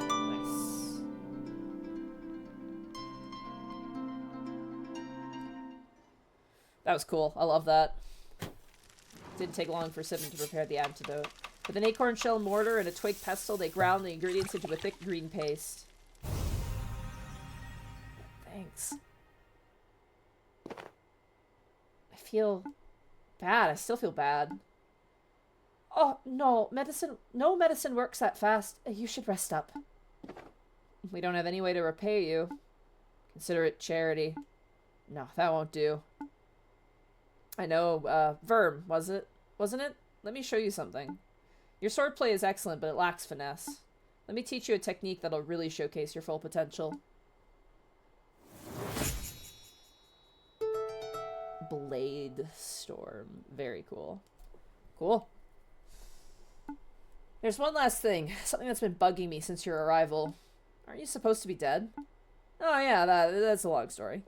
Nice. That was cool. I love that. Didn't take long for Sibin to prepare the antidote. With an acorn shell mortar and a twig pestle, they ground the ingredients into a thick green paste. Thanks. I feel bad. I still feel bad. Oh, no. No medicine works that fast. You should rest up. We don't have any way to repay you. Consider it charity. No, that won't do. I know, Verm, wasn't it? Let me show you something. Your swordplay is excellent, but it lacks finesse. Let me teach you a technique that'll really showcase your full potential. Blade Storm. Very cool. Cool. There's one last thing. Something that's been bugging me since your arrival. Aren't you supposed to be dead? Oh yeah, that's a long story.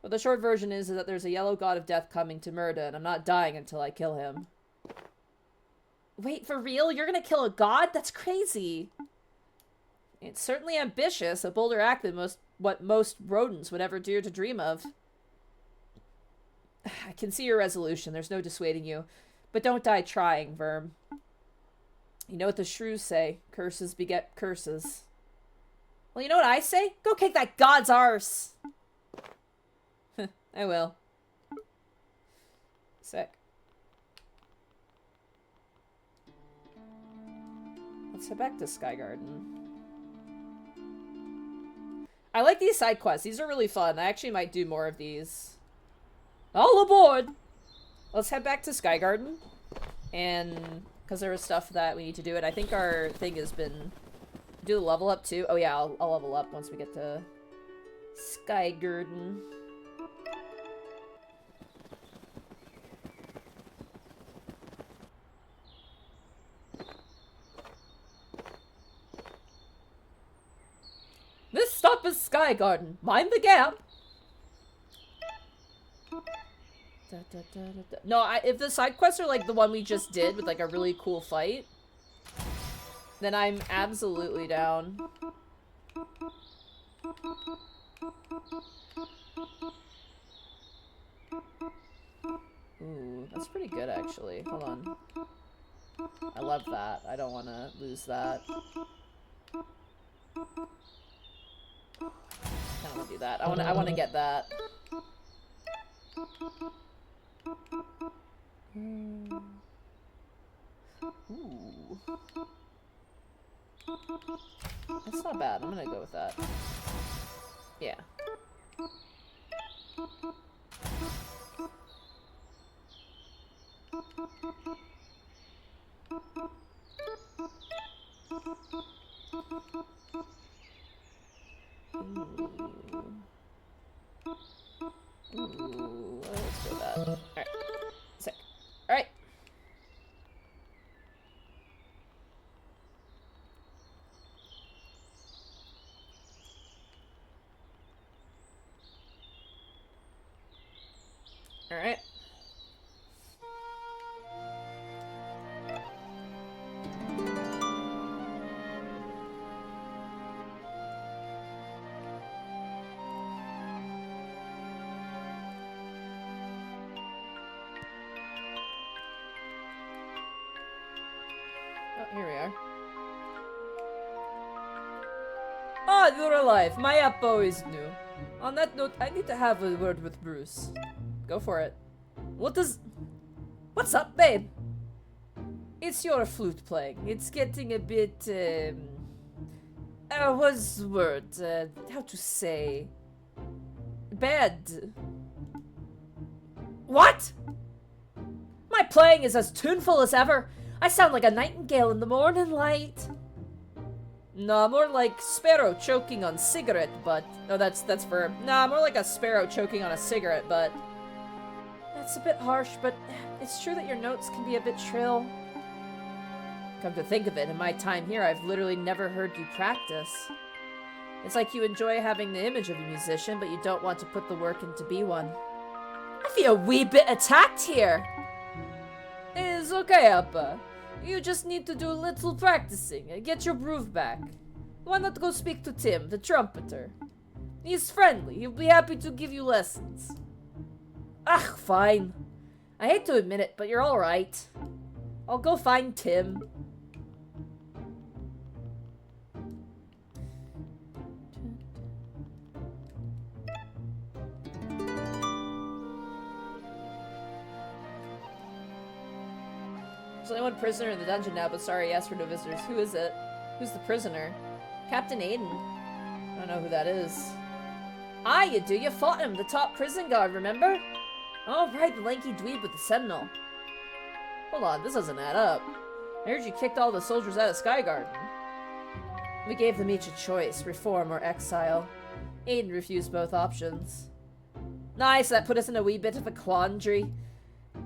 But the short version is that there's a yellow god of death coming to Murda, and I'm not dying until I kill him. Wait, for real? You're gonna kill a god? That's crazy. It's certainly ambitious, a bolder act than what most rodents would ever dare to dream of. I can see your resolution. There's no dissuading you. But don't die trying, Verm. You know what the shrews say. Curses beget curses. Well, you know what I say? Go kick that god's arse! I will. Sick. Let's head back to Sky Garden. I like these side quests. These are really fun. I actually might do more of these. All aboard! Let's head back to Sky Garden. And, because there was stuff that we need to do it. I think our thing has been... Do the level up too? Oh yeah, I'll level up once we get to Sky Garden. This stop is Sky Garden. Mind the gap. No, if the side quests are like the one we just did with like a really cool fight, then I'm absolutely down. Ooh, that's pretty good actually. Hold on. I love that. I don't want to lose that. I want to do that. I want to get that. Ooh. That's not bad. I'm gonna go with that. Yeah. Ooh, let's go with that. Alright. Sick. Alright. Alright. Oh, here we are. Ah, you're alive. My Appo is new. On that note, I need to have a word with Bruce. Go for it. What's up, babe? It's your flute playing. It's getting a bit, what's the word? How to say? Bad. What? My playing is as tuneful as ever. I sound like a nightingale in the morning light. No, more like sparrow choking on cigarette butt. Oh, that's for... Nah, more like a sparrow choking on a cigarette butt. That's a bit harsh, but it's true that your notes can be a bit shrill. Come to think of it, in my time here, I've literally never heard you practice. It's like you enjoy having the image of a musician, but you don't want to put the work in to be one. I feel a wee bit attacked here. It's okay, Appa. You just need to do a little practicing and get your groove back. Why not go speak to Tim, the trumpeter? He's friendly. He'll be happy to give you lessons. Ugh, fine. I hate to admit it, but you're alright. I'll go find Tim. There's only one prisoner in the dungeon now, but sorry, he asked for no visitors. Who is it? Who's the prisoner? Captain Aiden. I don't know who that is. Ah, you do. You fought him, the top prison guard, remember? Oh, right, the lanky dweeb with the sentinel. Hold on, this doesn't add up. I heard you kicked all the soldiers out of Sky Garden. We gave them each a choice, reform or exile. Aiden refused both options. Nice, that put us in a wee bit of a quandary.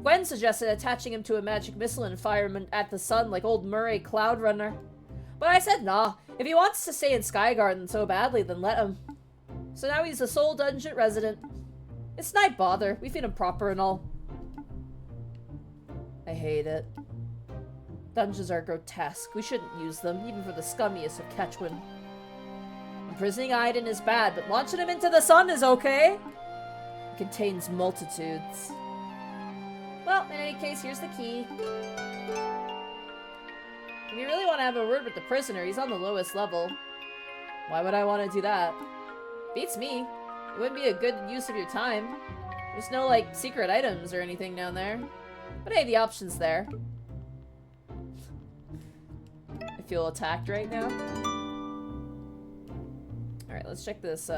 Gwen suggested attaching him to a magic missile and fire him at the sun like old Murray Cloud Runner. But I said nah, if he wants to stay in Sky Garden so badly, then let him. So now he's the sole dungeon resident. It's not bother, we feed him proper and all. I hate it. Dungeons are grotesque. We shouldn't use them, even for the scummiest of Ketchwin. Imprisoning Aiden is bad, but launching him into the sun is okay. It contains multitudes. Well, in any case, here's the key. If you really want to have a word with the prisoner, he's on the lowest level. Why would I want to do that? Beats me. It wouldn't be a good use of your time. There's no, like, secret items or anything down there. But hey, the option's there. I feel attacked right now. Alright, let's check this,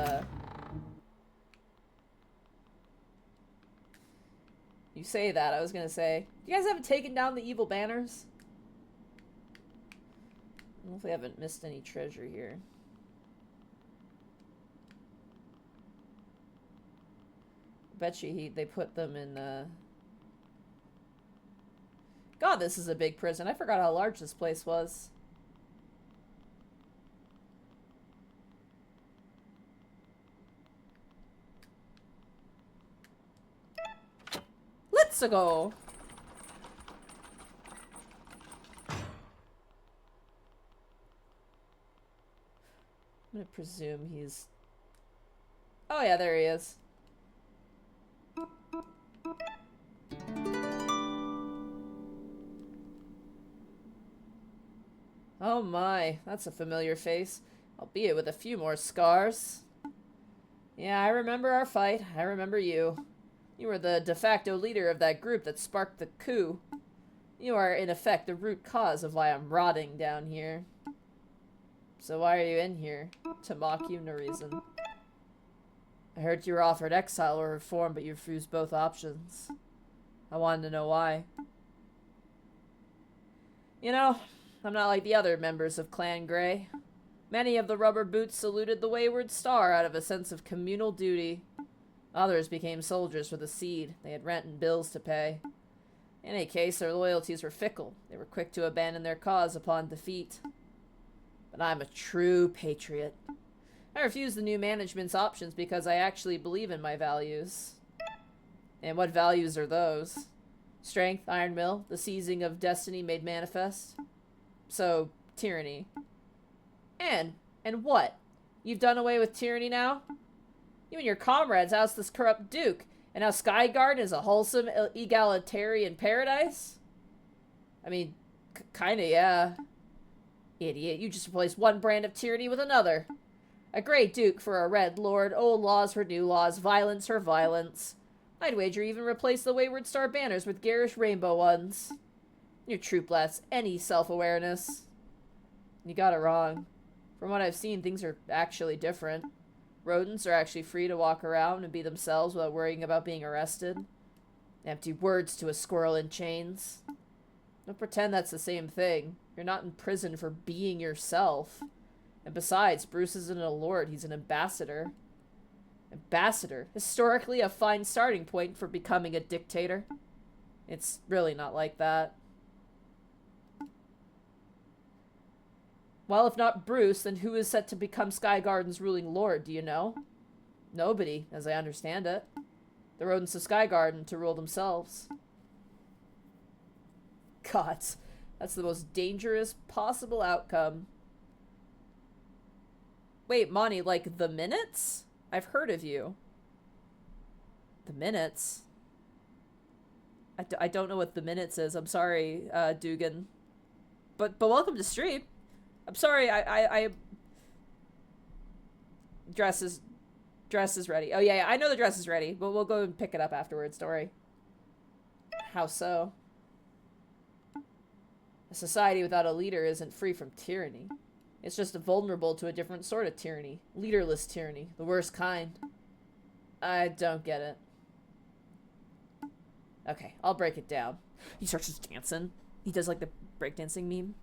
You say that, I was gonna say. You guys haven't taken down the evil banners? Hopefully I haven't missed any treasure here. Bet you they put them in, God, this is a big prison. I forgot how large this place was. Let's go. I'm gonna presume he's... Oh yeah, there he is. Oh my, that's a familiar face, albeit with a few more scars. Yeah, I remember our fight. I remember you. You were the de facto leader of that group that sparked the coup. You are, in effect, the root cause of why I'm rotting down here. So why are you in here? To mock you? No reason. I heard you were offered exile or reform, but you refused both options. I wanted to know why. You know, I'm not like the other members of Clan Grey. Many of the rubber boots saluted the wayward star out of a sense of communal duty. Others became soldiers for the seed. They had rent and bills to pay. In any case, their loyalties were fickle. They were quick to abandon their cause upon defeat. But I'm a true patriot. I refuse the new management's options because I actually believe in my values. And what values are those? Strength, Iron Mill, the seizing of destiny made manifest. So, tyranny. And what? You've done away with tyranny now? You and your comrades oust this corrupt duke, and now Skygarden is a wholesome, egalitarian paradise? I mean, kinda, yeah. Idiot, you just replaced one brand of tyranny with another. A grey duke for a red lord, old laws for new laws, violence for violence. I'd wager even replace the Wayward Star banners with garish rainbow ones. Your troop lacks any self-awareness. You got it wrong. From what I've seen, things are actually different. Rodents are actually free to walk around and be themselves without worrying about being arrested. Empty words to a squirrel in chains. Don't pretend that's the same thing. You're not in prison for being yourself. And besides, Bruce isn't a lord, he's an ambassador. Ambassador. Historically, a fine starting point for becoming a dictator. It's really not like that. Well, if not Bruce, then who is set to become Skygarden's ruling lord, do you know? Nobody, as I understand it. The rodents of Skygarden to rule themselves. God, that's the most dangerous possible outcome. Wait, Monty, like the minutes? I've heard of you. The minutes? I don't know what the minutes is. I'm sorry, Dugan. But welcome to stream. I'm sorry, I dress is ready. Oh yeah, I know the dress is ready, but we'll go and pick it up afterwards, don't worry. How so? A society without a leader isn't free from tyranny. It's just vulnerable to a different sort of tyranny. Leaderless tyranny. The worst kind. I don't get it. Okay, I'll break it down. He starts just dancing. He does like the breakdancing meme.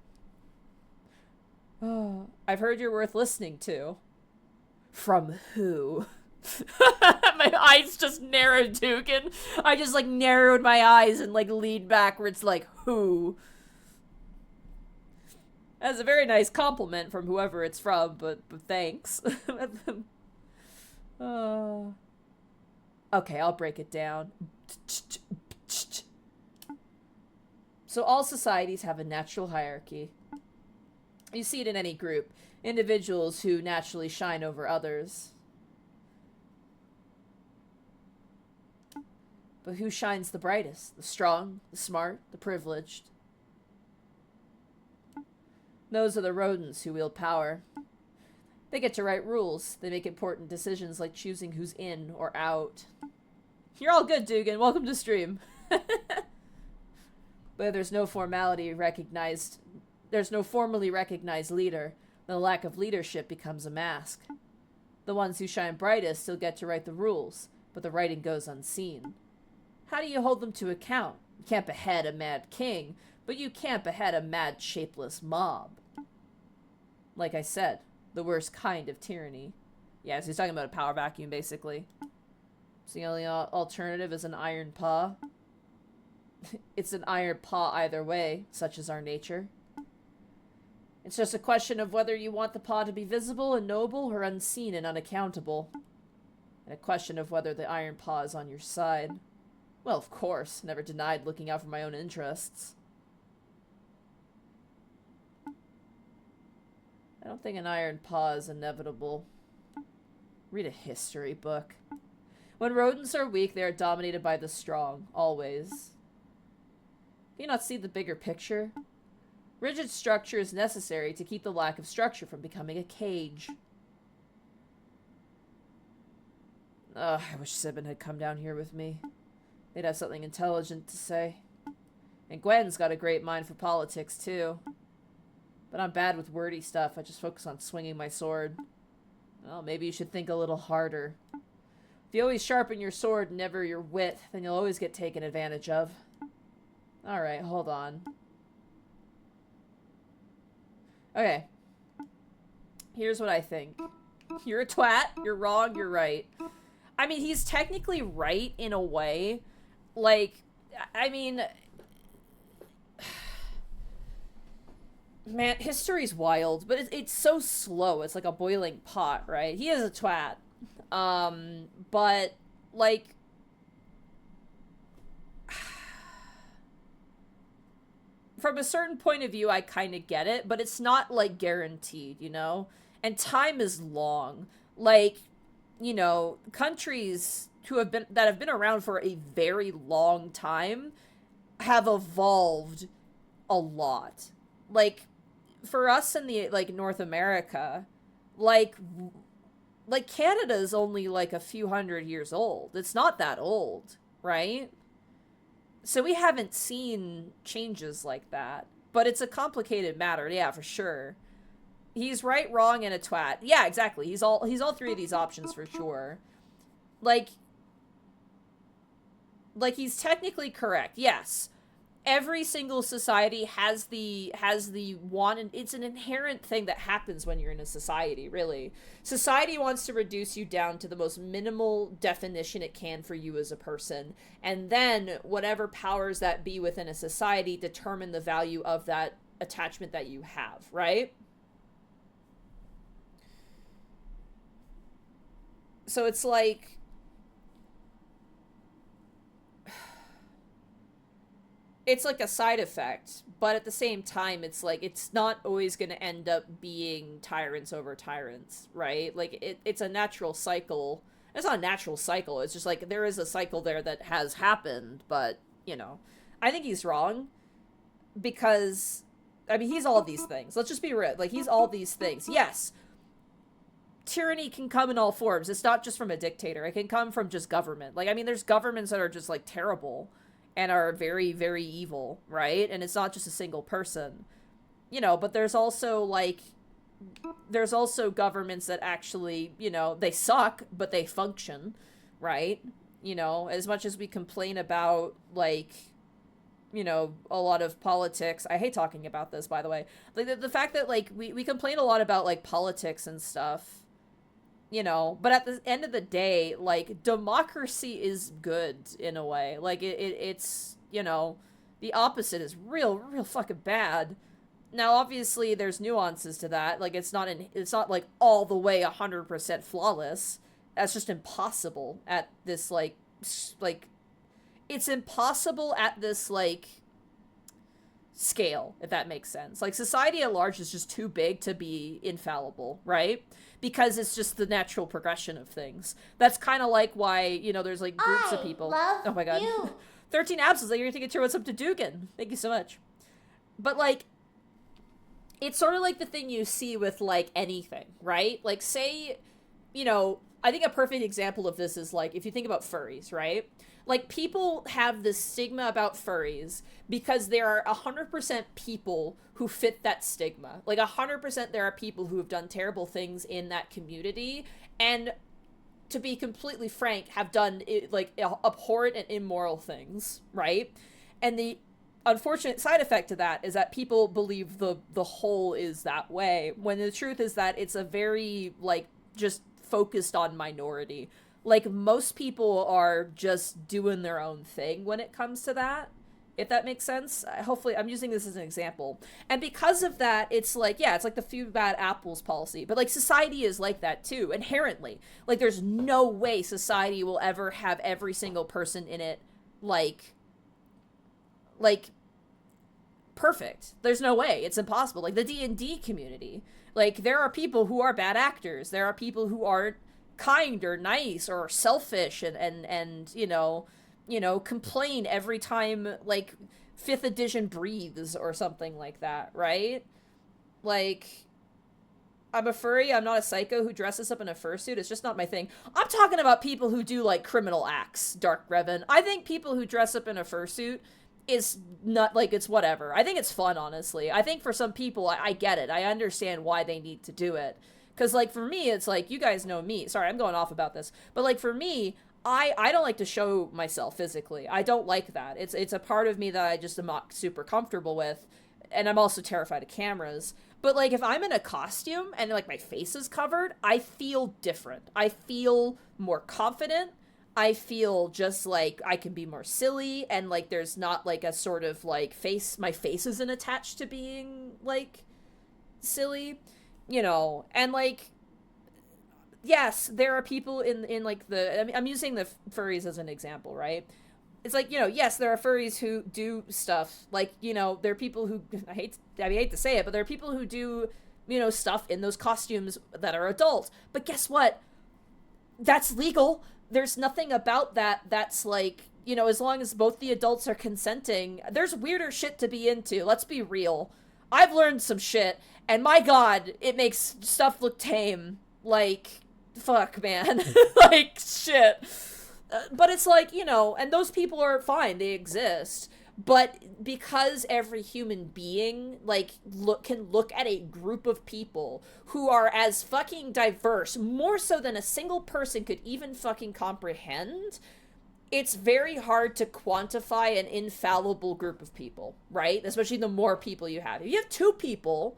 Oh, I've heard you're worth listening to. From who? My eyes just narrowed, Dugan. I just like narrowed my eyes and like leaned backwards like, who? That's a very nice compliment from whoever it's from, but thanks. Okay, I'll break it down. So all societies have a natural hierarchy. You see it in any group. Individuals who naturally shine over others. But who shines the brightest? The strong, the smart, the privileged. Those are the rodents who wield power. They get to write rules. They make important decisions like choosing who's in or out. You're all good, Dugan. Welcome to stream. But there's no formally recognized leader. The lack of leadership becomes a mask. The ones who shine brightest still get to write the rules, but the writing goes unseen. How do you hold them to account? You can't behead a mad king, but you can't behead a mad, shapeless mob. Like I said, the worst kind of tyranny. Yeah, so he's talking about a power vacuum, basically. So the only alternative is an iron paw. It's an iron paw either way, such is our nature. It's just a question of whether you want the paw to be visible and noble or unseen and unaccountable. And a question of whether the iron paw is on your side. Well, of course, never denied looking out for my own interests. I don't think an iron paw is inevitable. Read a history book. When rodents are weak, they are dominated by the strong, always. Do you not see the bigger picture? Rigid structure is necessary to keep the lack of structure from becoming a cage. Ugh, I wish Sibin had come down here with me. They'd have something intelligent to say. And Gwen's got a great mind for politics, too. But I'm bad with wordy stuff. I just focus on swinging my sword. Well, maybe you should think a little harder. If you always sharpen your sword and never your wit, then you'll always get taken advantage of. Alright, hold on. Okay. Here's what I think. You're a twat. You're wrong. You're right. I mean, he's technically right in a way. Like, I mean... Man, history's wild, but it's so slow. It's like a boiling pot, right? He is a twat. But, like... From a certain point of view, I kind of get it, but it's not, like, guaranteed, you know? And time is long. Like, you know, countries that have been around for a very long time have evolved a lot. Like, for us in the, like, North America, like Canada's only, like, a few hundred years old. It's not that old, right? So we haven't seen changes like that. But it's a complicated matter, yeah, for sure. He's right, wrong, and a twat. Yeah, exactly. He's all three of these options for sure. Like he's technically correct, yes. every single society has the want, and it's an inherent thing that happens when you're in a society. Really, society wants to reduce you down to the most minimal definition it can for you as a person, and then whatever powers that be within a society determine the value of that attachment that you have, right? So it's like, it's like a side effect, but at the same time, it's like, it's not always going to end up being tyrants over tyrants, right? Like, it's a natural cycle. It's not a natural cycle. It's just like, there is a cycle there that has happened, but, you know, I think he's wrong because, I mean, he's all these things. Let's just be real. Like, he's all these things. Yes, tyranny can come in all forms. It's not just from a dictator. It can come from just government. Like, I mean, there's governments that are just, like, terrible and are very, very evil, right? And it's not just a single person, you know, but there's also, like, there's also governments that actually, you know, they suck, but they function, right? You know, as much as we complain about, like, you know, a lot of politics. I hate talking about this, by the way. Like, the fact that, like, we complain a lot about, like, politics and stuff, you know, but at the end of the day, like, democracy is good in a way. Like, it's, you know, the opposite is real fucking bad. Now, obviously, there's nuances to that. Like, it's not like all the way 100% flawless. That's just impossible at this, like, it's impossible at this, like, scale, if that makes sense. Like, society at large is just too big to be infallible, right? Because it's just the natural progression of things. That's kind of like why, you know, there's, like, groups of people. Love oh my god. you. 13 abs, like, you're gonna get what's up to Dugan. Thank you so much. But, like, it's sort of like the thing you see with, like, anything, right? Like, say, you know, I think a perfect example of this is, like, if you think about furries, right? Like, people have this stigma about furries because there are 100% people who fit that stigma. Like, 100% there are people who have done terrible things in that community, and to be completely frank, have done, like, abhorrent and immoral things, right? And the unfortunate side effect to that is that people believe the whole is that way, when the truth is that it's a very, like, just focused on minority. Like, most people are just doing their own thing when it comes to that, if that makes sense. Hopefully, I'm using this as an example. And because of that, it's like, yeah, it's like the few bad apples policy. But, like, society is like that, too, inherently. Like, there's no way society will ever have every single person in it, like, perfect. There's no way. It's impossible. Like, the D&D community. Like, there are people who are bad actors. There are people who aren't kind or nice or selfish and you know, complain every time, like, 5th edition breathes or something like that, right? Like, I'm a furry, I'm not a psycho who dresses up in a fursuit. It's just not my thing. I'm talking about people who do, like, criminal acts, Dark Revan. I think people who dress up in a fursuit is not, like, it's whatever. I think it's fun, honestly. I think for some people, I get it. I understand why they need to do it. Because, like, for me, it's like, you guys know me. Sorry, I'm going off about this. But, like, for me, I don't like to show myself physically. I don't like that. It's a part of me that I just am not super comfortable with. And I'm also terrified of cameras. But, like, if I'm in a costume and, like, my face is covered, I feel different. I feel more confident. I feel just, like, I can be more silly. And, like, there's not, like, a sort of, like, my face isn't attached to being, like, silly. You know, and, like, yes, there are people in like, I mean, I'm using the furries as an example, right? It's like, you know, yes, there are furries who do stuff, like, you know, there are people who, I hate to say it, but there are people who do, you know, stuff in those costumes that are adult. But guess what? That's legal. There's nothing about that that's, like, you know, as long as both the adults are consenting, there's weirder shit to be into. Let's be real. I've learned some shit, and my god, it makes stuff look tame. Like, fuck, man. Like, shit. But it's like, you know, and those people are fine, they exist. But because every human being, like, can look at a group of people who are as fucking diverse, more so than a single person could even fucking comprehend, it's very hard to quantify an infallible group of people, right? Especially the more people you have. If you have two people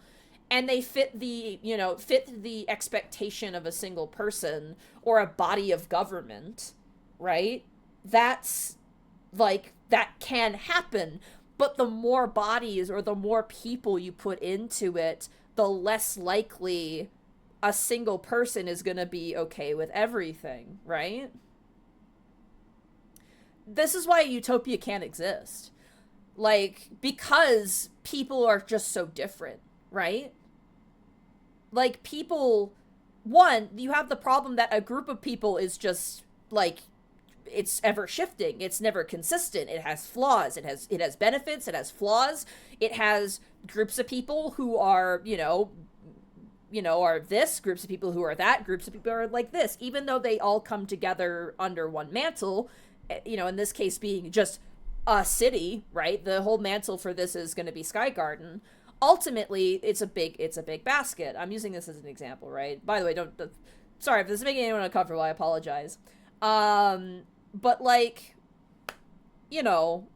and they fit the expectation of a single person or a body of government, right? That's like that can happen, but the more bodies or the more people you put into it, the less likely a single person is going to be okay with everything, right? This is why utopia can't exist. Like, because people are just so different, right? Like, people, one, you have the problem that a group of people is just, like, it's ever shifting. It's never consistent. It has flaws. It has benefits. It has flaws. It has groups of people who are, are this, groups of people who are that, groups of people who are like this, even though they all come together under one mantle, in this case being just a city, right? The whole mantle for this is going to be Sky Garden. Ultimately, it's a big basket. I'm using this as an example, right? By the way, sorry if this is making anyone uncomfortable, I apologize. But like, it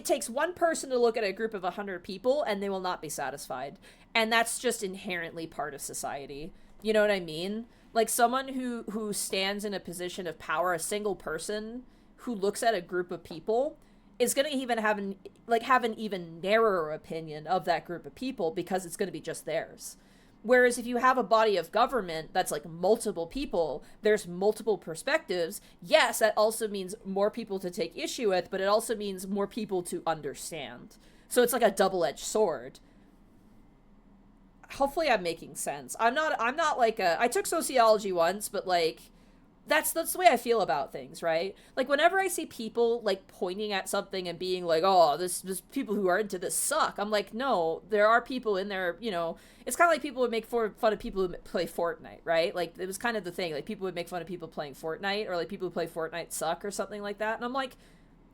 takes one person to look at a group of 100 people and they will not be satisfied. And that's just inherently part of society. You know what I mean? Like someone who stands in a position of power, a single person who looks at a group of people is going to even have an even narrower opinion of that group of people because it's going to be just theirs. Whereas if you have a body of government that's like multiple people, there's multiple perspectives. Yes, that also means more people to take issue with, but it also means more people to understand. So it's like a double-edged sword. Hopefully I'm making sense. I'm not like I took sociology once, but like that's the way I feel about things, right? Like whenever I see people like pointing at something and being like, "Oh, this people who are into this suck," I'm like, no, there are people in there. It's kind of like people would make fun of people who play Fortnite, right? Like it was kind of the thing. Like people would make fun of people playing Fortnite, or like people who play Fortnite suck or something like that. And I'm like,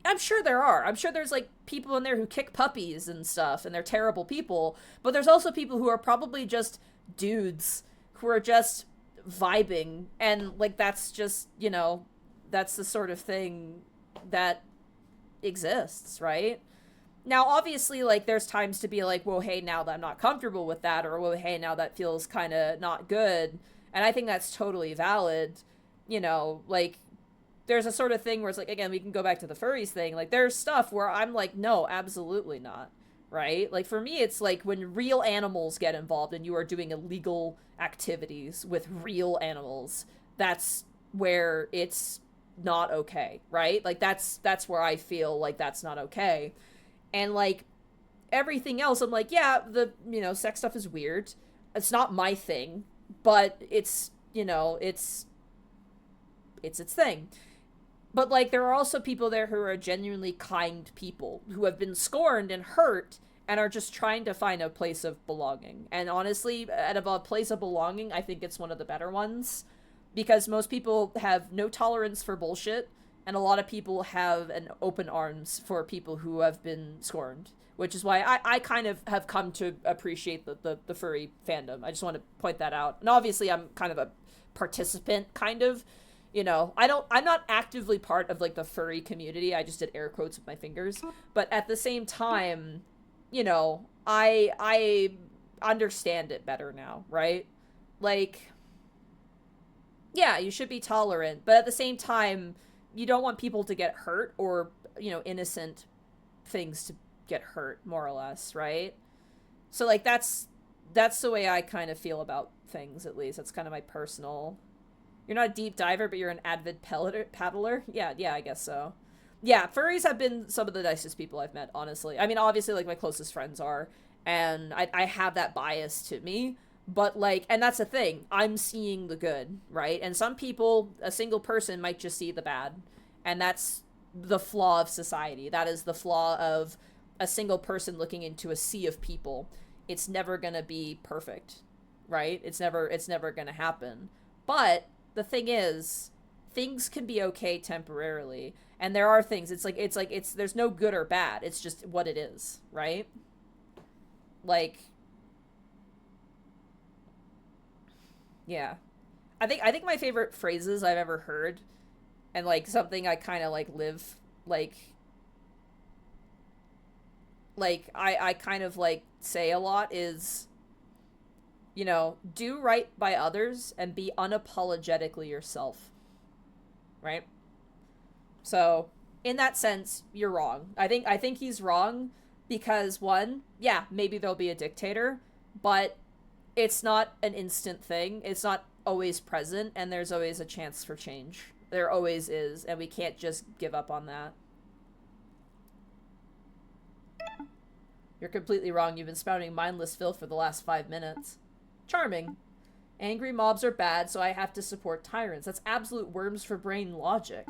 I'm sure there are. I'm sure there's like people in there who kick puppies and stuff, and they're terrible people. But there's also people who are probably just dudes who are just vibing, and like that's just that's the sort of thing that exists, right? Now obviously like there's times to be like, well, hey, now that I'm not comfortable with that, or well, hey, now that feels kind of not good, and I think that's totally valid. Like there's a sort of thing where it's like, again, we can go back to the furries thing, like there's stuff where I'm like, no, absolutely not, right? Like for me it's like when real animals get involved and you are doing illegal activities with real animals, that's where it's not okay, right? Like that's where I feel like that's not okay. And like everything else, I'm like, yeah, the sex stuff is weird, it's not my thing, but it's it's its thing. But like there are also people there who are genuinely kind people who have been scorned and hurt and are just trying to find a place of belonging. And honestly, out of a place of belonging, I think it's one of the better ones, because most people have no tolerance for bullshit, and a lot of people have an open arms for people who have been scorned, which is why I kind of have come to appreciate the furry fandom. I just want to point that out. And obviously I'm kind of a participant, kind of. I'm not actively part of like the furry community. I just did air quotes with my fingers. But at the same time, I understand it better now, right? Like, yeah, you should be tolerant, but at the same time, you don't want people to get hurt, or, innocent things to get hurt, more or less, right? So like that's the way I kind of feel about things, at least. That's kind of my personal. You're not a deep diver, but you're an avid paddler? Yeah, I guess so. Yeah, furries have been some of the nicest people I've met, honestly. I mean, obviously, like, my closest friends are, and I have that bias to me, but, like, and that's the thing, I'm seeing the good, right? And some people, a single person might just see the bad, and that's the flaw of society. That is the flaw of a single person looking into a sea of people. It's never gonna be perfect, right? It's never gonna happen. But the thing is, things can be okay temporarily, and there are things, it's there's no good or bad, it's just what it is, right? Like, yeah. I think my favorite phrases I've ever heard And, like, something I kind of, like, live, I kind of, like, say a lot is, you know, do right by others and be unapologetically yourself. Right? So, in that sense, you're wrong. I think he's wrong because, one, yeah, maybe there'll be a dictator, but it's not an instant thing. It's not always present, and there's always a chance for change. There always is, and we can't just give up on that. You're completely wrong. You've been spouting mindless filth for the last 5 minutes. Charming. Angry mobs are bad, so I have to support tyrants. That's absolute worms for brain logic.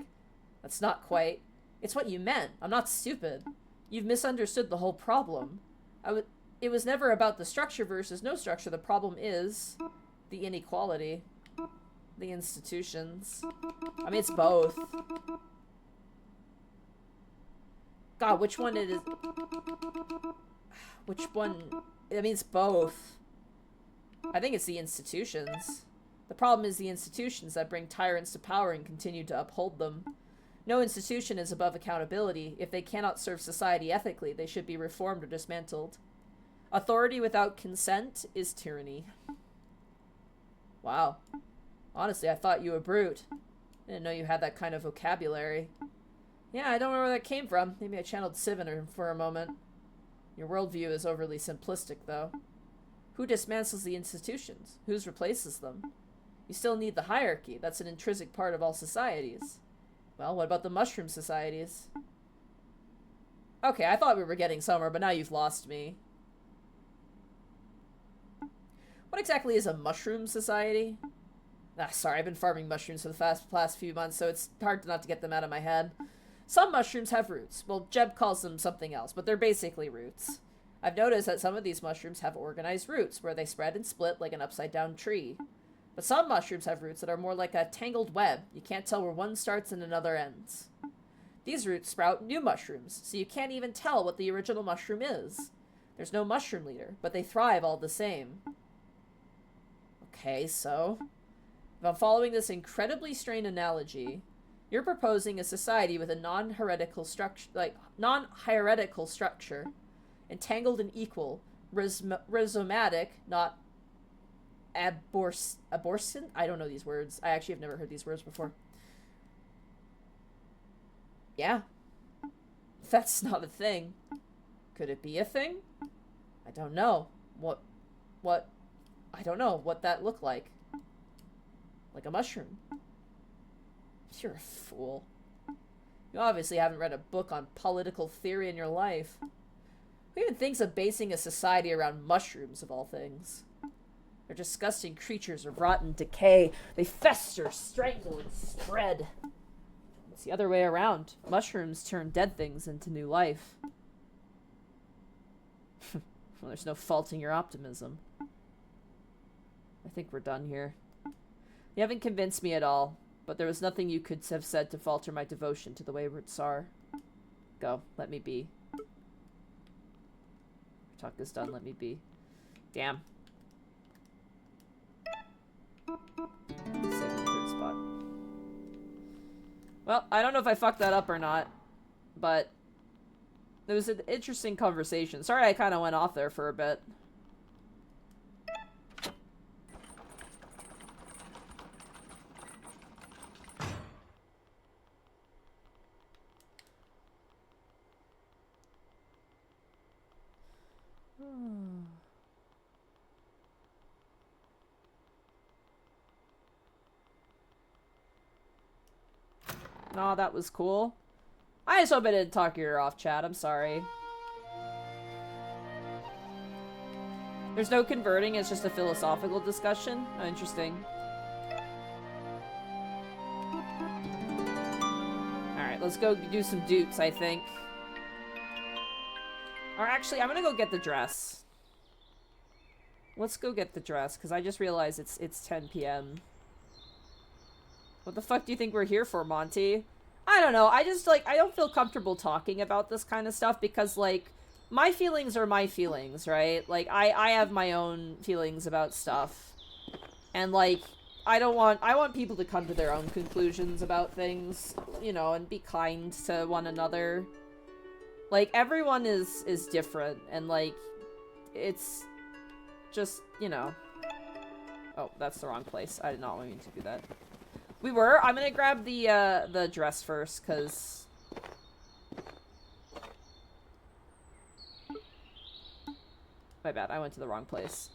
That's not quite. It's what you meant. I'm not stupid. You've misunderstood the whole problem. It was never about the structure versus no structure. The problem is the inequality. The institutions. I mean, it's both. God, which one it is? Which one? I mean, it's both. I think it's the institutions. The problem is the institutions that bring tyrants to power and continue to uphold them. No institution is above accountability. If they cannot serve society ethically, they should be reformed or dismantled. Authority without consent is tyranny. Wow. Honestly, I thought you a brute. I didn't know you had that kind of vocabulary. Yeah, I don't know where that came from. Maybe I channeled Siviner for a moment. Your worldview is overly simplistic, though. Who dismantles the institutions? Who replaces them? You still need the hierarchy. That's an intrinsic part of all societies. Well, what about the mushroom societies? Okay, I thought we were getting somewhere, but now you've lost me. What exactly is a mushroom society? Ah, sorry, I've been farming mushrooms for the past few months, so it's hard not to get them out of my head. Some mushrooms have roots. Well, Jeb calls them something else, but they're basically roots. I've noticed that some of these mushrooms have organized roots, where they spread and split like an upside-down tree. But some mushrooms have roots that are more like a tangled web. You can't tell where one starts and another ends. These roots sprout new mushrooms, so you can't even tell what the original mushroom is. There's no mushroom leader, but they thrive all the same. Okay, so if I'm following this incredibly strained analogy, you're proposing a society with a non-hierarchical structure, entangled and equal, rhizomatic, not abortion? I don't know these words. I actually have never heard these words before. Yeah. That's not a thing. Could it be a thing? I don't know. I don't know what that looked like. Like a mushroom. You're a fool. You obviously haven't read a book on political theory in your life. Who even thinks of basing a society around mushrooms, of all things? They're disgusting creatures of rotten decay. They fester, strangle, and spread. It's the other way around. Mushrooms turn dead things into new life. Well, there's no faulting your optimism. I think we're done here. You haven't convinced me at all, but there was nothing you could have said to falter my devotion to the wayward Tsar. Go, let me be. Talk is done, let me be. Damn. Second, third spot. Well, I don't know if I fucked that up or not, but it was an interesting conversation. Sorry I kind of went off there for a bit. Nah, that was cool. I just hope I didn't talk your ear off, chat. I'm sorry. There's no converting, it's just a philosophical discussion. Oh, interesting. Alright, let's go do some dupes, I think. Or actually, I'm gonna go get the dress. Let's go get the dress, because I just realized it's 10 p.m. What the fuck do you think we're here for, Monty? I don't know. I just, like, I don't feel comfortable talking about this kind of stuff because, like, my feelings are my feelings, right? Like, I have my own feelings about stuff. And, like, I want people to come to their own conclusions about things, you know, and be kind to one another. Like, everyone is different, and, like, it's just, you know. Oh, that's the wrong place. I did not want you to do that. I'm gonna grab the dress first, because... My bad, I went to the wrong place.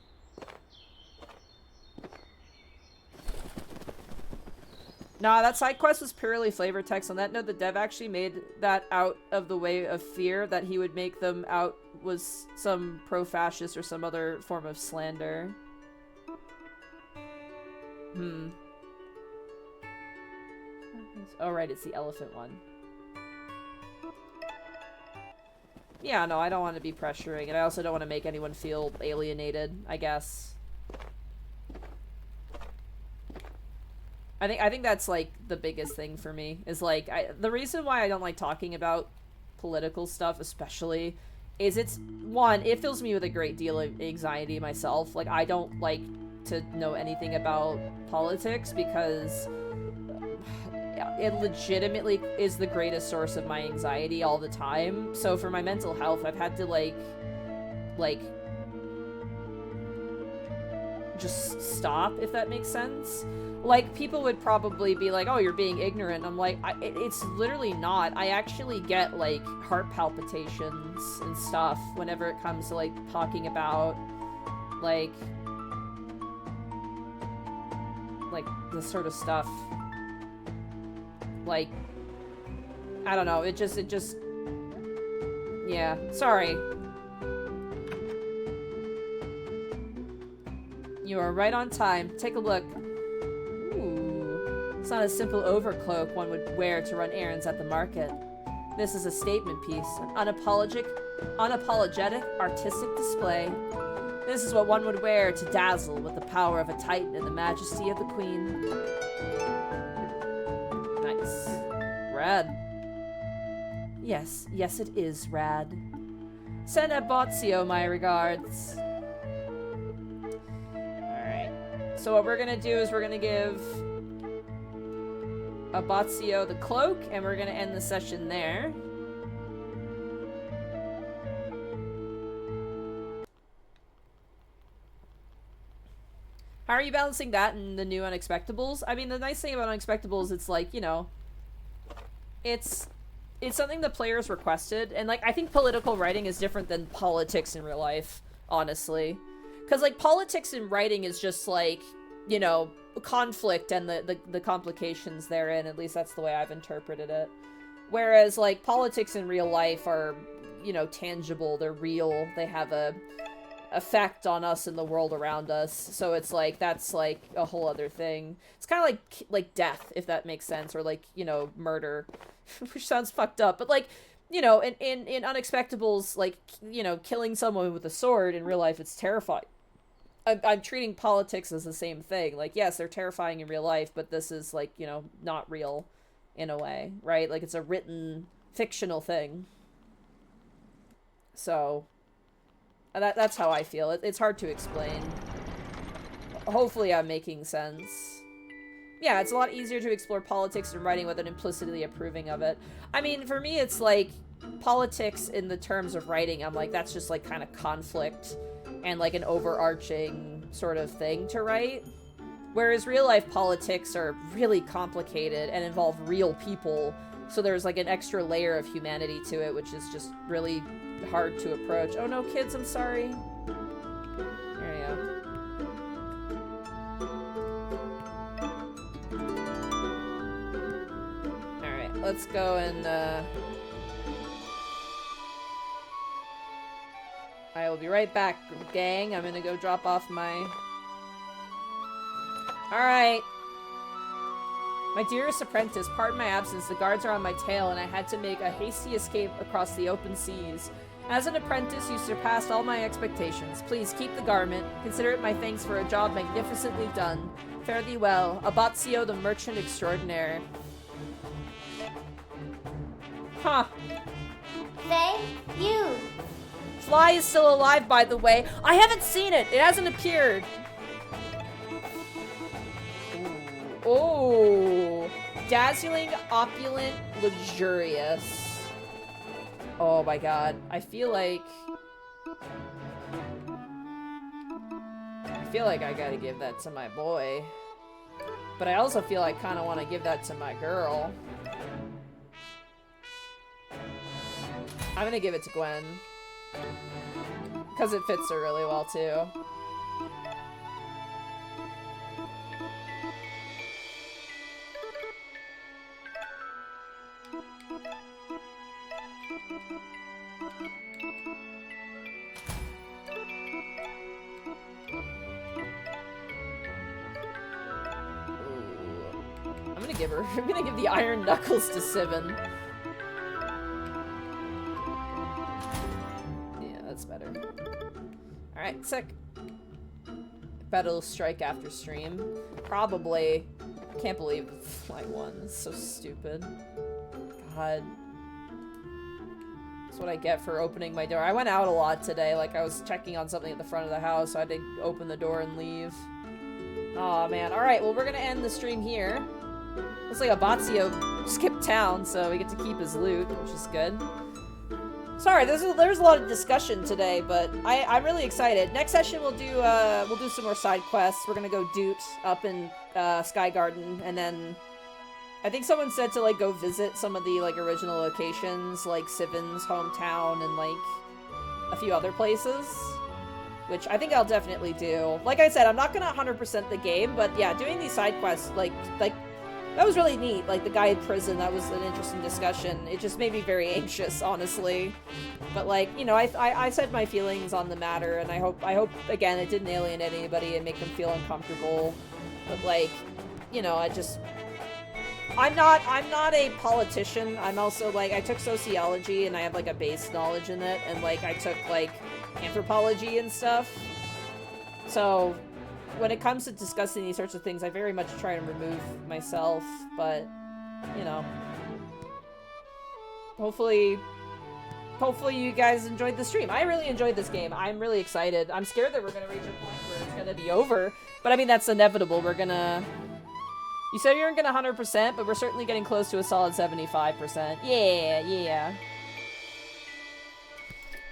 Nah, that side quest was purely flavor text. On that note, the dev actually made that out of the way of fear that he would make them out was some pro-fascist or some other form of slander. Oh, right, it's the elephant one. Yeah, no, I don't want to be pressuring, and I also don't want to make anyone feel alienated, I guess. I think that's, like, the biggest thing for me, is, like, the reason why I don't like talking about political stuff, especially, is one, it fills me with a great deal of anxiety myself. Like, I don't like to know anything about politics, because it legitimately is the greatest source of my anxiety all the time. So for my mental health, I've had to, like, just stop, if that makes sense. Like, people would probably be like, oh, you're being ignorant. I'm like, it's literally not. I actually get, like, heart palpitations and stuff whenever it comes to, like, talking about, like, this sort of stuff. Like, I don't know, it just, yeah, sorry. You are right on time. Take a look. Ooh. It's not a simple overcloak one would wear to run errands at the market. This is a statement piece, an unapologetic artistic display. This is what one would wear to dazzle with the power of a titan and the majesty of the queen. Nice. Rad. Yes, it is rad. Send Abbozio my regards. Alright. So what we're gonna do is we're gonna give Abbozio the cloak, and we're gonna end the session there. How are you balancing that and the new Unexpectables? I mean, the nice thing about Unexpectables, it's like, you know, it's something the players requested, and, like, I think political writing is different than politics in real life, honestly. Because, like, politics in writing is just, like, you know, conflict and the complications therein. At least that's the way I've interpreted it. Whereas, like, politics in real life are, you know, tangible, they're real, they have a effect on us and the world around us. So it's like, that's like a whole other thing. It's kind of like death, if that makes sense, or, like, you know, murder, which sounds fucked up, but, like, you know, in Unexpectables, like, you know, killing someone with a sword in real life, it's terrifying. I'm treating politics as the same thing. Like, yes, they're terrifying in real life, but this is, like, you know, not real in a way, right? Like, it's a written fictional thing. So that's how I feel. It's hard to explain. Hopefully I'm making sense. Yeah, it's a lot easier to explore politics in writing without implicitly approving of it. I mean, for me, it's like, politics in the terms of writing, I'm like, that's just, like, kind of conflict and, like, an overarching sort of thing to write. Whereas real life politics are really complicated and involve real people, so there's, like, an extra layer of humanity to it, which is just really hard to approach. Oh no, kids, I'm sorry. There you go. Alright, let's go and, I will be right back, gang. I'm gonna go drop off my... Alright. My dearest apprentice, pardon my absence. The guards are on my tail, and I had to make a hasty escape across the open seas. As an apprentice, you surpassed all my expectations. Please keep the garment. Consider it my thanks for a job magnificently done. Fare thee well. Abbozio the merchant extraordinaire. Huh. Thank you. Fly is still alive, by the way. I haven't seen it. It hasn't appeared. Ooh. Oh, dazzling, opulent, luxurious. Oh my god. I feel like I gotta give that to my boy. But I also feel I kind of want to give that to my girl. I'm gonna give it to Gwen. Because it fits her really well, too. I'm gonna give the iron knuckles to Sivin. Yeah, that's better. Alright, sick. Bet it'll strike after stream. Probably. Can't believe flight 1. It's so stupid. God. That's what I get for opening my door. I went out a lot today. Like, I was checking on something at the front of the house, so I had to open the door and leave. Aw, man. Alright, well, we're gonna end the stream here. Looks like Abbazio skipped town, so we get to keep his loot, which is good. Sorry, there's a lot of discussion today, but I'm really excited. Next session we'll do some more side quests. We're gonna go doot up in Sky Garden, and then I think someone said to like go visit some of the like original locations, like Sivin's hometown and like a few other places, which I think I'll definitely do. Like I said, I'm not gonna 100% the game, but yeah, doing these side quests like that was really neat. Like the guy in prison, that was an interesting discussion. It just made me very anxious, honestly. But like, you know, I said my feelings on the matter, and I hope again it didn't alienate anybody and make them feel uncomfortable. But like, you know, I'm not a politician. I'm also like, I took sociology and I have like a base knowledge in it, and like I took like anthropology and stuff. So when it comes to discussing these sorts of things, I very much try to remove myself, but, you know. Hopefully you guys enjoyed the stream. I really enjoyed this game. I'm really excited. I'm scared that we're gonna reach a point where it's gonna be over, but I mean, that's inevitable. We're gonna... You said you weren't gonna 100%, but we're certainly getting close to a solid 75%. Yeah.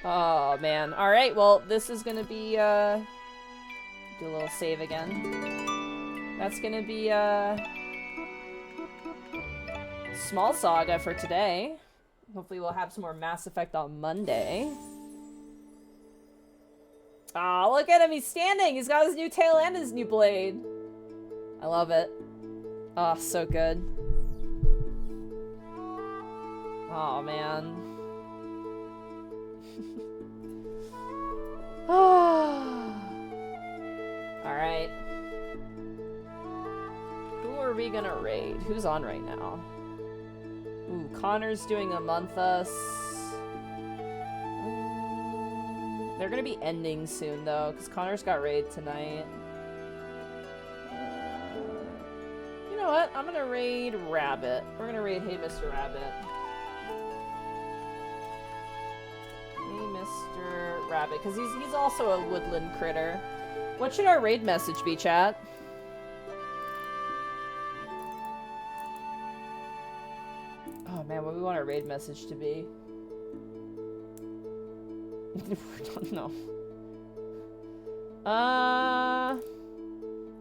Oh, man. Alright, well, this is gonna be, do a little save again. That's gonna be small Saga for today. Hopefully we'll have some more Mass Effect on Monday. Aw, look at him, he's standing! He's got his new tail and his new blade. I love it. Oh, so good. Oh man. Alright. Who are we gonna raid? Who's on right now? Ooh, Connor's doing Among Us. They're gonna be ending soon, though, because Connor's got raid tonight. You know what? I'm gonna raid Rabbit. We're gonna raid Hey Mr. Rabbit. Hey Mr. Rabbit, because he's also a woodland critter. What should our raid message be, chat? Oh man, what do we want our raid message to be? I don't know.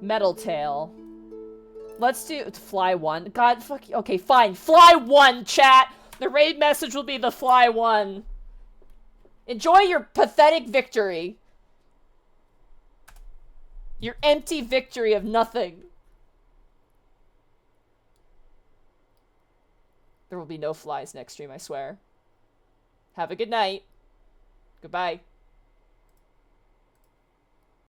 Metal Tail. Let's do Fly 1. God, fuck you. Okay, fine. Fly 1, chat! The raid message will be the Fly 1. Enjoy your pathetic victory. Your empty victory of nothing. There will be no flies next stream, I swear. Have a good night. Goodbye.